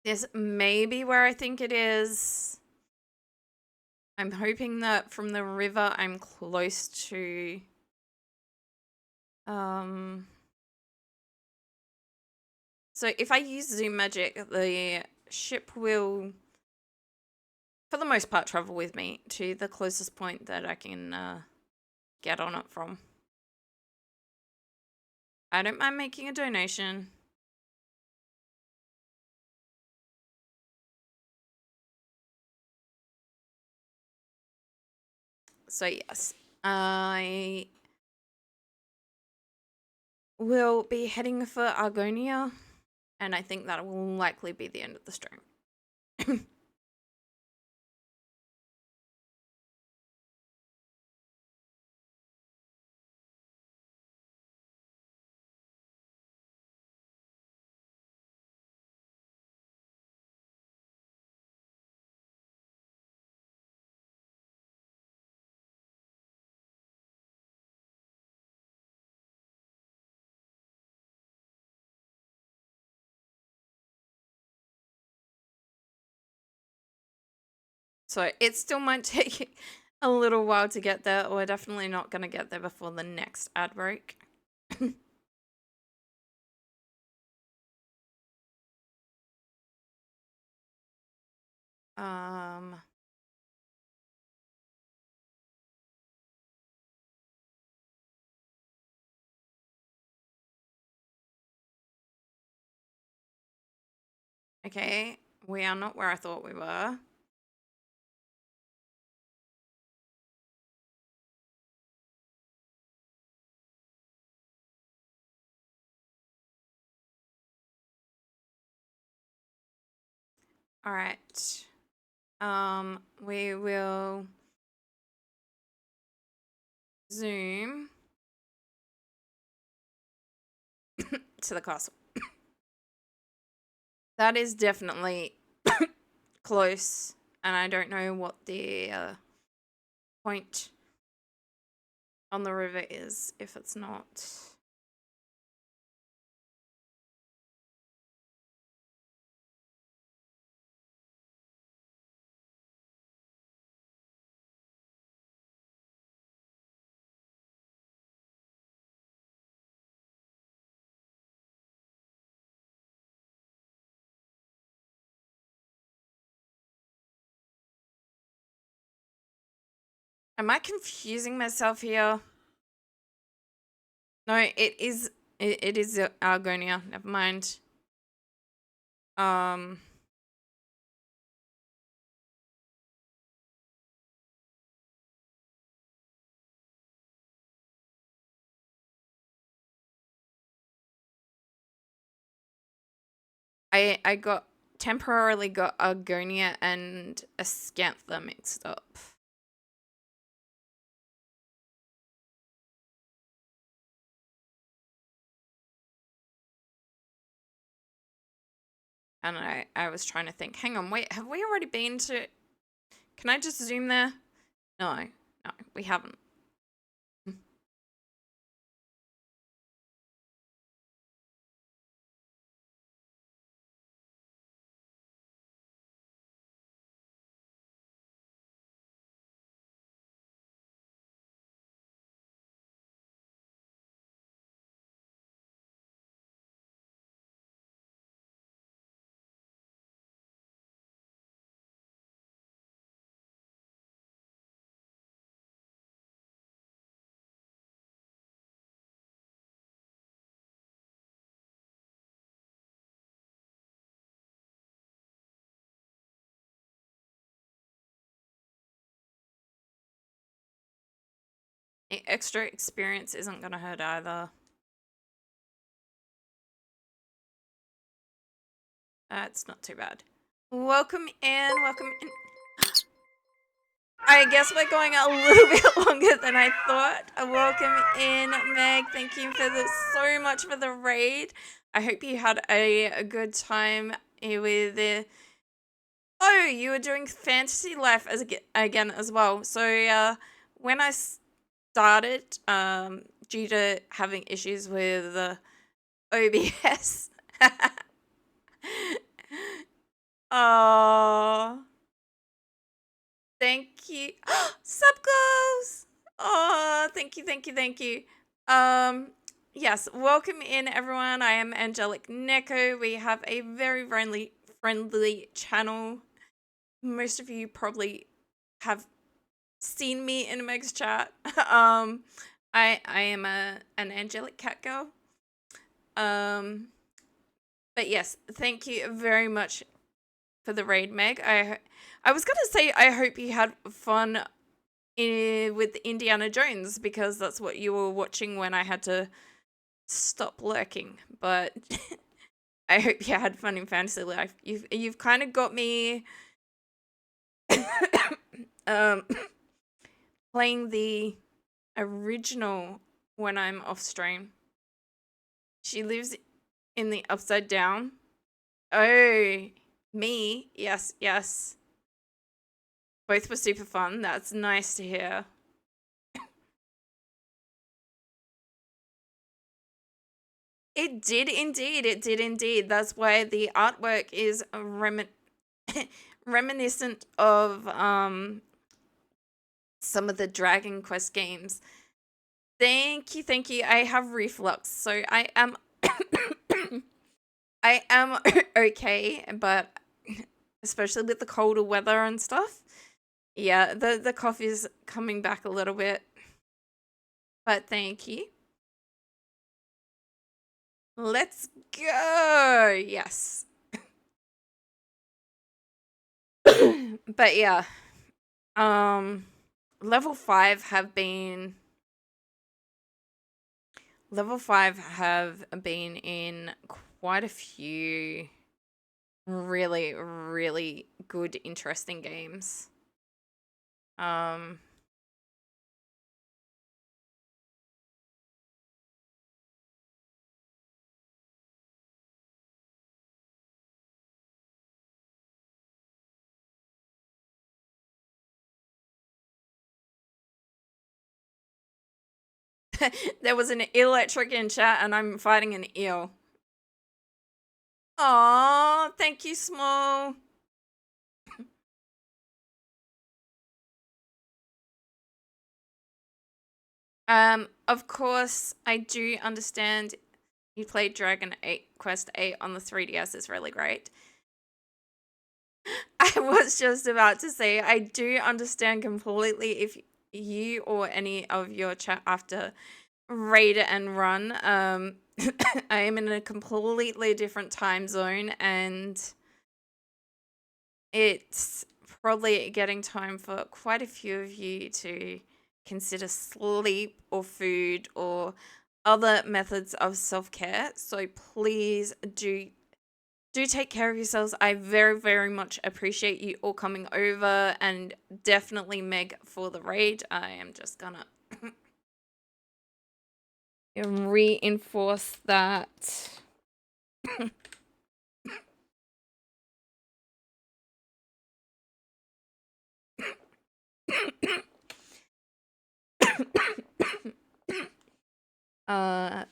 This may be where I think it is. I'm hoping that from the river I'm close to... So if I use Zoom Magic, the ship will, for the most part, travel with me to the closest point that I can get on it from. I don't mind making a donation. So yes, I will be heading for Argonia, and I think that will likely be the end of the stream. So it still might take a little while to get there. We're definitely not going to get there before the next ad break. Okay, we are not where I thought we were. All right. We will zoom to the castle. That is definitely close, and I don't know what the point on the river is if it's not. Am I confusing myself here? No, it is Argonia. Never mind. I got temporarily got Argonia and Ascantha mixed up. And I was trying to think, hang on, wait, have we already been to... Can I just zoom there? No, we haven't. Extra experience isn't gonna hurt either. It's not too bad. Welcome in, welcome in. I guess we're going a little bit longer than I thought. Welcome in, Meg. Thank you so much for the raid. I hope you had a good time with the... Oh, you were doing Fantasy Life again as well. So when I started, due to having issues with OBS, Oh, thank you. Sub glows. Oh, thank you, thank you, thank you. Yes, welcome in everyone. I am Angelic Neko. We have a very friendly channel. Most of you probably have seen me in Meg's chat. I am an angelic cat girl. But yes, thank you very much for the raid, Meg. I was gonna say I hope you had fun with Indiana Jones because that's what you were watching when I had to stop lurking. But I hope you had fun in Fantasy Life. You've kind of got me um playing the original when I'm off stream. She lives in the Upside Down. Oh, me? Yes, yes. Both were super fun. That's nice to hear. It did indeed. It did indeed. That's why the artwork is reminiscent of some of the Dragon Quest games. Thank you, thank you. I have reflux, so I am I am okay, but especially with the colder weather and stuff. Yeah, the cough is coming back a little bit. But thank you. Let's go. Yes. But yeah. Level 5 have been in quite a few really good interesting games. There was an electric in chat and I'm fighting an eel. Aw, thank you, Small. Of course, I do understand you played Dragon 8 Quest 8 on the 3DS. It's really great. I was just about to say, I do understand completely if you or any of your chat after raid and run. I am in a completely different time zone and it's probably getting time for quite a few of you to consider sleep or food or other methods of self-care. So please do take care of yourselves. I very much appreciate you all coming over and definitely Meg for the raid. I am just gonna reinforce that.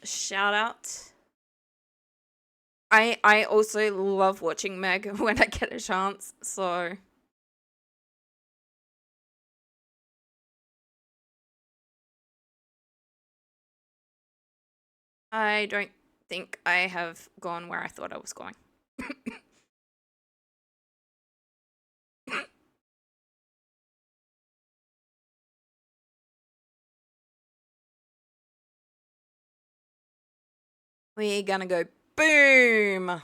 Shout out. I also love watching Meg when I get a chance, so I don't think I have gone where I thought I was going. We're gonna go boom.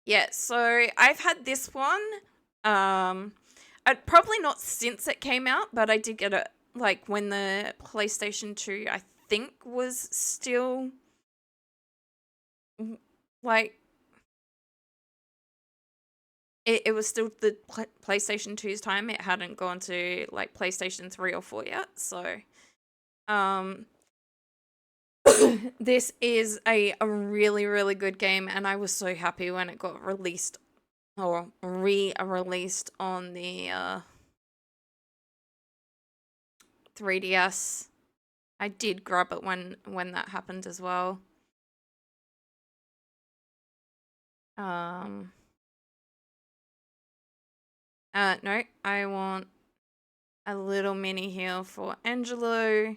Yeah, so I've had this one. Probably not since it came out, but I did get it like when the PlayStation 2 I think was still like it was still the PlayStation 2's time. It hadn't gone to like PlayStation 3 or 4 yet. So this is a really good game and I was so happy when it got released or re-released on the 3DS. I did grab it when that happened as well. No, I want a little mini heal for Angelo.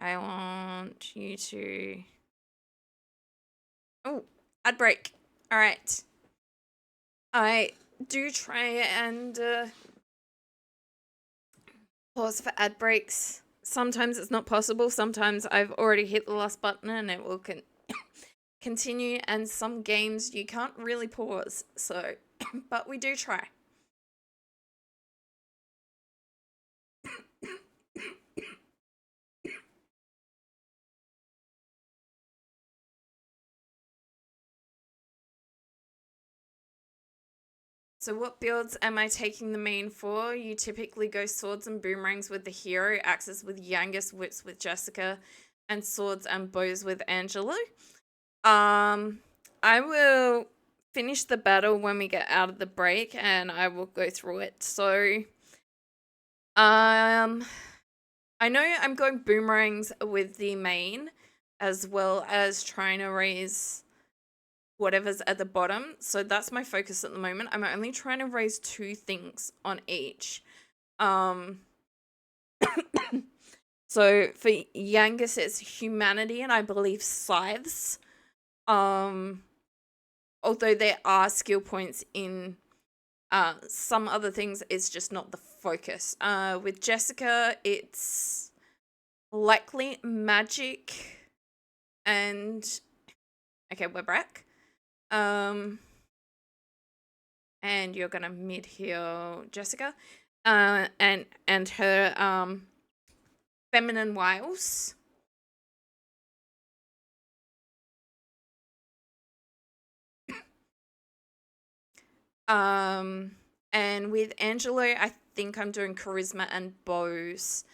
I want you to... Oh, ad break. All right. I do try and pause for ad breaks. Sometimes it's not possible. Sometimes I've already hit the last button and it will continue. And some games you can't really pause. So, but we do try. So what builds am I taking the main for? You typically go swords and boomerangs with the hero, axes with Yangus, whips with Jessica, and swords and bows with Angelo. I will finish the battle when we get out of the break and I will go through it. So, I know I'm going boomerangs with the main as well as trying to raise whatever's at the bottom. So that's my focus at the moment. I'm only trying to raise 2 things on each. So for Yangus, it's humanity and I believe scythes. Although there are skill points in some other things, it's just not the focus. With Jessica, it's likely magic and... Okay, we're back. And you're gonna mid heal Jessica, and her feminine wiles. And with Angelo, I think I'm doing charisma and bows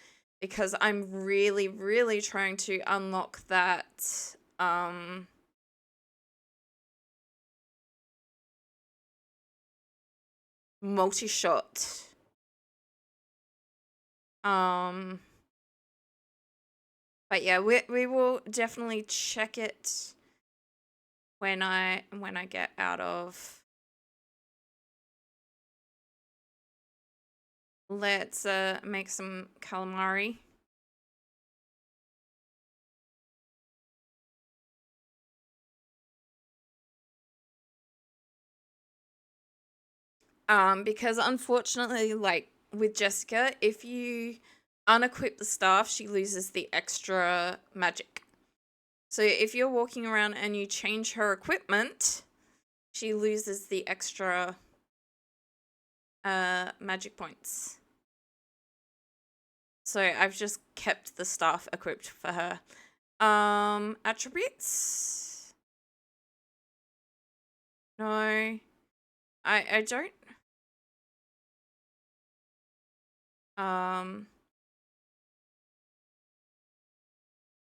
because I'm really, really trying to unlock that multi-shot. But yeah, we will definitely check it when I get out of... Let's make some calamari. Because unfortunately, like with Jessica, if you unequip the staff, she loses the extra magic. So if you're walking around and you change her equipment, she loses the extra magic points. So I've just kept the staff equipped for her. Attributes? No. I don't.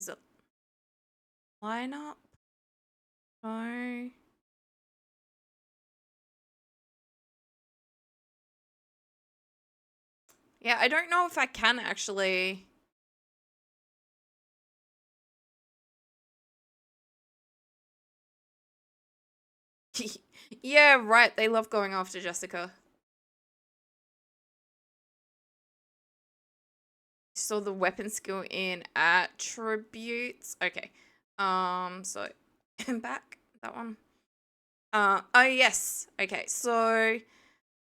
Is it lineup? No. Yeah, I don't know if I can actually. Yeah, right. They love going after Jessica. Saw the weapon skill in attributes. Okay. So back that one. Oh yes. Okay. So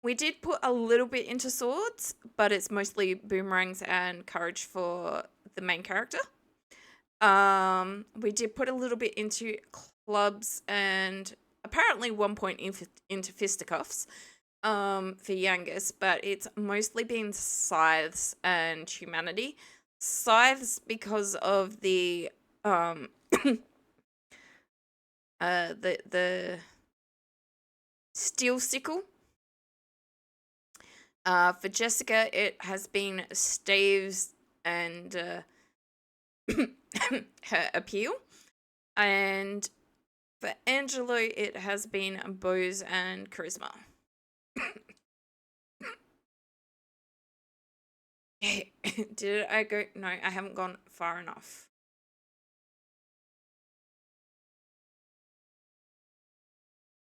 we did put a little bit into swords, but it's mostly boomerangs and courage for the main character. We did put a little bit into clubs and apparently 1 point into fisticuffs for Yangus, but it's mostly been scythes and humanity. Scythes because of the the steel sickle. For Jessica, it has been staves and her appeal. And for Angelo, it has been bows and charisma. Did I go? No, I haven't gone far enough.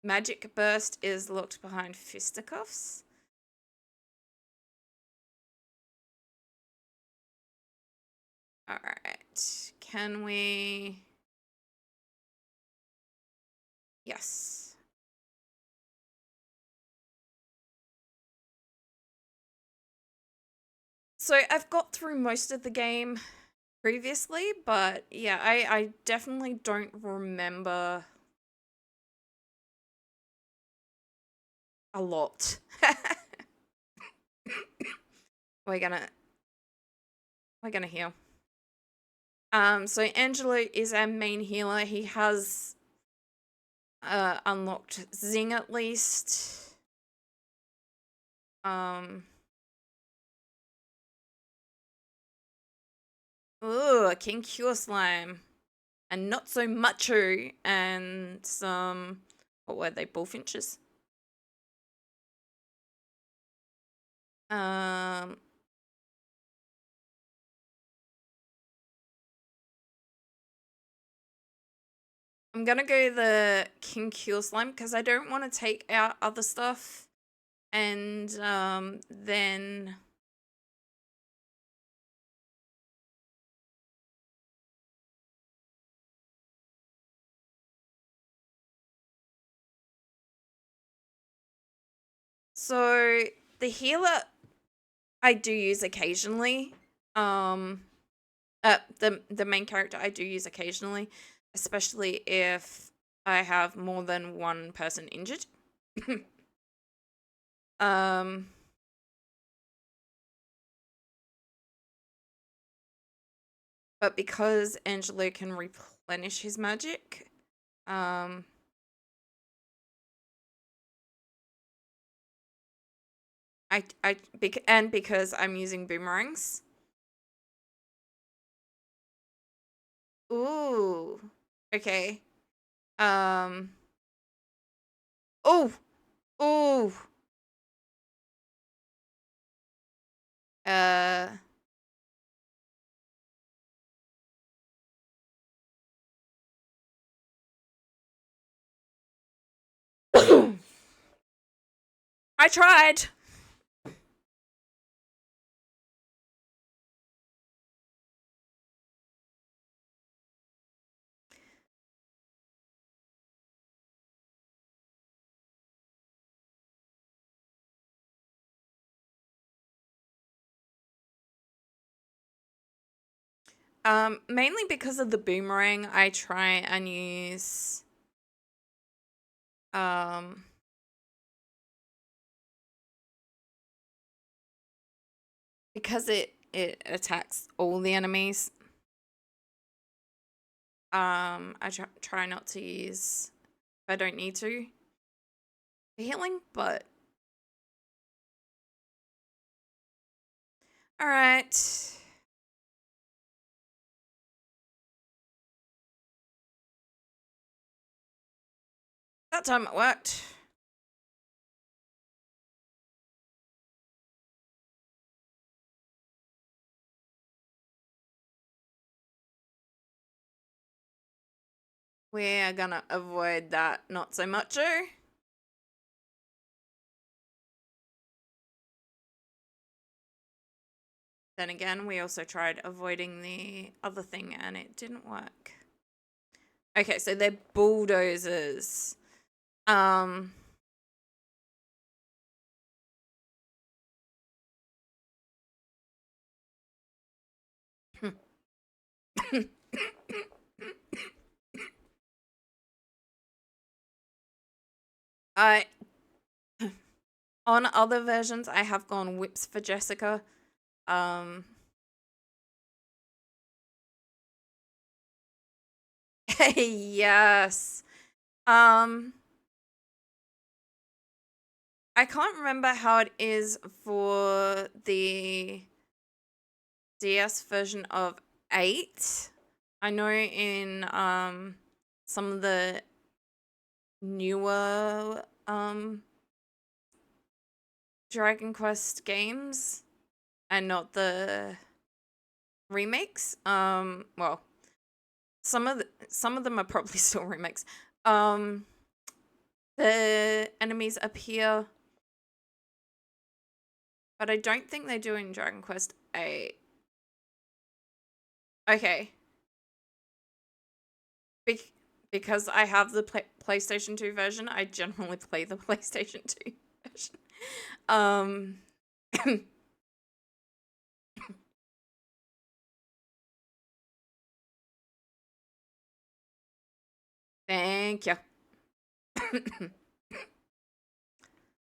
Magic Burst is locked behind fisticuffs. Alright. Can we... Yes. So I've got through most of the game previously, but yeah, I definitely don't remember a lot. We're gonna heal. So Angelo is our main healer. He has unlocked Zing at least. Ooh, a King Cure Slime. And not so macho and some, what were they, bullfinches? I'm gonna go the King Cure Slime because I don't want to take out other stuff and then so the healer I do use occasionally. The main character I do use occasionally, especially if I have more than one person injured. um but because Angelo can replenish his magic, um and because I'm using boomerangs. Ooh. Okay. Um Oh. Ooh. Uh I tried. Mainly because of the boomerang, I try and use um because it attacks all the enemies. I try not to use if I don't need to for healing, but all right. That time it worked. We're gonna avoid that not so much. Then again, we also tried avoiding the other thing and it didn't work. Okay, so they're bulldozers. Um I on other versions I have gone whips for Jessica. Yes. Um I can't remember how it is for the DS version of 8. I know in some of the newer Dragon Quest games and not the remakes. Well, some of them are probably still remakes. The enemies appear, but I don't think they do in Dragon Quest VIII. Okay. Because I have the PlayStation 2 version, I generally play the PlayStation 2 version. Thank you.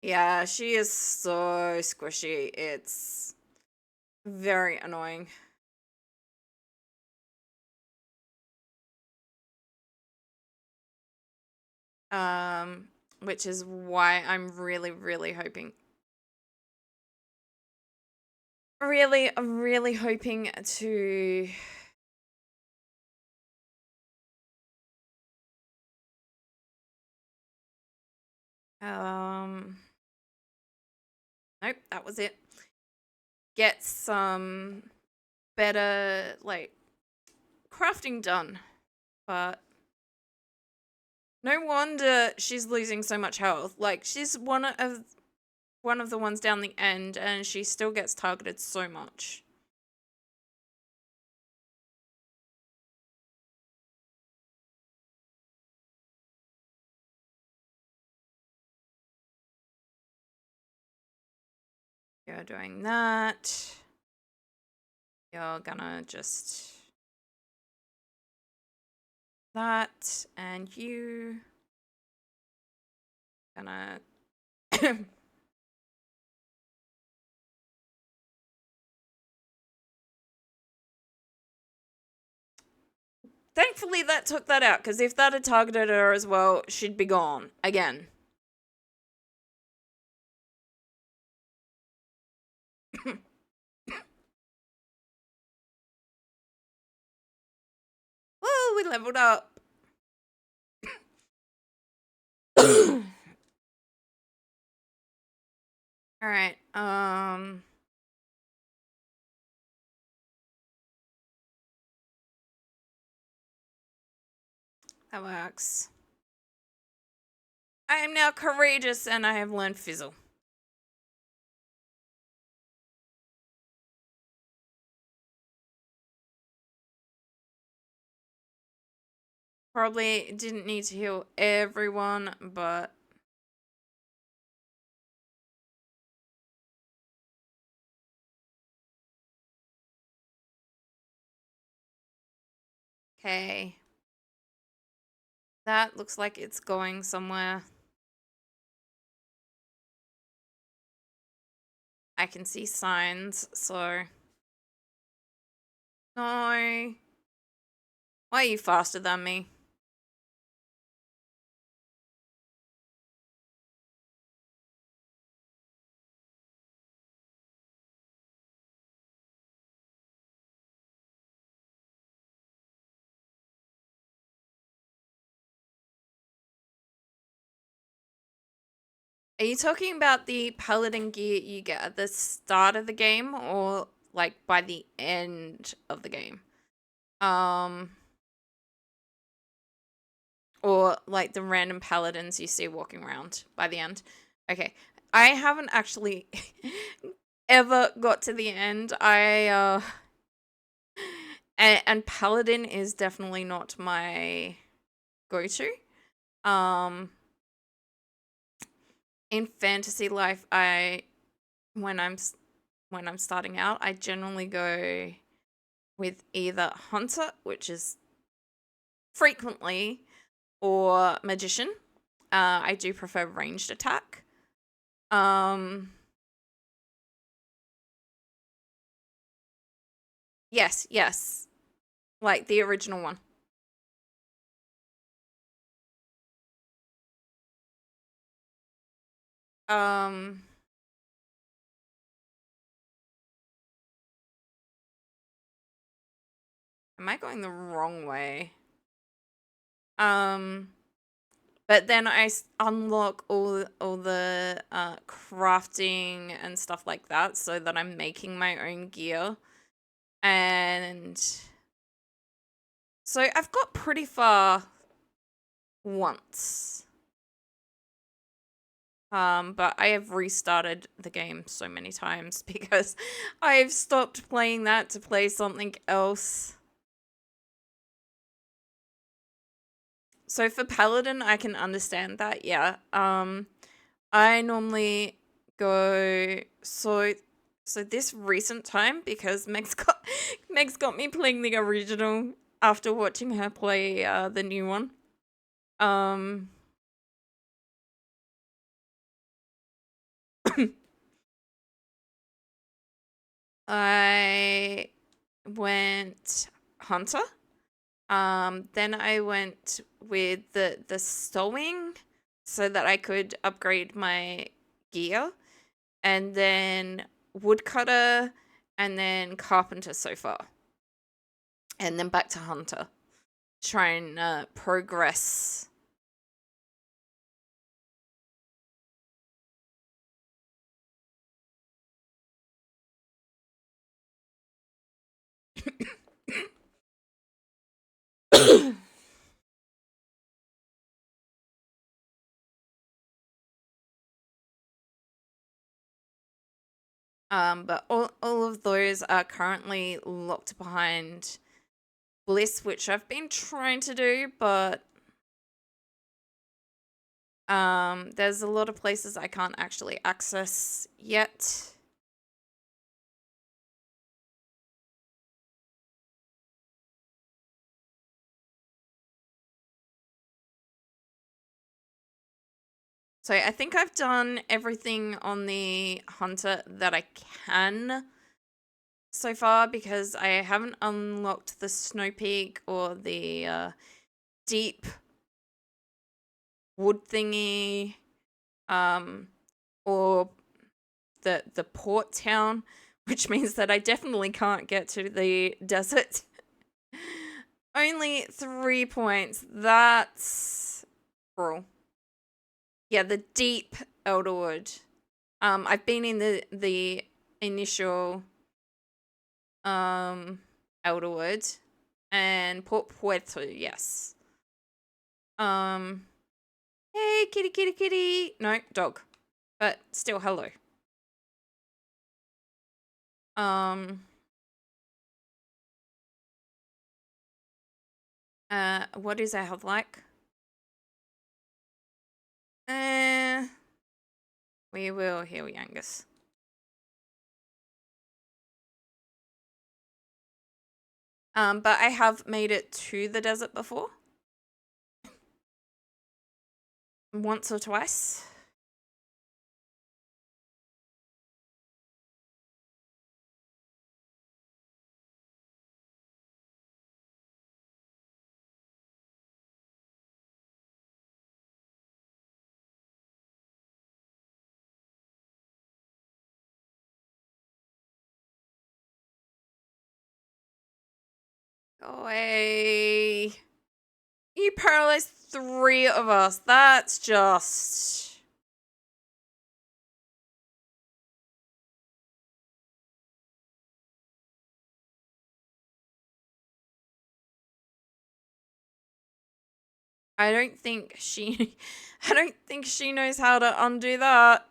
Yeah, she is so squishy. It's very annoying. Which is why I'm really, really hoping. Really hoping to nope, that was it. Get some better like crafting done. But no wonder she's losing so much health. Like she's one of the ones down the end and she still gets targeted so much. You're doing that. You're gonna just that, and you gonna thankfully that took that out, because if that had targeted her as well, she'd be gone again. Woo, we leveled up. All right. That works. I am now courageous and I have learned fizzle. Probably didn't need to heal everyone, but okay. That looks like it's going somewhere. I can see signs, so... No. Why are you faster than me? Are you talking about the paladin gear you get at the start of the game or like by the end of the game? Or like the random paladins you see walking around by the end? Okay. I haven't actually ever got to the end. And paladin is definitely not my go-to. In fantasy life, when I'm starting out, I generally go with either hunter, which is frequently, or magician. I do prefer ranged attack. Yes, like the original one. Um, am I going the wrong way? Um, But then I unlock all the crafting and stuff like that, so that I'm making my own gear. And so I've got pretty far once. But I have restarted the game so many times because I've stopped playing that to play something else. So for Paladin, I can understand that, yeah. I normally go so this recent time, because Meg's got me playing the original after watching her play the new one. I went Hunter. Then I went with the sewing so that I could upgrade my gear, and then woodcutter, and then carpenter so far, and then back to hunter. Try and progress. But all of those are currently locked behind bliss, which I've been trying to do, but there's a lot of places I can't actually access yet. So I think I've done everything on the hunter that I can so far, because I haven't unlocked the snow peak or the deep wood thingy, or the port town, which means that I definitely can't get to the desert. Only 3 points. That's cruel. Yeah, the deep Elderwood. I've been in the initial Elderwood and Port Puerto, yes. Hey, kitty, kitty, kitty. No, dog. But still, hello. What is our health like? We will heal Yangus. But I have made it to the desert before. Once or twice. Go away. You paralyzed 3 of us. That's just... I don't think she... I don't think she knows how to undo that.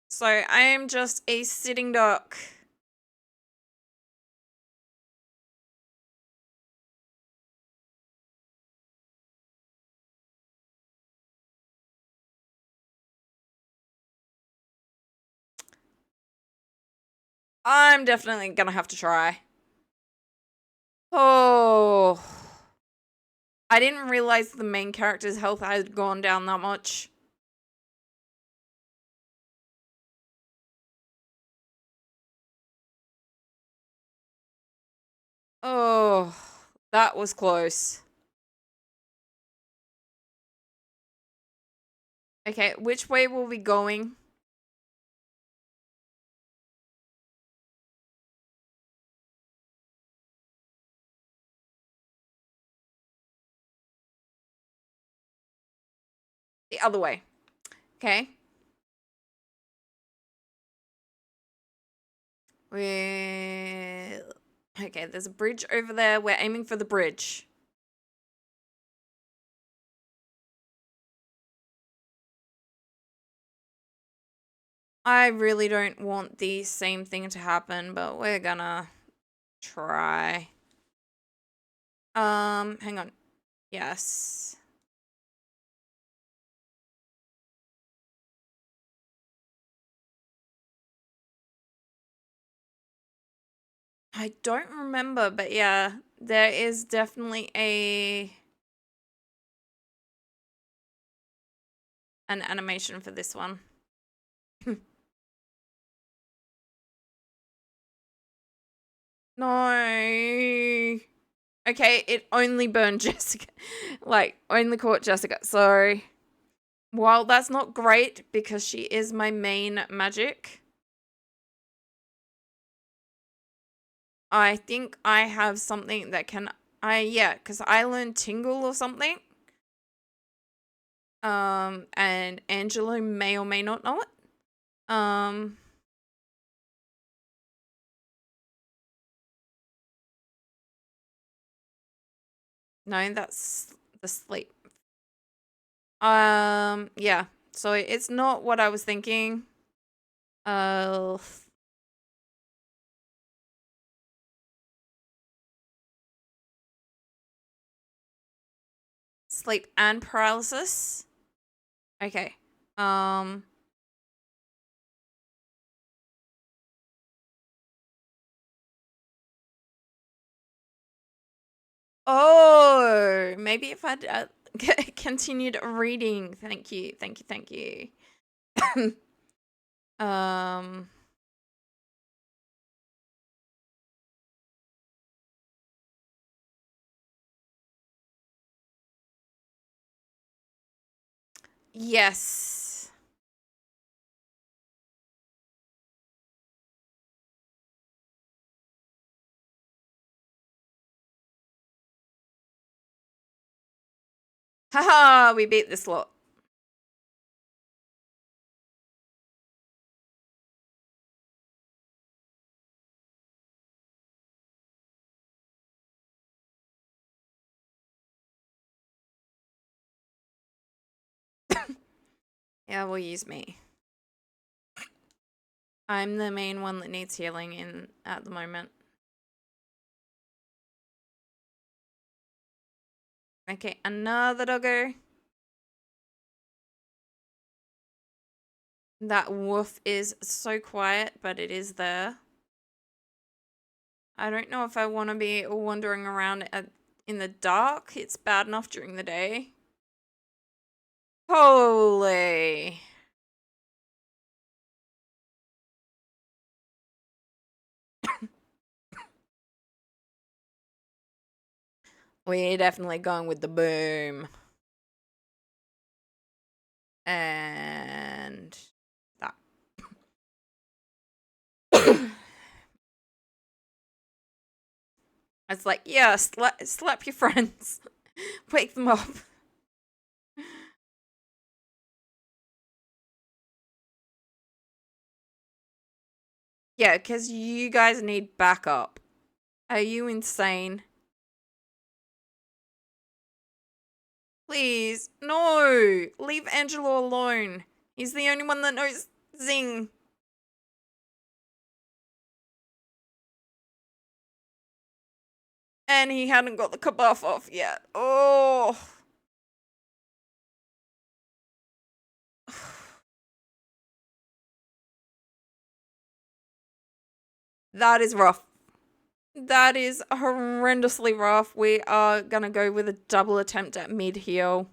So I am just a sitting duck. I'm definitely gonna have to try. Oh... I didn't realize the main character's health had gone down that much. Oh, that was close. Okay, which way were we going? The other way. Okay. Okay, there's a bridge over there. We're aiming for the bridge. I really don't want the same thing to happen, but we're gonna try. Hang on. Yes. I don't remember, but yeah, there is definitely an animation for this one. No. Okay, it only burned Jessica. Like, only caught Jessica. So, while that's not great because she is my main magic, I think I have something that can... yeah, because I learned Tingle or something. And Angelo may or may not know it. No, that's the sleep. Yeah. So it's not what I was thinking. Uh, Sleep and paralysis. Okay. Oh, maybe if I'd continued reading. Thank you. Thank you. Thank you. um. Yes. Haha, we beat this lot. Yeah, we'll use me. I'm the main one that needs healing in at the moment. Okay, another doggo. That wolf is so quiet, but it is there. I don't know if I want to be wandering around in the dark. It's bad enough during the day. Holy. We're definitely going with the boom. And that. It's like, yeah, slap your friends. Wake them up. Yeah, because you guys need backup. Are you insane? Please, no. Leave Angelo alone. He's the only one that knows Zing. And he hadn't got the kabuff off yet. Oh. That is rough. That is horrendously rough. We are gonna go with a double attempt at mid heal.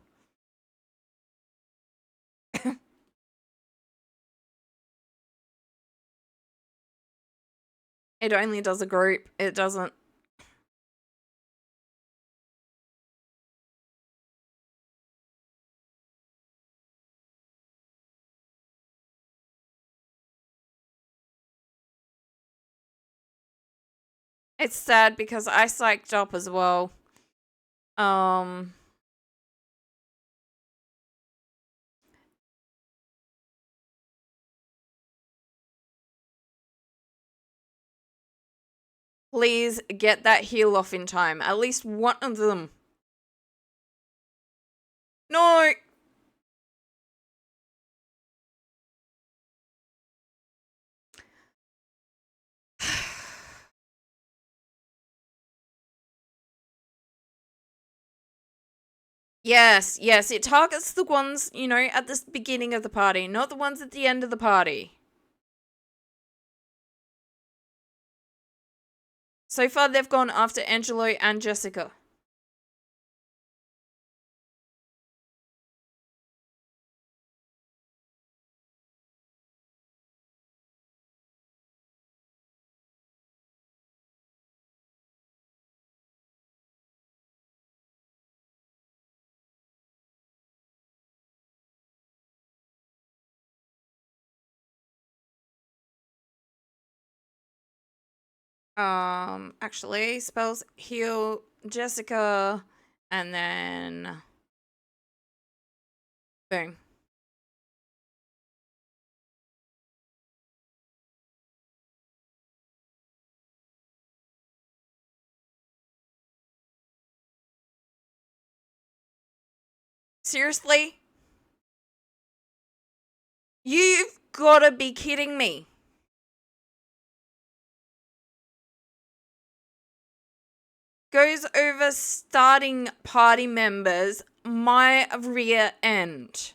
It only does a group. It doesn't. It's sad because I psyched up as well. Please get that heal off in time. At least one of them. No! Yes, it targets the ones, at the beginning of the party, not the ones at the end of the party. So far, they've gone after Angelo and Jessica. Actually, spells heal Jessica, and then boom. Seriously? You've gotta be kidding me. Goes over starting party members, my rear end.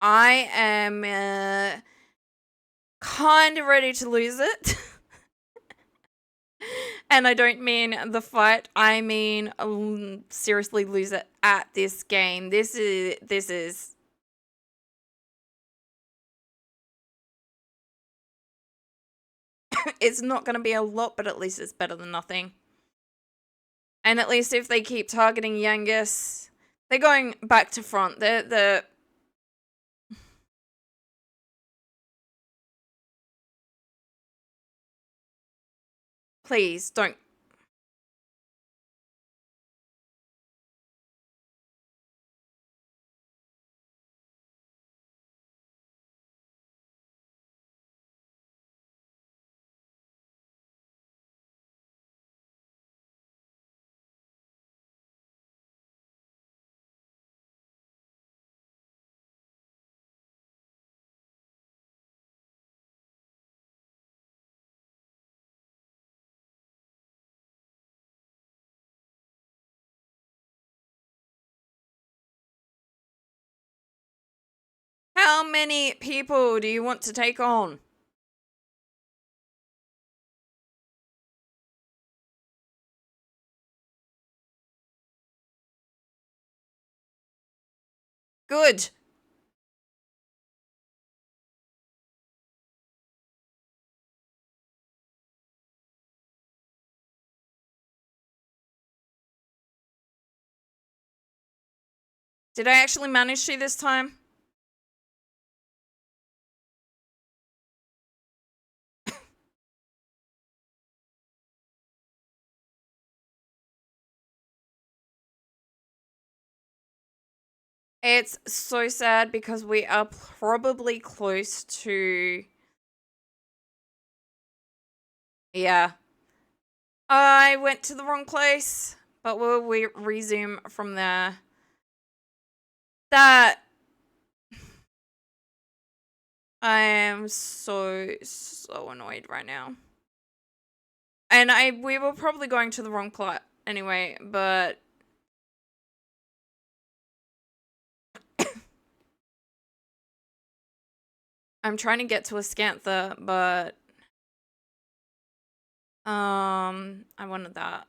I am kind of ready to lose it. And I don't mean the fight, I mean seriously lose it at this game. This is it's not going to be a lot, but at least it's better than nothing. And at least if they keep targeting Yangus, they're going back to front. They're please don't. How many people do you want to take on? Good. Did I actually manage to this time? It's so sad because we are probably close to... Yeah. I went to the wrong place, but we'll resume from there. That... I am so annoyed right now. And we were probably going to the wrong plot anyway, but... I'm trying to get to a Scantha, but... I wanted that.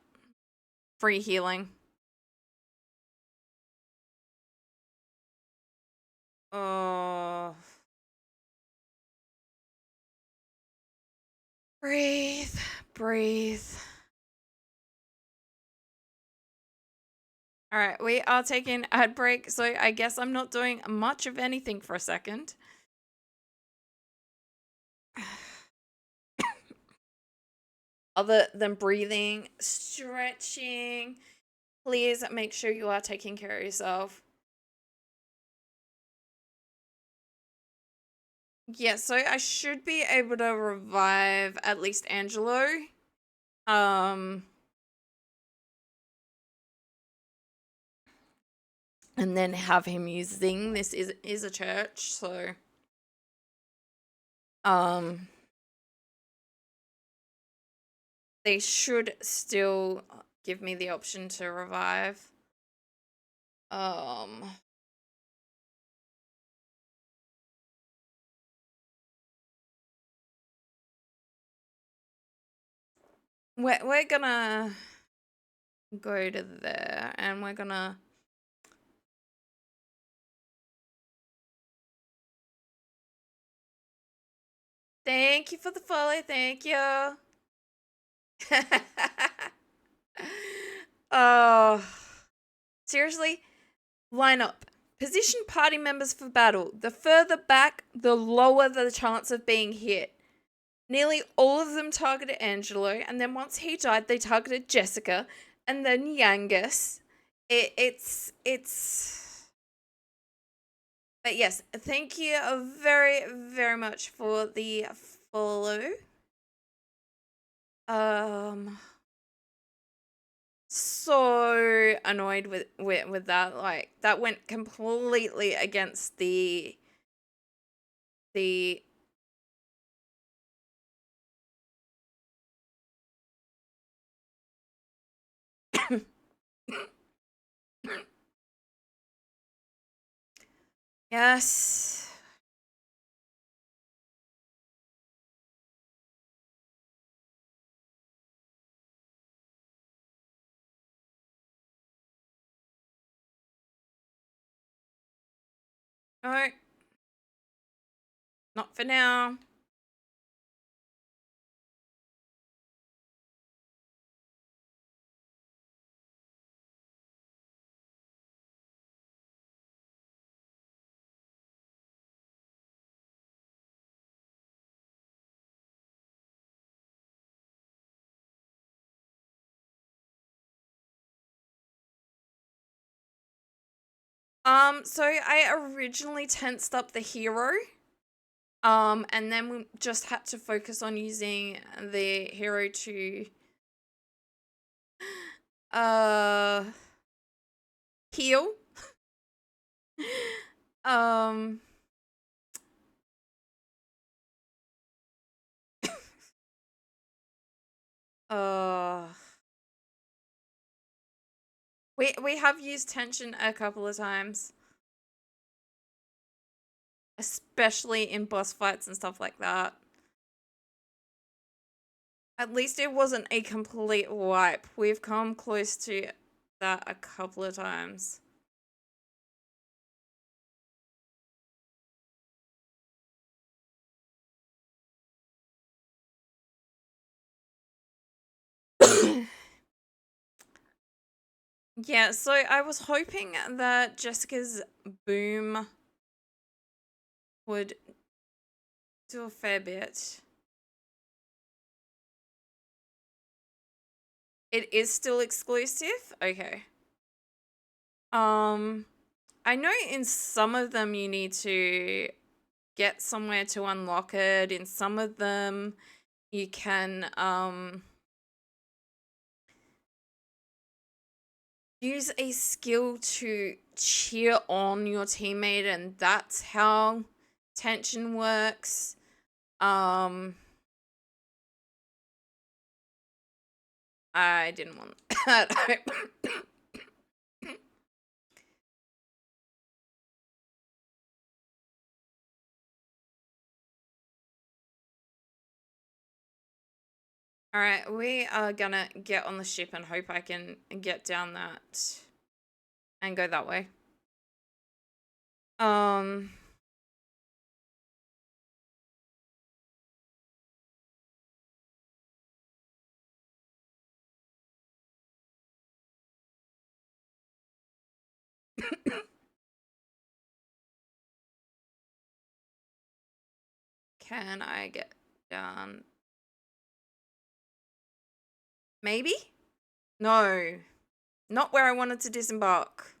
Free healing. Oh. Breathe. Breathe. All right, we are taking a ad break, so I guess I'm not doing much of anything for a second. Other than breathing, stretching. Please make sure you are taking care of yourself. Yeah, so I should be able to revive at least Angelo. And then have him using this is a church, so they should still give me the option to revive. We're gonna go to there and we're gonna thank you for the follow, thank you. Oh, seriously, line up. Position party members for battle. The further back, the lower the chance of being hit. Nearly all of them targeted Angelo, and then once he died, they targeted Jessica, and then Yangus. It's. But yes, thank you very, very much for the follow. So annoyed with that. Like, that went completely against the yes. No. Not for now. So I originally tensed up the hero. And then we just had to focus on using the hero to heal. um uh we have used tension a couple of times. Especially in boss fights and stuff like that. At least it wasn't a complete wipe. We've come close to that a couple of times. Yeah, so I was hoping that Jessica's boom would do a fair bit. It is still exclusive? Okay. I know in some of them you need to get somewhere to unlock it. In some of them you can use a skill to cheer on your teammate, and that's how tension works. I didn't want that. All right, we are gonna get on the ship and hope I can get down that and go that way. Can I get down? Maybe? No. Not where I wanted to disembark.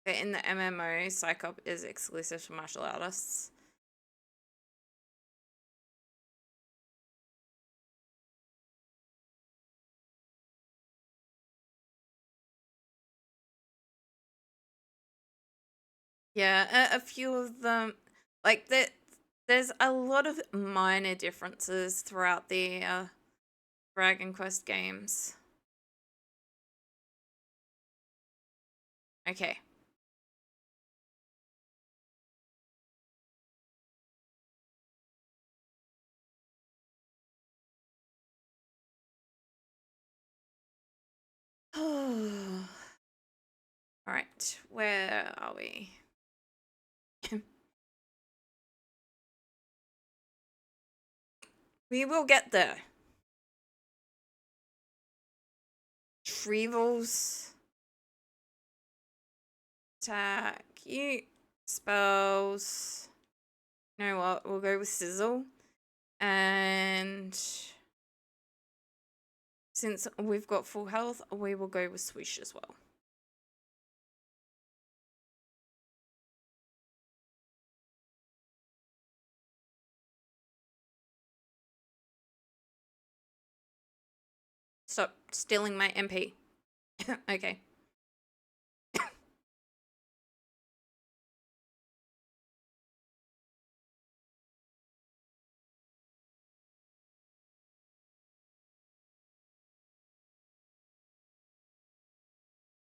But in the MMO, Psychop is exclusive to martial artists. Yeah, a few of them, like there's a lot of minor differences throughout the Dragon Quest games. Okay. All right, where are we? We will get there. Trevals. Attack. You. Spells. You know what? We'll go with Sizzle. And since we've got full health, we will go with Swish as well. Stop stealing my MP. Okay.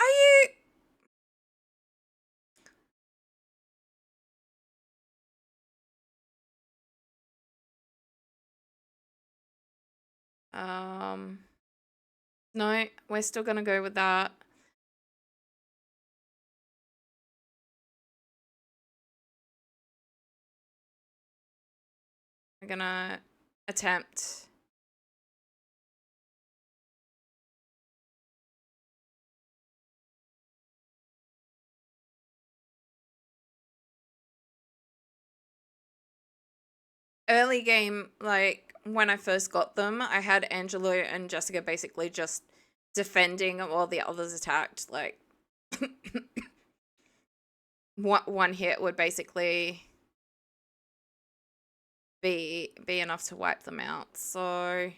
Are you? No, we're still gonna go with that. We're gonna attempt. Early game, like when I first got them, I had Angelo and Jessica basically just defending while the others attacked. Like one hit would basically be enough to wipe them out. So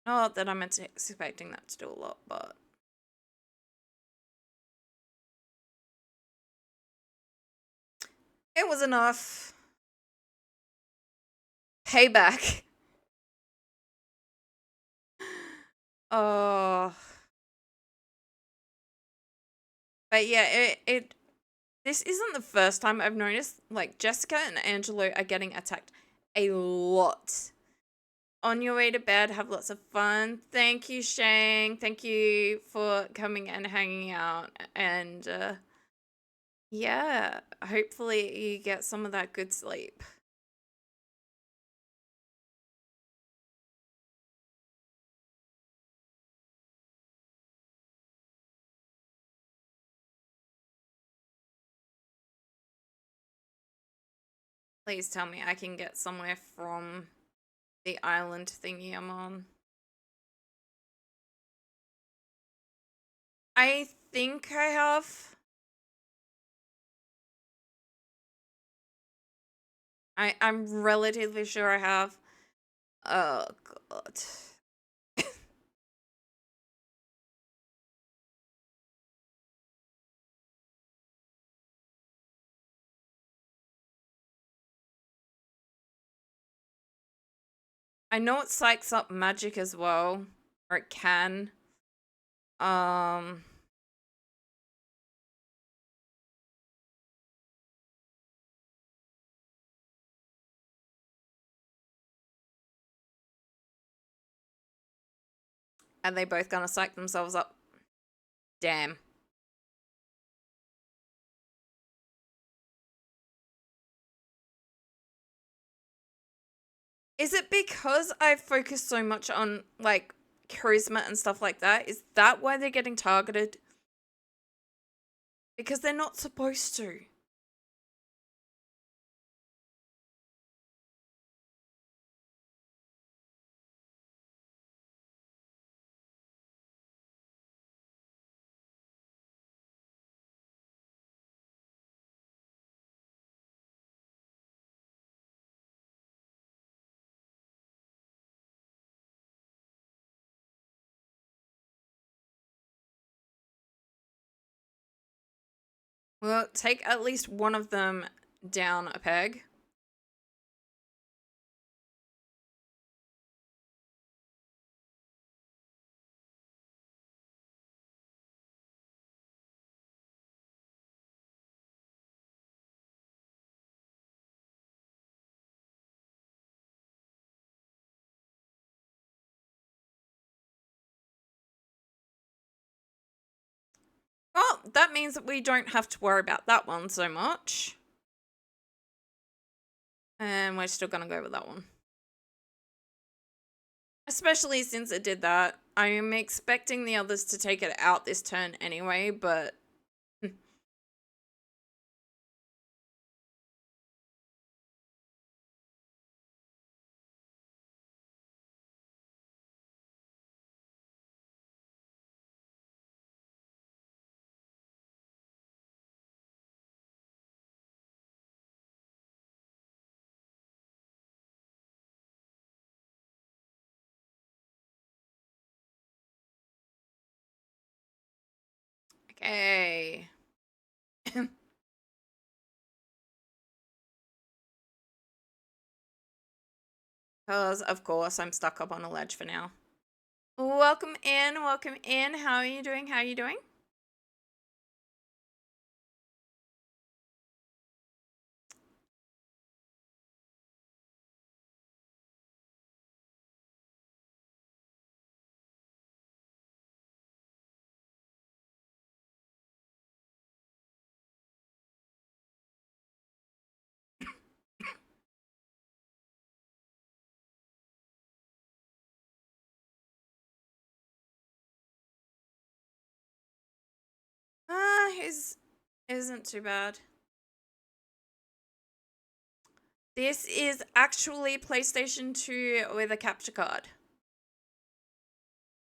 not that I'm expecting that to do a lot, but it was enough. Payback. Oh. But yeah, it this isn't the first time I've noticed, like, Jessica and Angelo are getting attacked a lot. On your way to bed, have lots of fun. Thank you, Shang. Thank you for coming and hanging out. And yeah, hopefully you get some of that good sleep. Please tell me I can get somewhere from the island thingy I'm on. I think I have. I'm relatively sure I have. Oh god. I know it psychs up magic as well, or it can. Um, are they both gonna psych themselves up? Damn. Is it because I've focused so much on, like, charisma and stuff like that? Is that why they're getting targeted? Because they're not supposed to. Well, take at least one of them down a peg. Well, that means that we don't have to worry about that one so much. And we're still gonna go with that one. Especially since it did that. I am expecting the others to take it out this turn anyway, but... Okay. Because, of course, I'm stuck up on a ledge for now. Welcome in, welcome in. How are you doing? How are you doing? His isn't too bad. This is actually PlayStation 2 with a capture card.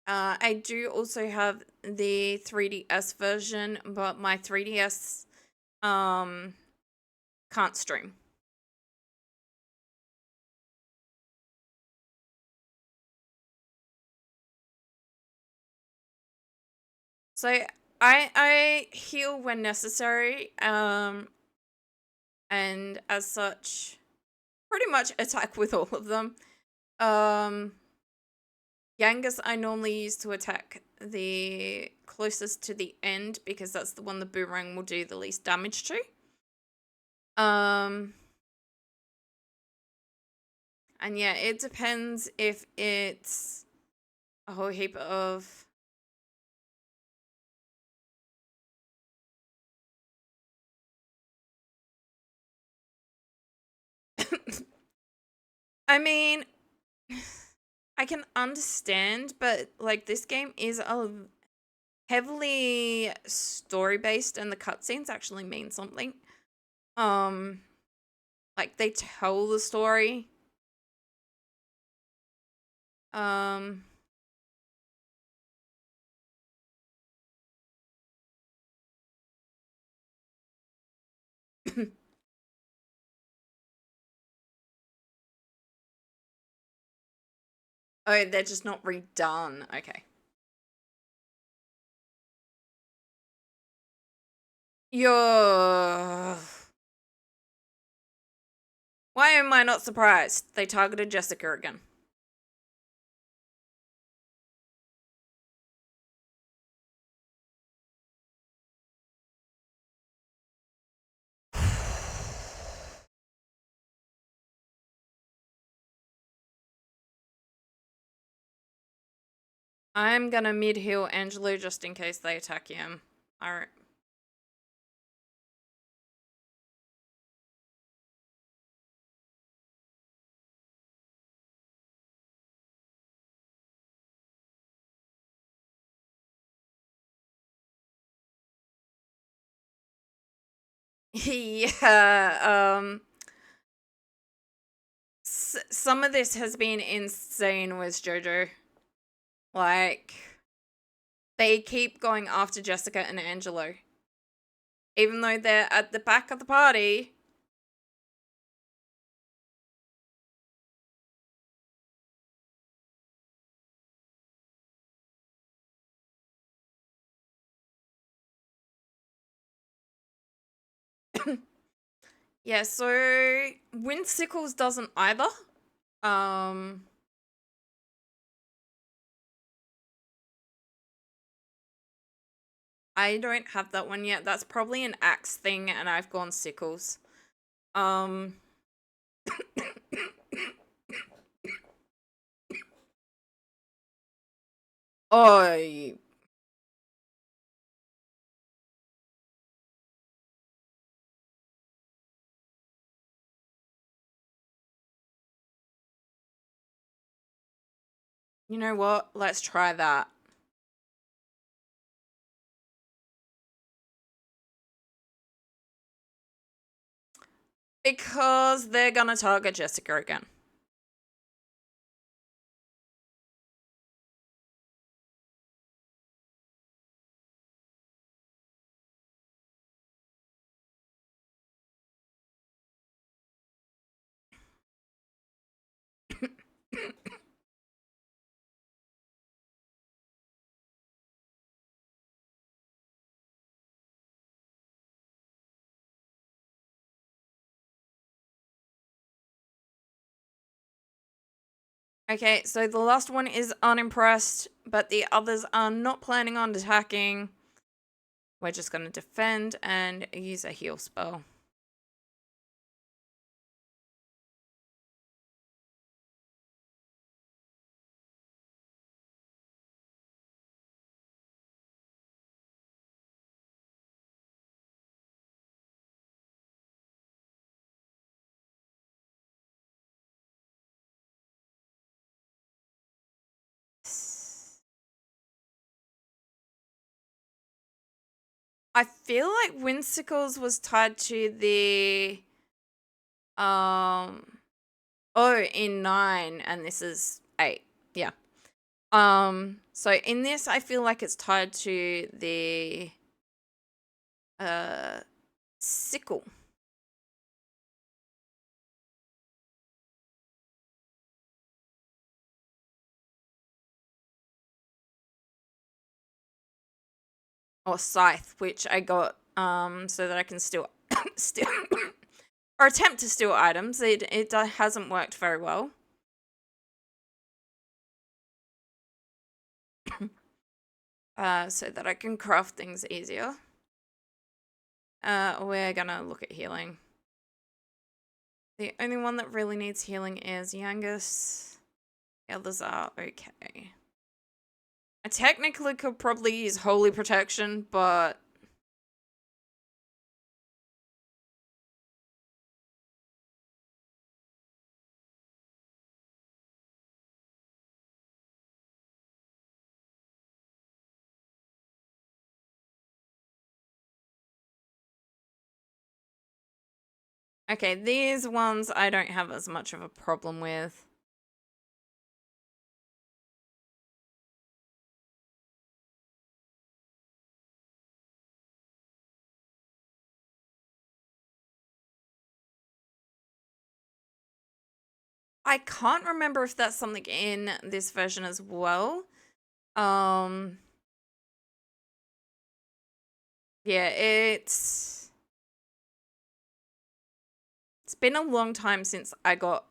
I do also have the 3DS version, but my 3DS can't stream. So I heal when necessary, and as such, pretty much attack with all of them. Yangus I normally use to attack the closest to the end because that's the one the boomerang will do the least damage to. And yeah, it depends if it's a whole heap of... I mean, I can understand, but like this game is a heavily story based and the cutscenes actually mean something. Like they tell the story. Um Oh, they're just not redone. Okay. You're... Why am I not surprised? They targeted Jessica again. I'm gonna mid-heal Angelo just in case they attack him. Alright. Yeah, some of this has been insane with JoJo. Like, they keep going after Jessica and Angelo. Even though they're at the back of the party. Yeah, so Windsickles doesn't either. I don't have that one yet. That's probably an axe thing, and I've gone sickles. Um, oh, you know what? Let's try that. Because they're gonna target Jessica again. Okay, so the last one is unimpressed, but the others are not planning on attacking. We're just gonna defend and use a heal spell. I feel like Whimsicles was tied to the in 9 and this is 8. Yeah. So in this I feel like it's tied to the sickle. Or scythe, which I got so that I can still or attempt to steal items. It hasn't worked very well. So that I can craft things easier. We're gonna look at healing. The only one that really needs healing is Yangus. The others are okay. I technically could probably use Holy Protection, but okay, these ones I don't have as much of a problem with. I can't remember if that's something in this version as well. Yeah, it's been a long time since I got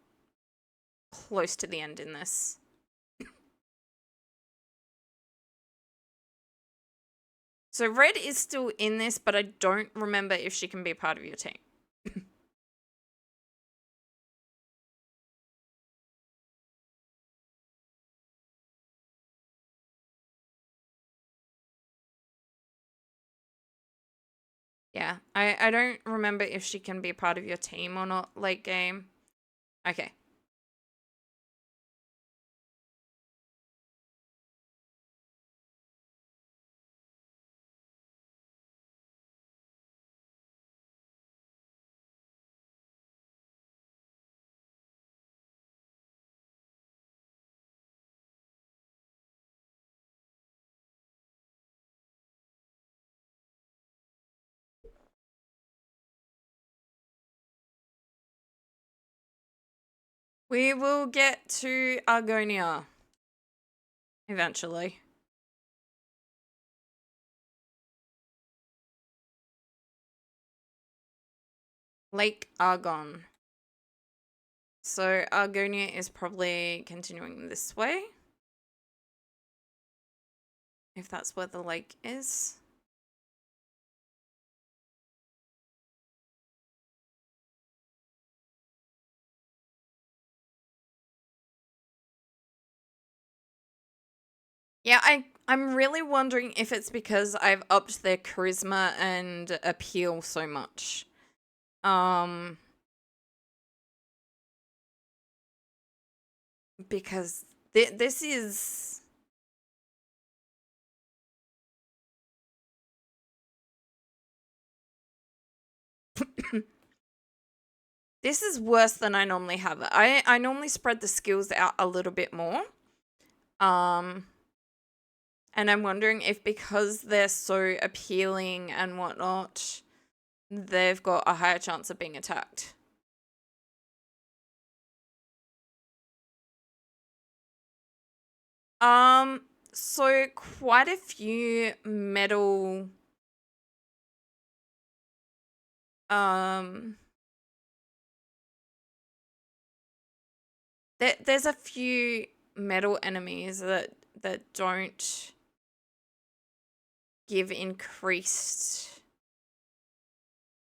close to the end in this. So Red is still in this, but I don't remember if she can be part of your team. Yeah, I don't remember if she can be part of your team or not late game. Okay. We will get to Argonia eventually. Lake Argon. So Argonia is probably continuing this way. If that's where the lake is. Yeah, I'm really wondering if it's because I've upped their charisma and appeal so much. Because this is this is worse than I normally have it. I normally spread the skills out a little bit more. And I'm wondering if because they're so appealing and whatnot, they've got a higher chance of being attacked. So quite a few metal there's a few metal enemies that don't give increased.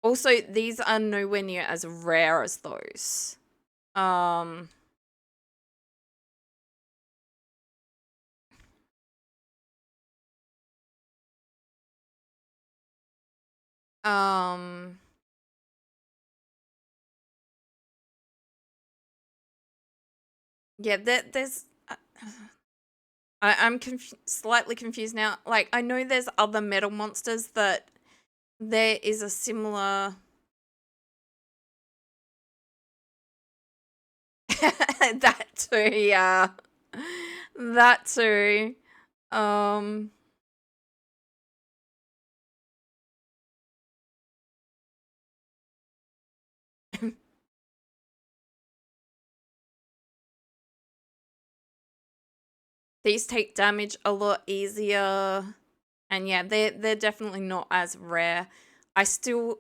Also, these are nowhere near as rare as those. Yeah, there's I'm slightly confused now. Like, I know there's other metal monsters that there is a similar that too, yeah. That too. These take damage a lot easier. And yeah, they're definitely not as rare. I still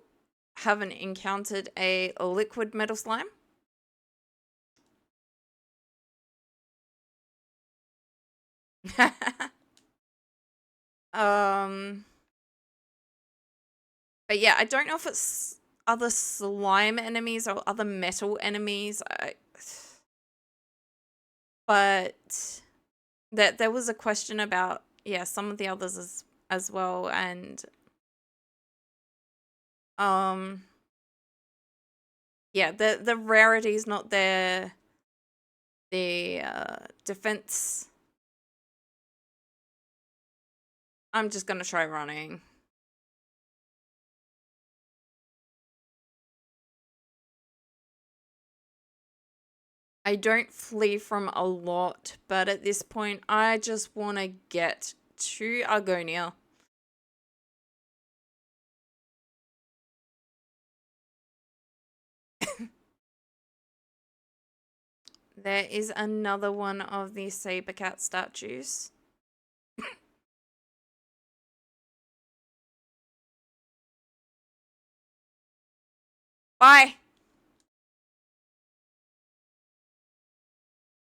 haven't encountered a liquid metal slime. um but yeah, I don't know if it's other slime enemies or other metal enemies. But there was a question about some of the others as well, and the rarity is not there. The defense. I'm just gonna try running. I don't flee from a lot, but at this point, I just want to get to Argonia. There is another one of the saber cat statues. Bye!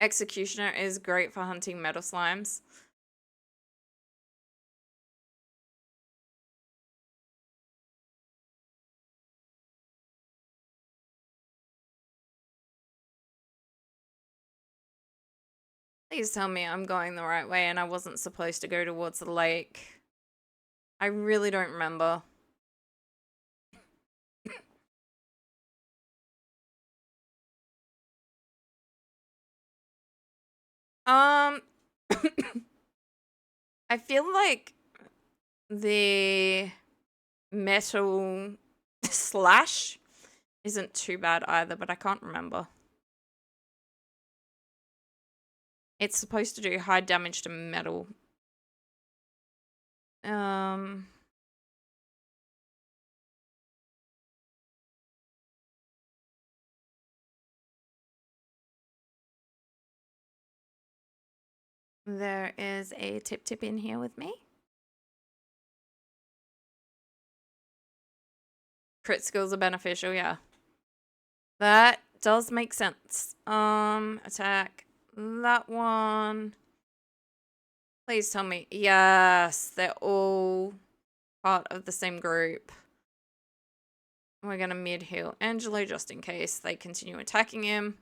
Executioner is great for hunting metal slimes. Please tell me I'm going the right way and I wasn't supposed to go towards the lake. I really don't remember. I feel like the metal slash isn't too bad either, but I can't remember. It's supposed to do high damage to metal. There is a tip in here with me. Crit skills are beneficial, yeah. That does make sense. Attack that one. Please tell me. Yes, they're all part of the same group. We're gonna mid-heal Angelo just in case they continue attacking him.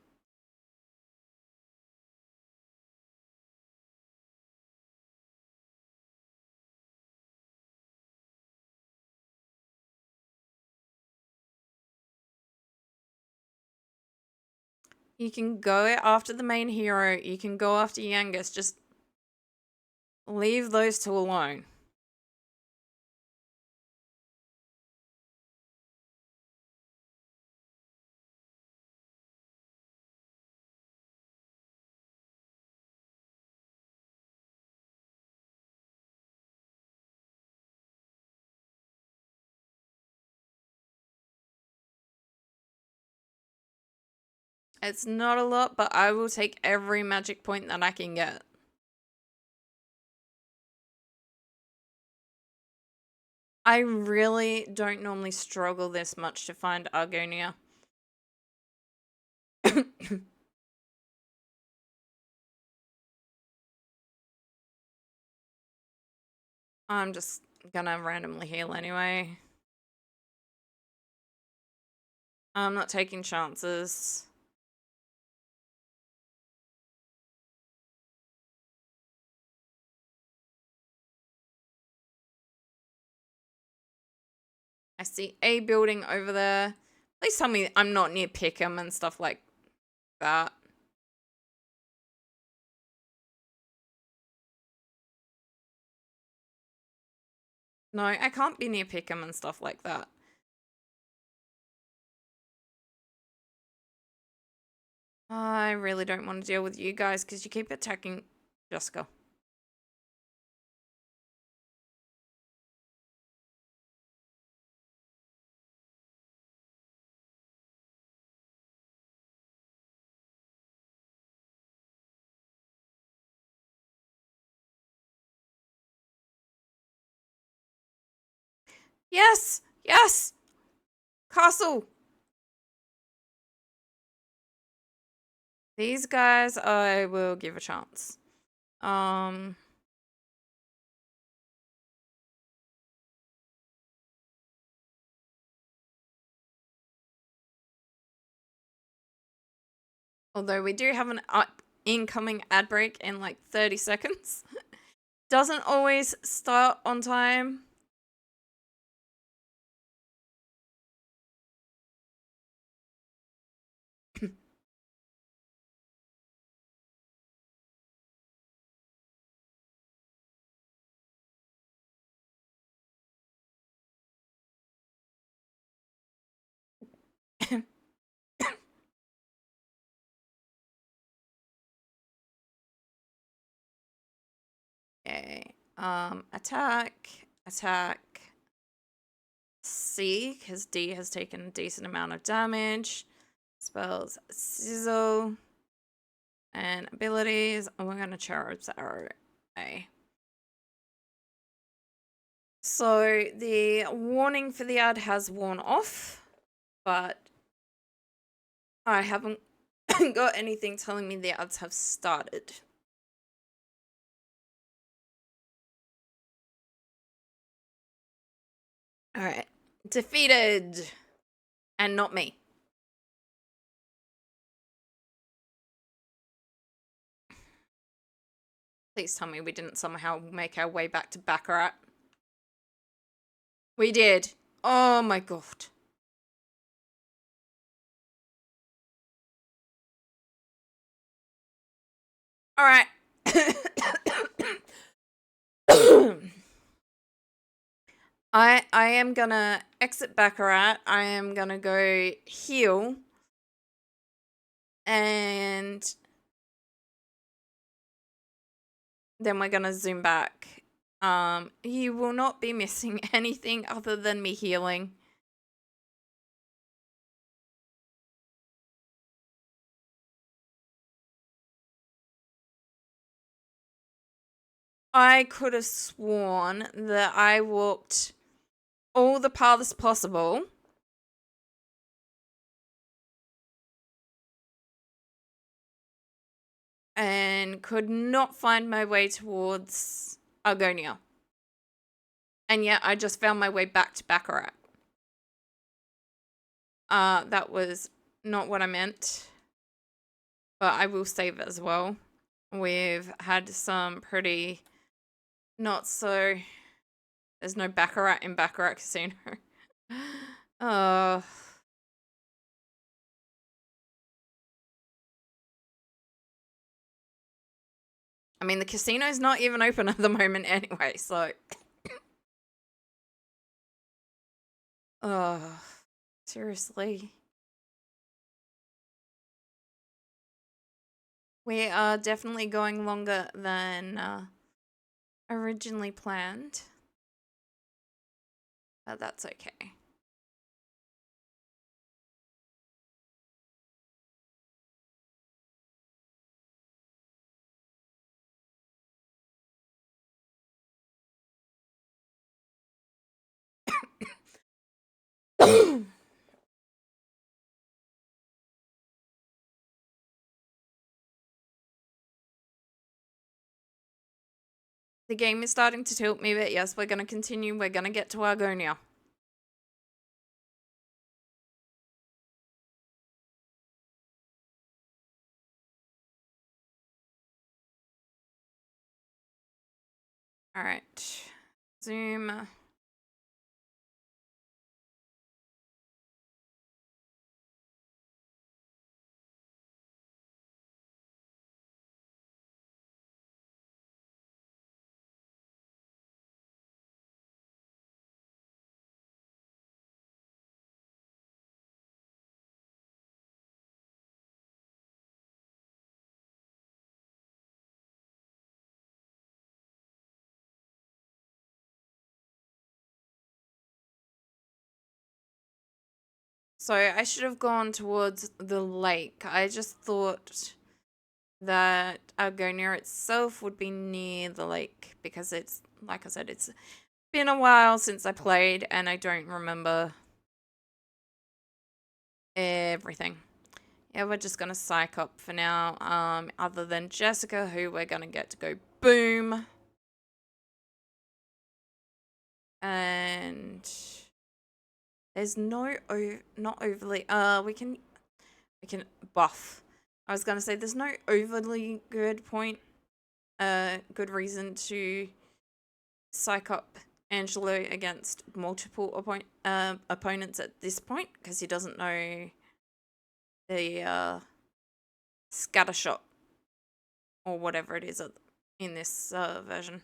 You can go after the main hero. You can go after Yangus. Just leave those two alone. It's not a lot, but I will take every magic point that I can get. I really don't normally struggle this much to find Argonia. I'm just gonna randomly heal anyway. I'm not taking chances. I see a building over there. Please tell me I'm not near Pickham and stuff like that. No, I can't be near Pickham and stuff like that. I really don't want to deal with you guys because you keep attacking Jessica. Yes! Yes! Castle! These guys I will give a chance. Although we do have an incoming ad break in like 30 seconds. Doesn't always start on time. Okay. Attack. Attack. C, because D has taken a decent amount of damage. Spells Sizzle. And abilities. Oh, we're going to Cherub's Arrow. A. So the warning for the ad has worn off, but I haven't got anything telling me the ads have started. Alright. Defeated. And not me. Please tell me we didn't somehow make our way back to Baccarat. We did. Oh my god. Alright. I am gonna exit Baccarat. I am gonna go heal. And then we're gonna zoom back. You will not be missing anything other than me healing. I could have sworn that I walked all the paths possible and could not find my way towards Argonia. And yet I just found my way back to Baccarat. That was not what I meant. But I will save it as well. We've had some pretty not so... There's no Baccarat in Baccarat Casino. uh... I mean, the casino's not even open at the moment anyway, so... Seriously. We are definitely going longer than originally planned. But that's okay. The game is starting to tilt me, but yes, we're going to continue. We're going to get to Argonia. Alright. Zoom. So I should have gone towards the lake. I just thought that Argonia itself would be near the lake because it's, like I said, it's been a while since I played and I don't remember everything. Yeah, we're just gonna psych up for now. Other than Jessica, who we're gonna get to go boom. And there's not overly we can buff. I was gonna say there's no overly good good reason to psych up Angelo against multiple opponents at this point because he doesn't know the scatter shot or whatever it is in this version.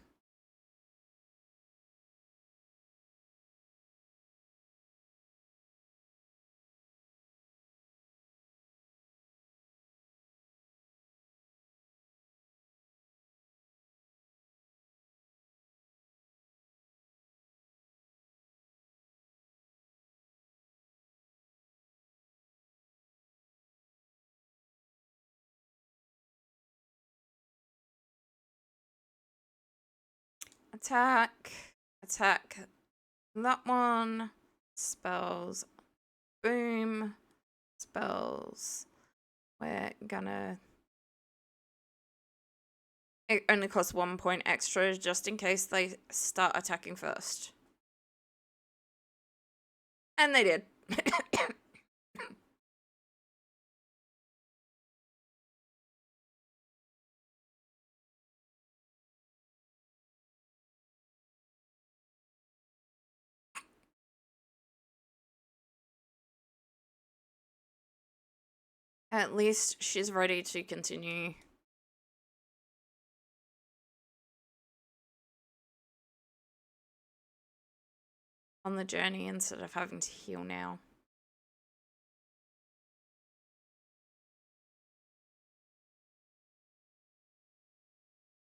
Attack. That one. Spells. Boom. Spells. We're gonna... It only costs 1 point extra just in case they start attacking first. And they did. At least she's ready to continue. On the journey instead of having to heal now.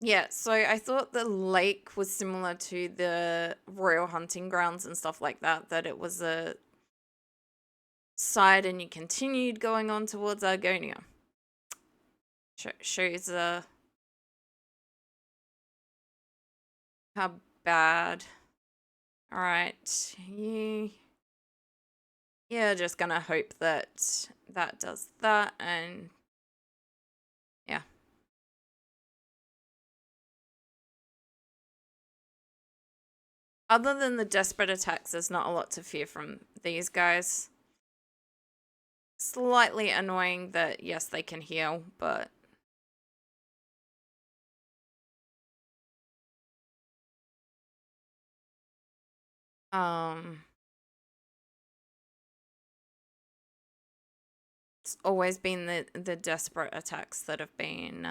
Yeah, so I thought the lake was similar to the royal hunting grounds and stuff like that, that it was a side and you continued going on towards Argonia. Shows How bad. Alright, you're just gonna hope that that does that, and yeah. Other than the desperate attacks, there's not a lot to fear from these guys. Slightly annoying that, yes, they can heal, but... It's always been the desperate attacks that have been,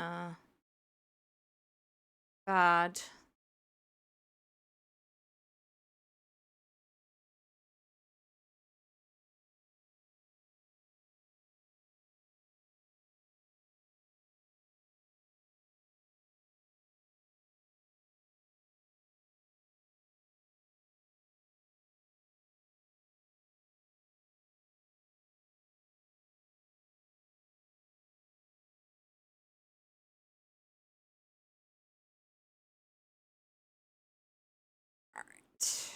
bad. Alright.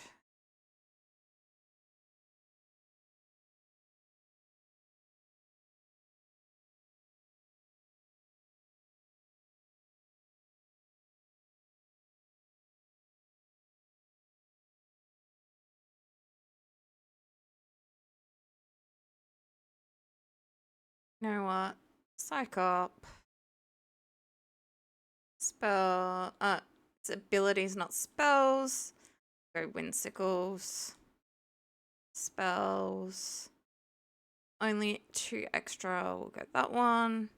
You know what? Psych up. Spell. It's abilities, not spells. Go Whimsicles. Spells. Only 2 extra. We'll go that one.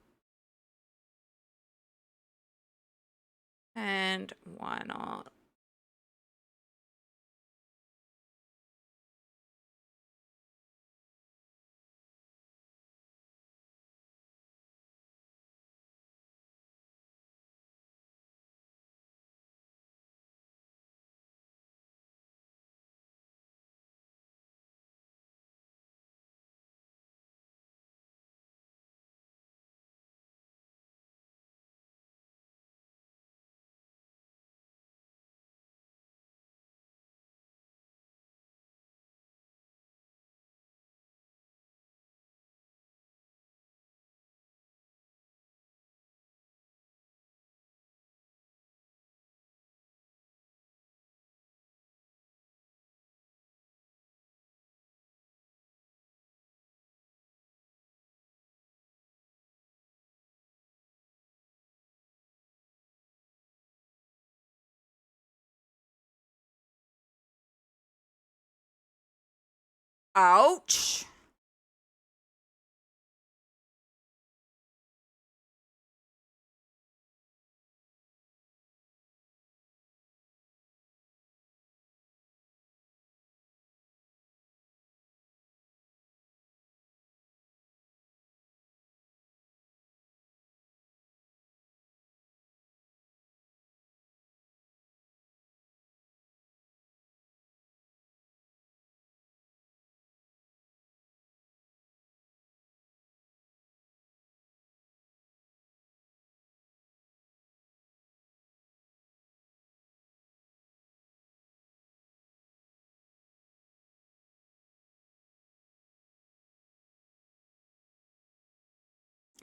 And why not? Ouch!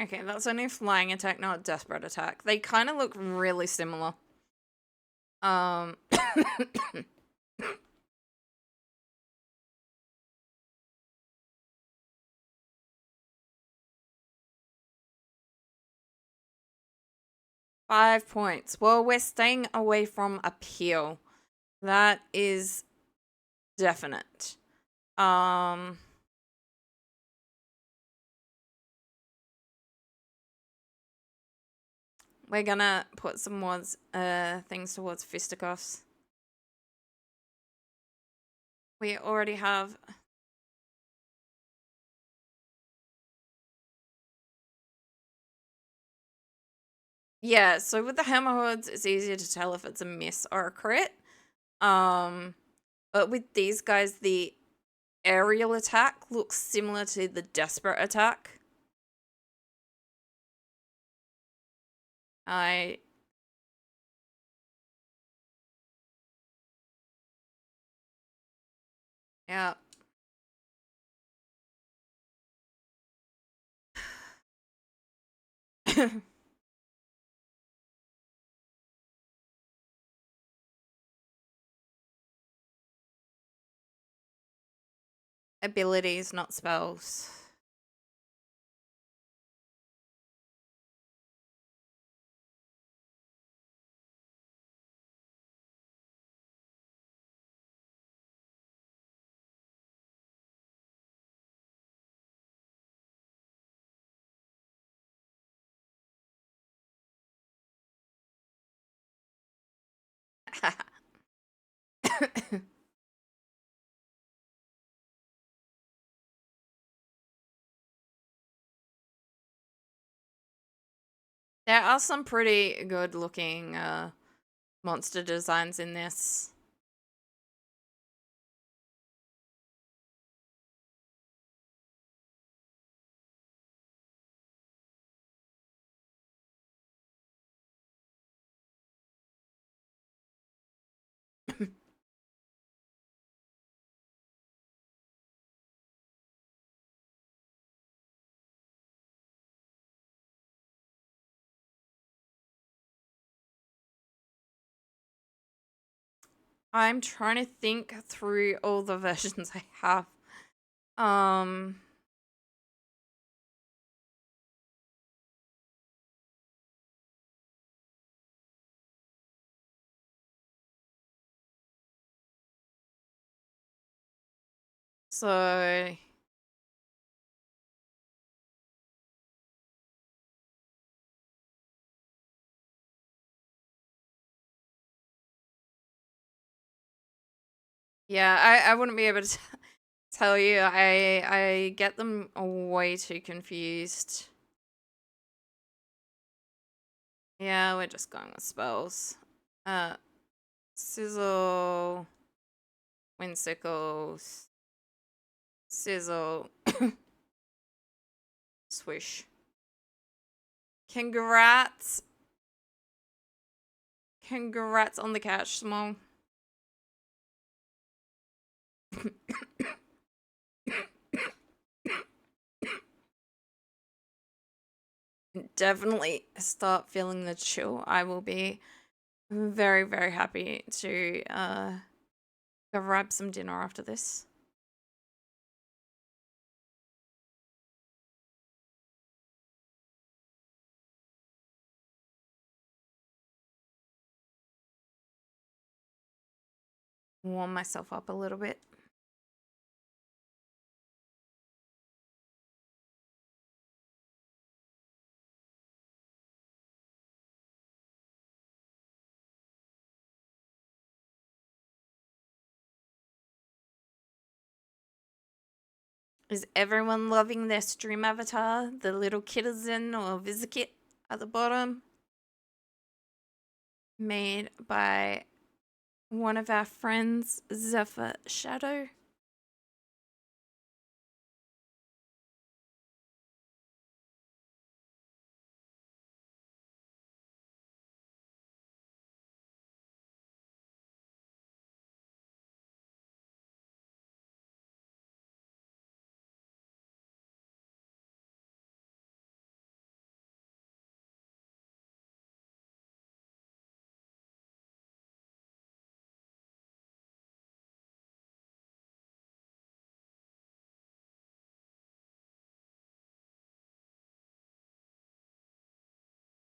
Okay, that's only a flying attack, not a desperate attack. They kind of look really similar. 5 points. Well, we're staying away from appeal. That is definite. We're gonna put some more things towards fisticuffs. We already have... Yeah, so with the hammerheads, it's easier to tell if it's a miss or a crit. But with these guys, the aerial attack looks similar to the desperate attack. Yeah. Abilities, not spells. There are some pretty good looking monster designs in this. I'm trying to think through all the versions I have. Um, so yeah, I wouldn't be able to tell you. I get them way too confused. Yeah, we're just going with spells. Uh, Sizzle, Windsickles, Sizzle, Swish. Congrats. Congrats on the catch, Small. Definitely start feeling the chill. I will be very, very happy to go grab some dinner after this. Warm myself up a little bit. Is everyone loving their stream avatar? The little kitizen or Vizikit at the bottom? Made by one of our friends, Zephyr Shadow.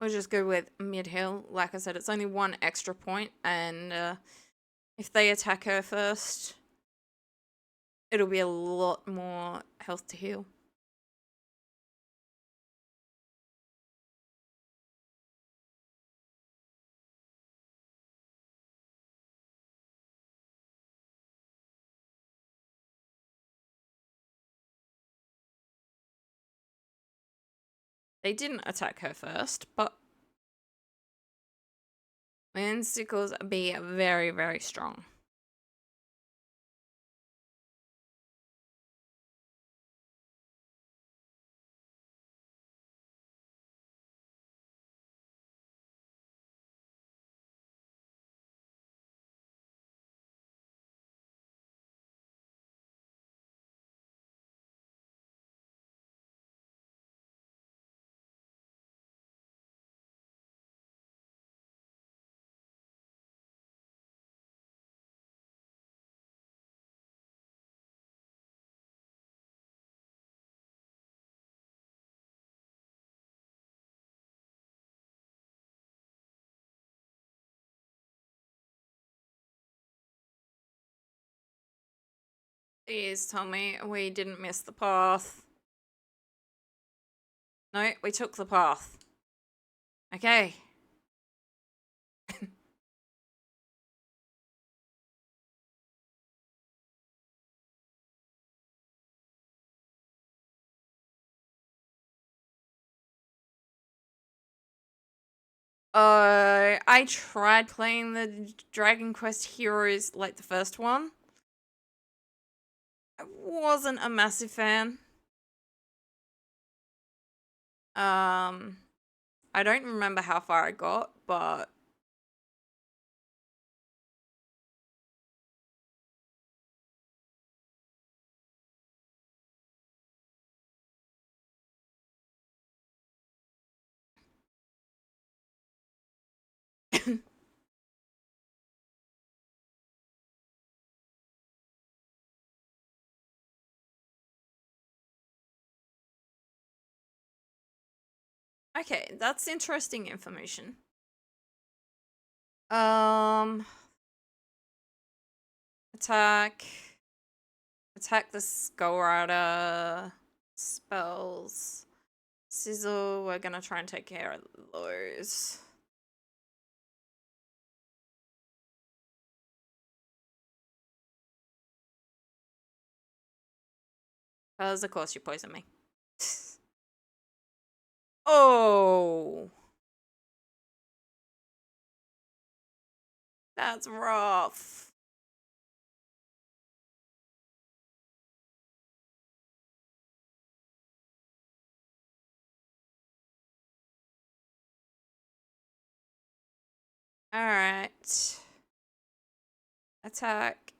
We'll just go with mid-hill. Like I said, it's only one extra point, and if they attack her first, it'll be a lot more health to heal. They didn't attack her first, but Mansickles be very, very strong. Please tell me we didn't miss the path. No, we took the path. Okay. I tried playing the Dragon Quest Heroes, like the first one. I wasn't a massive fan. I don't remember how far I got, but okay, that's interesting information. Attack. Attack the Skull Rider. Spells. Sizzle, we're gonna try and take care of those. Because of course you poison me. Oh! That's rough. Alright. Attack.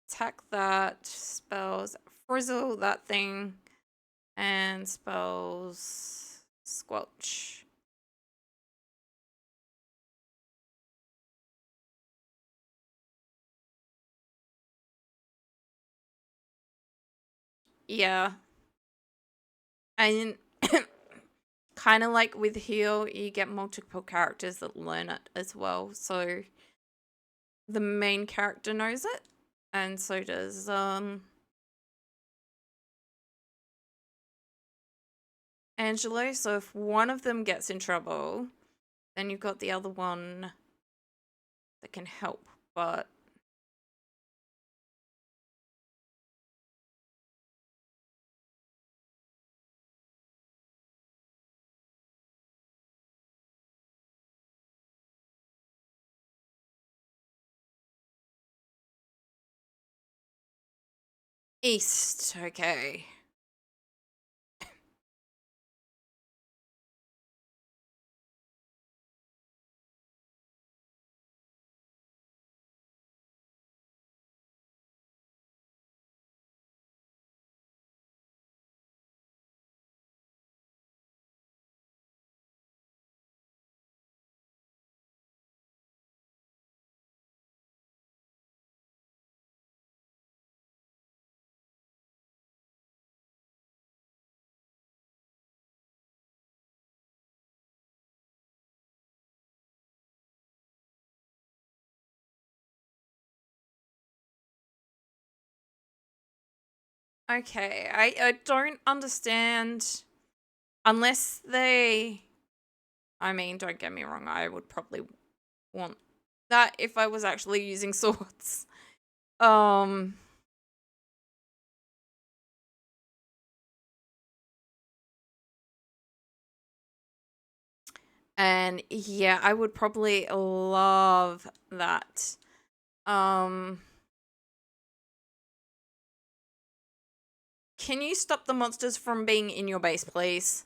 Attack that. Spells. Frizzle that thing. And spells. Squelch. Yeah. And kind of like with heal, you get multiple characters that learn it as well. So the main character knows it, and so does Angelo. So if one of them gets in trouble, then you've got the other one that can help. But east, okay. Okay, I don't understand unless they, I mean, don't get me wrong, I would probably want that if I was actually using swords. And yeah, I would probably love that. Can you stop the monsters from being in your base, please?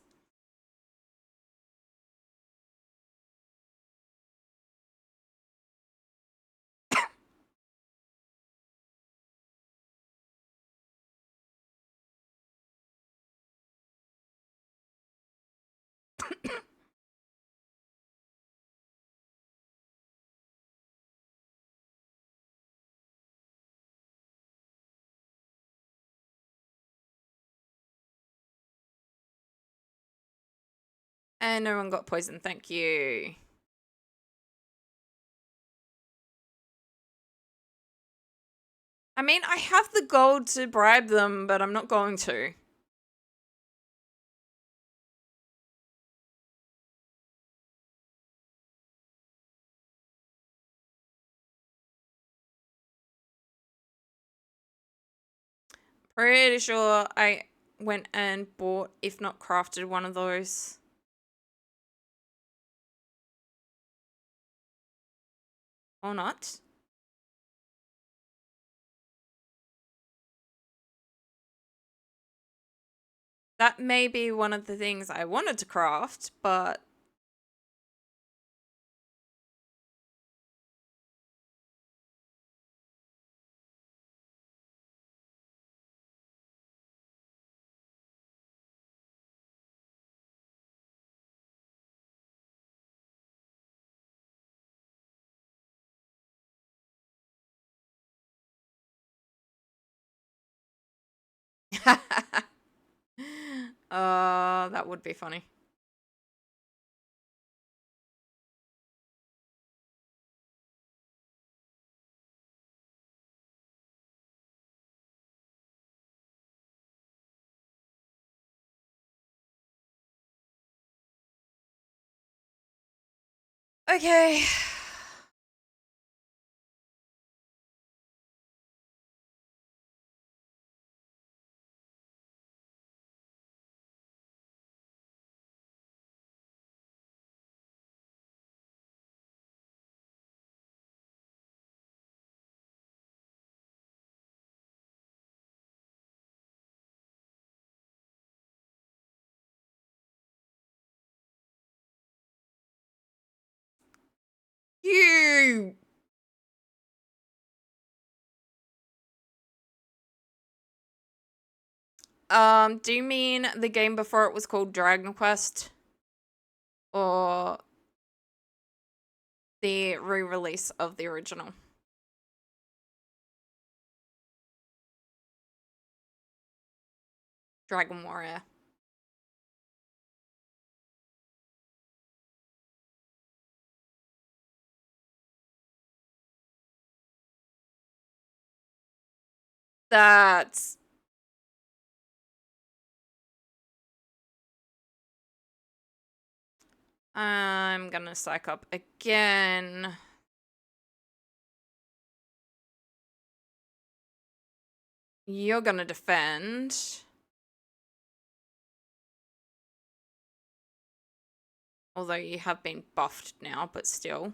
And no one got poisoned, thank you. I mean, I have the gold to bribe them, but I'm not going to. Pretty sure I went and bought, if not crafted, one of those. Or not. That may be one of the things I wanted to craft, but... that would be funny. Okay. You! Do you mean the game before it was called Dragon Quest? Or the re-release of the original? Dragon Warrior. That's... I'm gonna psych up again. You're gonna defend. Although you have been buffed now, but still.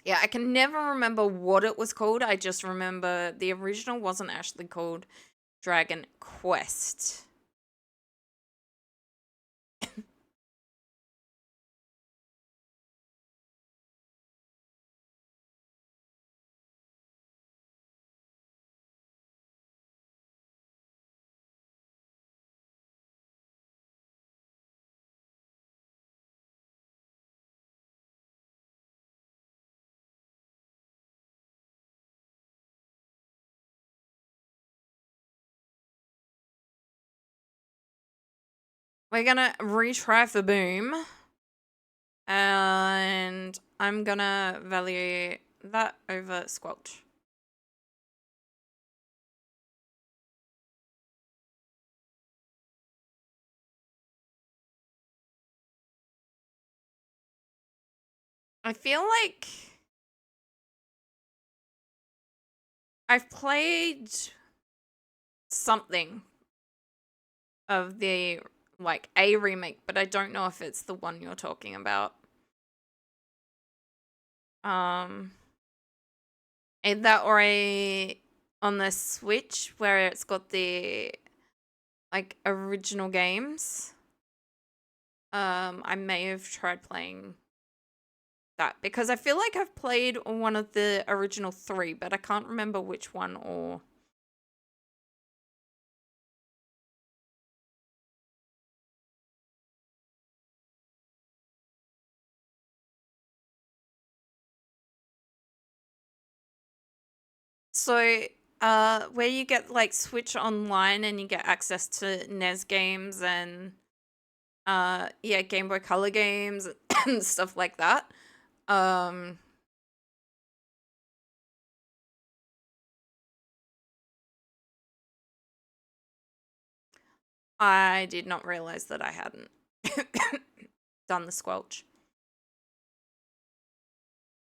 Yeah, I can never remember what it was called. I just remember the original wasn't actually called Dragon Quest. We're gonna retry for boom. And I'm gonna value that over squelch. I feel like I've played something of the, like, a remake, but I don't know if it's the one you're talking about. Either that or on the Switch where it's got the, like, original games. I may have tried playing that because I feel like I've played one of the original 3, but I can't remember which one or... So, where you get, like, Switch Online and you get access to NES games and yeah, Game Boy Color games and stuff like that. I did not realize that I hadn't done the squelch.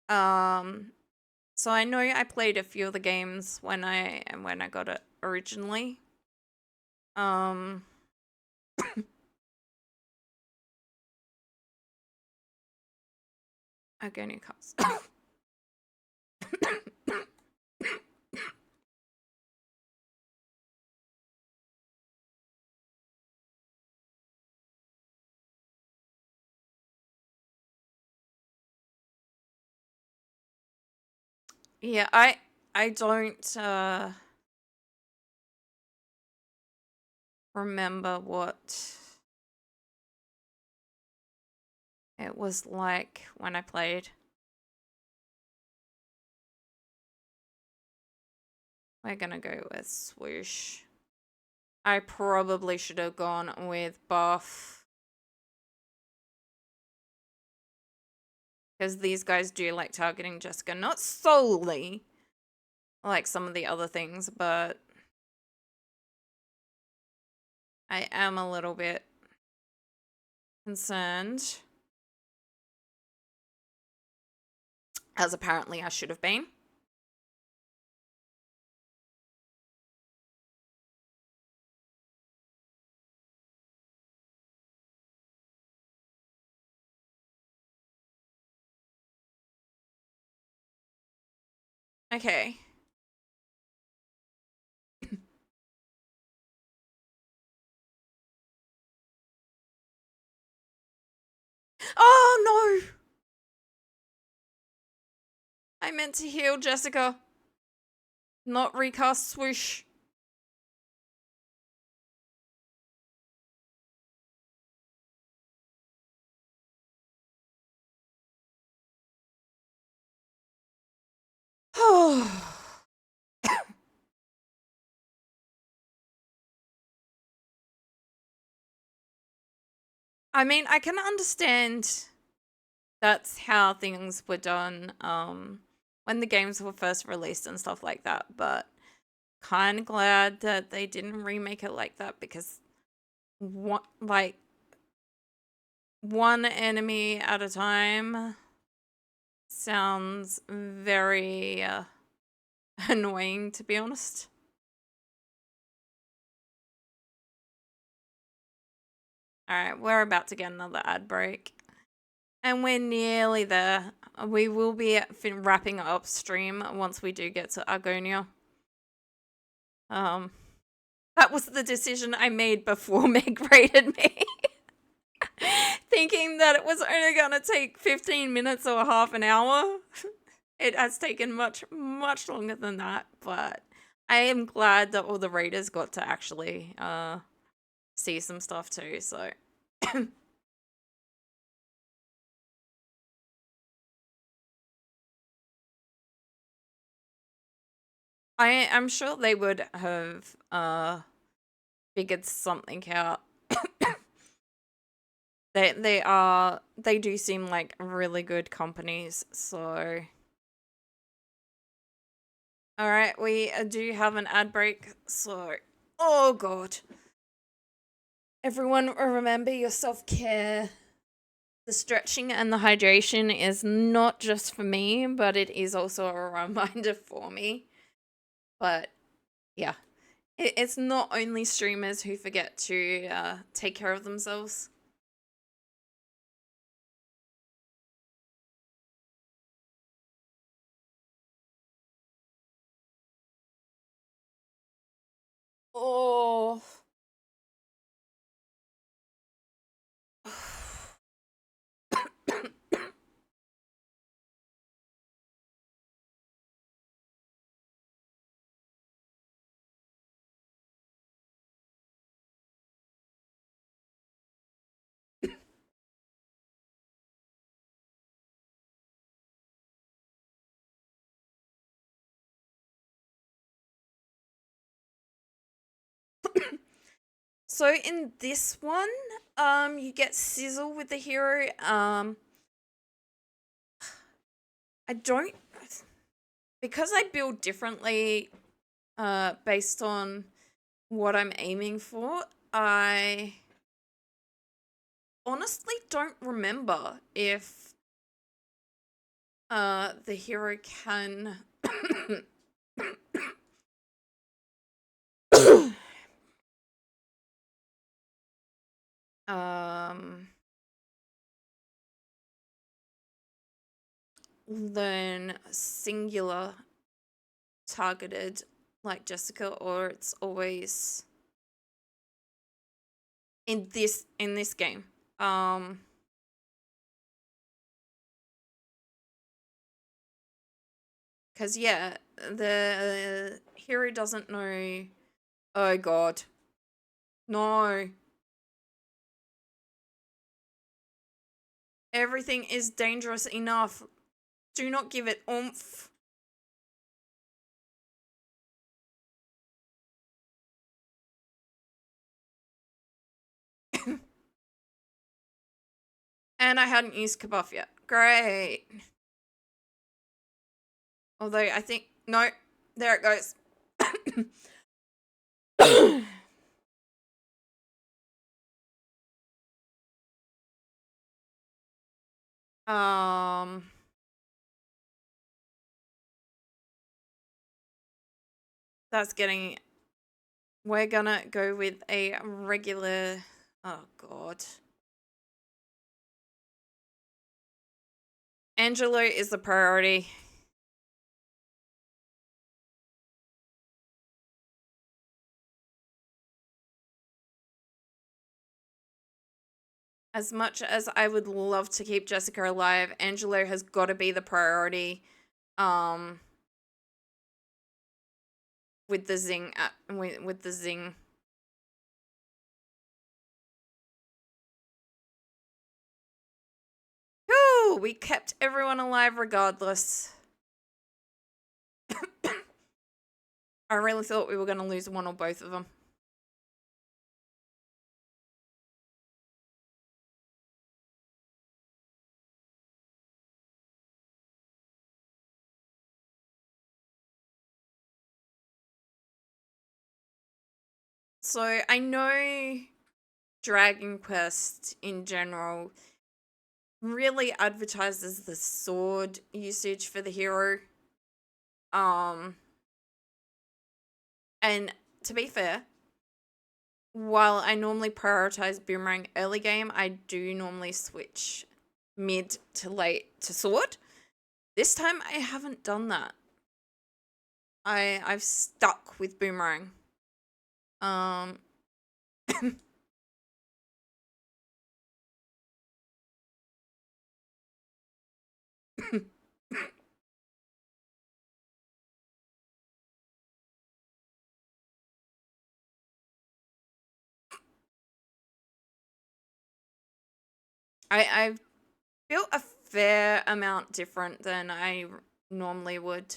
So I know I played a few of the games when I got it originally. Argonia Castle. Yeah, I don't remember what it was like when I played. We're gonna go with swoosh. I probably should have gone with buff. Because these guys do like targeting Jessica. Not solely like some of the other things, but I am a little bit concerned. As apparently I should have been. Okay. Oh no! I meant to heal Jessica. Not recast swoosh. Oh. I mean, I can understand that's how things were done when the games were first released and stuff like that, but kind of glad that they didn't remake it like that because one enemy at a time sounds very annoying, to be honest. Alright, we're about to get another ad break. And we're nearly there. We will be wrapping up stream once we do get to Argonia. That was the decision I made before Meg rated me. Thinking that it was only gonna take 15 minutes or half an hour. It has taken much, much longer than that, but I am glad that all the raiders got to actually see some stuff too, so I'm sure they would have figured something out. They do seem like really good companies, so all right, we do have an ad break, so oh god. Everyone remember your self-care. The stretching and the hydration is not just for me, but it is also a reminder for me. But yeah, it's not only streamers who forget to take care of themselves. Oh. So in this one, You get sizzle with the hero. I don't, because I build differently based on what I'm aiming for. I honestly don't remember if the hero can learn singular targeted like Jessica, or it's always in this game. Cause yeah, the hero doesn't know. Oh god, no! Everything is dangerous enough. Do not give it oomph. And I hadn't used Kabuff yet. Great. Although I think no, there it goes. um that's getting, we're gonna go with a regular, oh god. Angelo is the priority. As much as I would love to keep Jessica alive, Angelo has got to be the priority. With the zing, with the zing. Whew, we kept everyone alive regardless. I really thought we were going to lose one or both of them. So I know Dragon Quest in general really advertises the sword usage for the hero. And to be fair, while I normally prioritize boomerang early game, I do normally switch mid to late to sword. This time I haven't done that. I've stuck with boomerang. I've built a fair amount different than I normally would.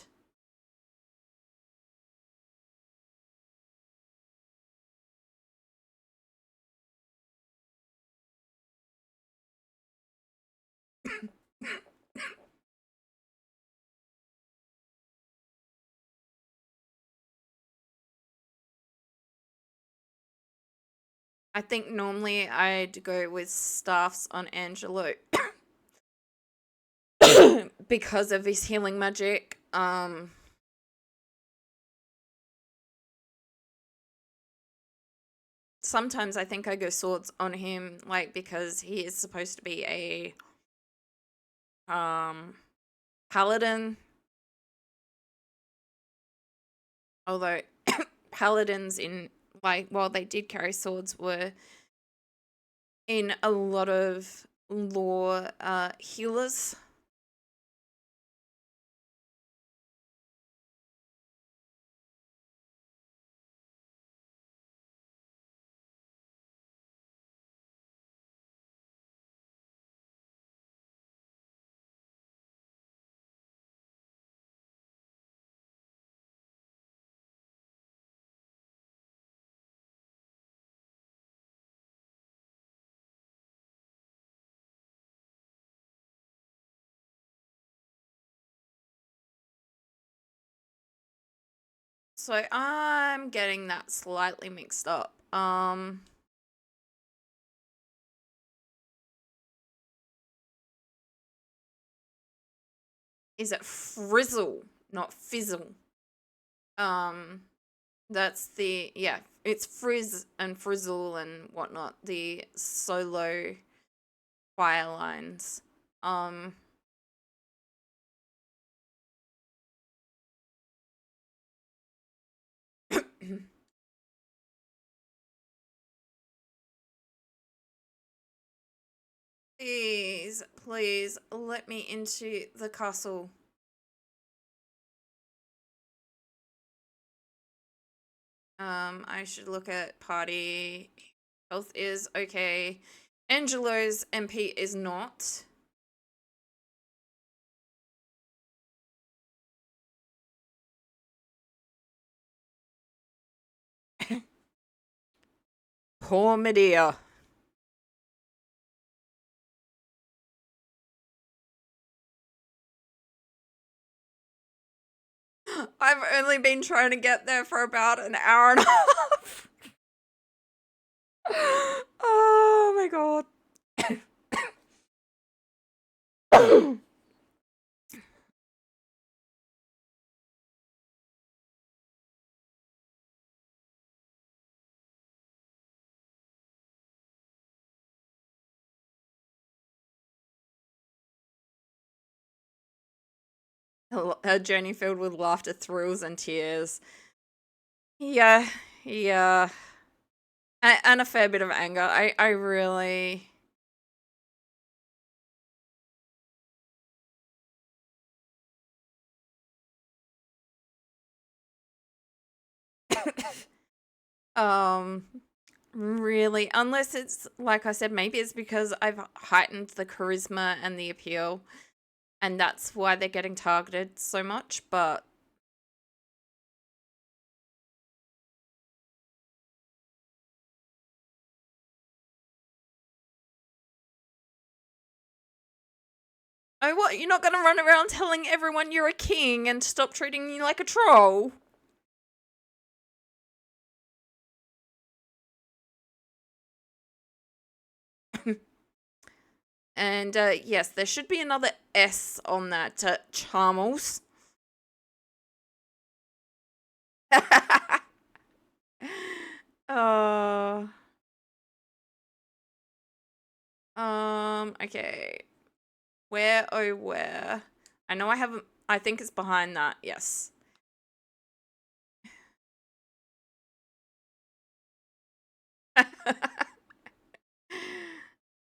I think normally I'd go with staffs on Angelo because of his healing magic. Sometimes I think I go swords on him, like, because he is supposed to be a paladin. Although paladins in, like, while they did carry swords, were in a lot of lore healers. So I'm getting that slightly mixed up. Is it Frizzle, not Fizzle? That's the, yeah, it's Frizz and Frizzle and whatnot, the solo fire lines. Please, please let me into the castle. I should look at party. Health is okay. Angelo's MP is not. Poor Medea. I've only been trying to get there for about an hour and a half. Oh my god. A journey filled with laughter, thrills, and tears. Yeah, yeah. And a fair bit of anger. I really... really, unless it's, like I said, maybe it's because I've heightened the charisma and the appeal, and that's why they're getting targeted so much, but... Oh, what? You're not gonna run around telling everyone you're a king and stop treating you like a troll? And, yes, there should be another S on that, Charmels. uh... Okay. Where, oh, where? I know I haven't, I think it's behind that, yes.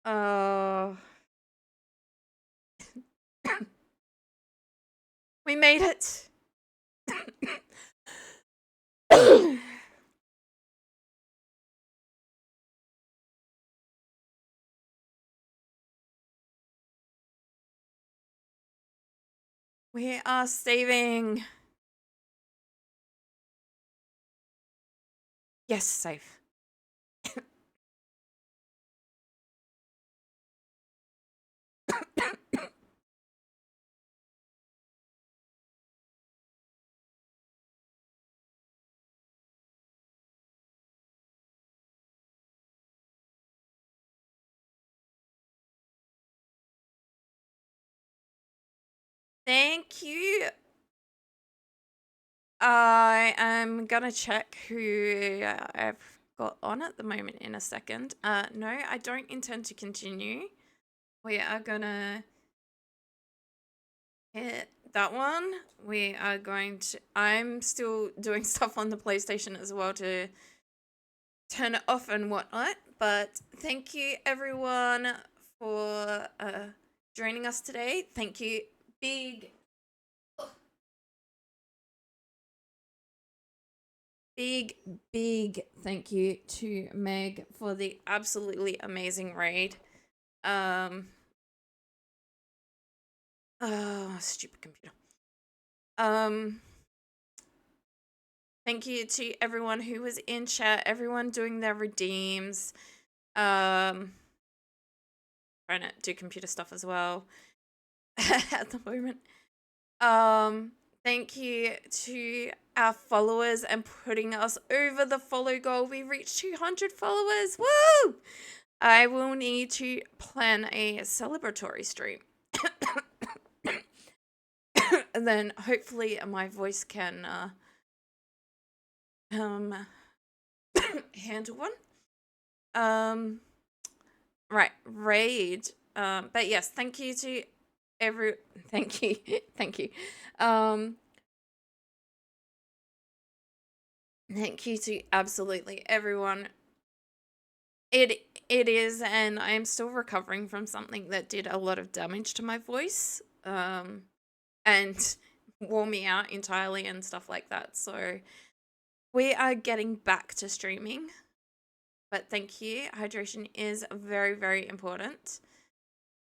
uh... We made it! We are saving. Yes, safe. Thank you. I am gonna check who I've got on at the moment in a second. No, I don't intend to continue. We are gonna hit that one. We are going to... I'm still doing stuff on the PlayStation as well to turn it off and whatnot. But thank you, everyone, for joining us today. Thank you. Big thank you to Meg for the absolutely amazing raid. Oh, stupid computer. Thank you to everyone who was in chat, everyone doing their redeems. Trying to do computer stuff as well at the moment. Thank you to our followers and putting us over the follow goal. We reached 200 followers. Woo! I will need to plan a celebratory stream. And then hopefully my voice can handle one. Right, raid. But yes, thank you to thank you. Thank you. Thank you to absolutely everyone. It is, and I am still recovering from something that did a lot of damage to my voice. And wore me out entirely and stuff like that. So we are getting back to streaming. But thank you. Hydration is very, very important.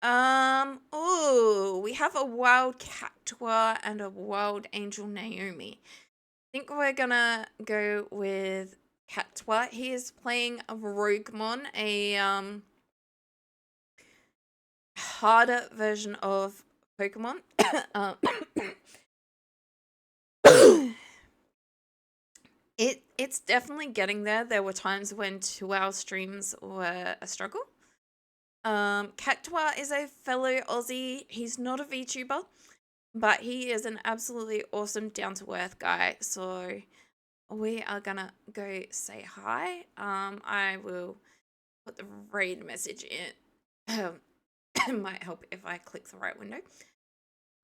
Oh, we have a wild Cactua and a wild Angel Naomi. I think we're gonna go with Cactua. He is playing a Roguemon, a harder version of Pokemon. It's definitely getting there. There were times when 2-hour streams were a struggle. Cactua is a fellow Aussie. He's not a VTuber, but he is an absolutely awesome, down-to-earth guy. So we are gonna go say hi. I will put the raid message in. It might help if I click the right window.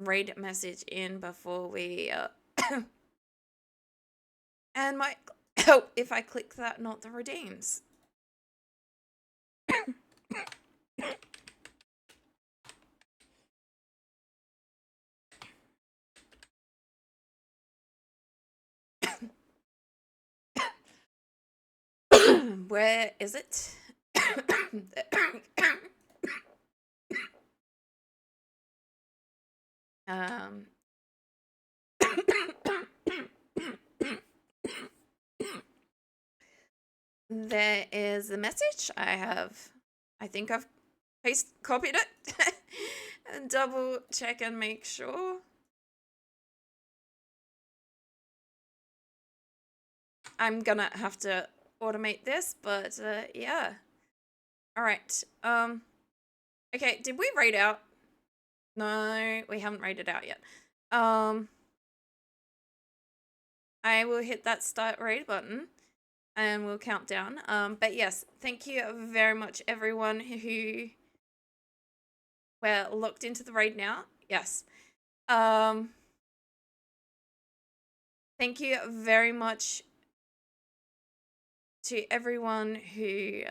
Raid message in before we and might help if I click that, not the redeems. Where is it? There is the message. I think I've copied it. And double check and make sure. I'm gonna have to automate this, but yeah. All right. Okay, did we raid out? No, we haven't raided out yet. I will hit that start raid button and we'll count down. But yes, thank you very much, everyone who we're locked into the raid now. Yes. Thank you very much to everyone who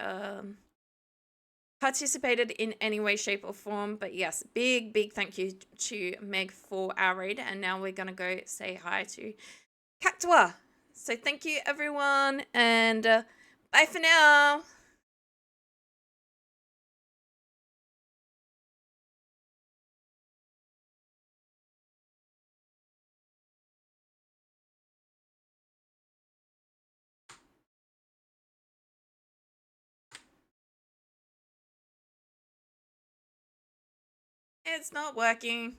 participated in any way, shape, or form. But yes, big thank you to Meg for our raid. And now we're gonna go say hi to Cactua. So thank you, everyone, and bye for now. It's not working.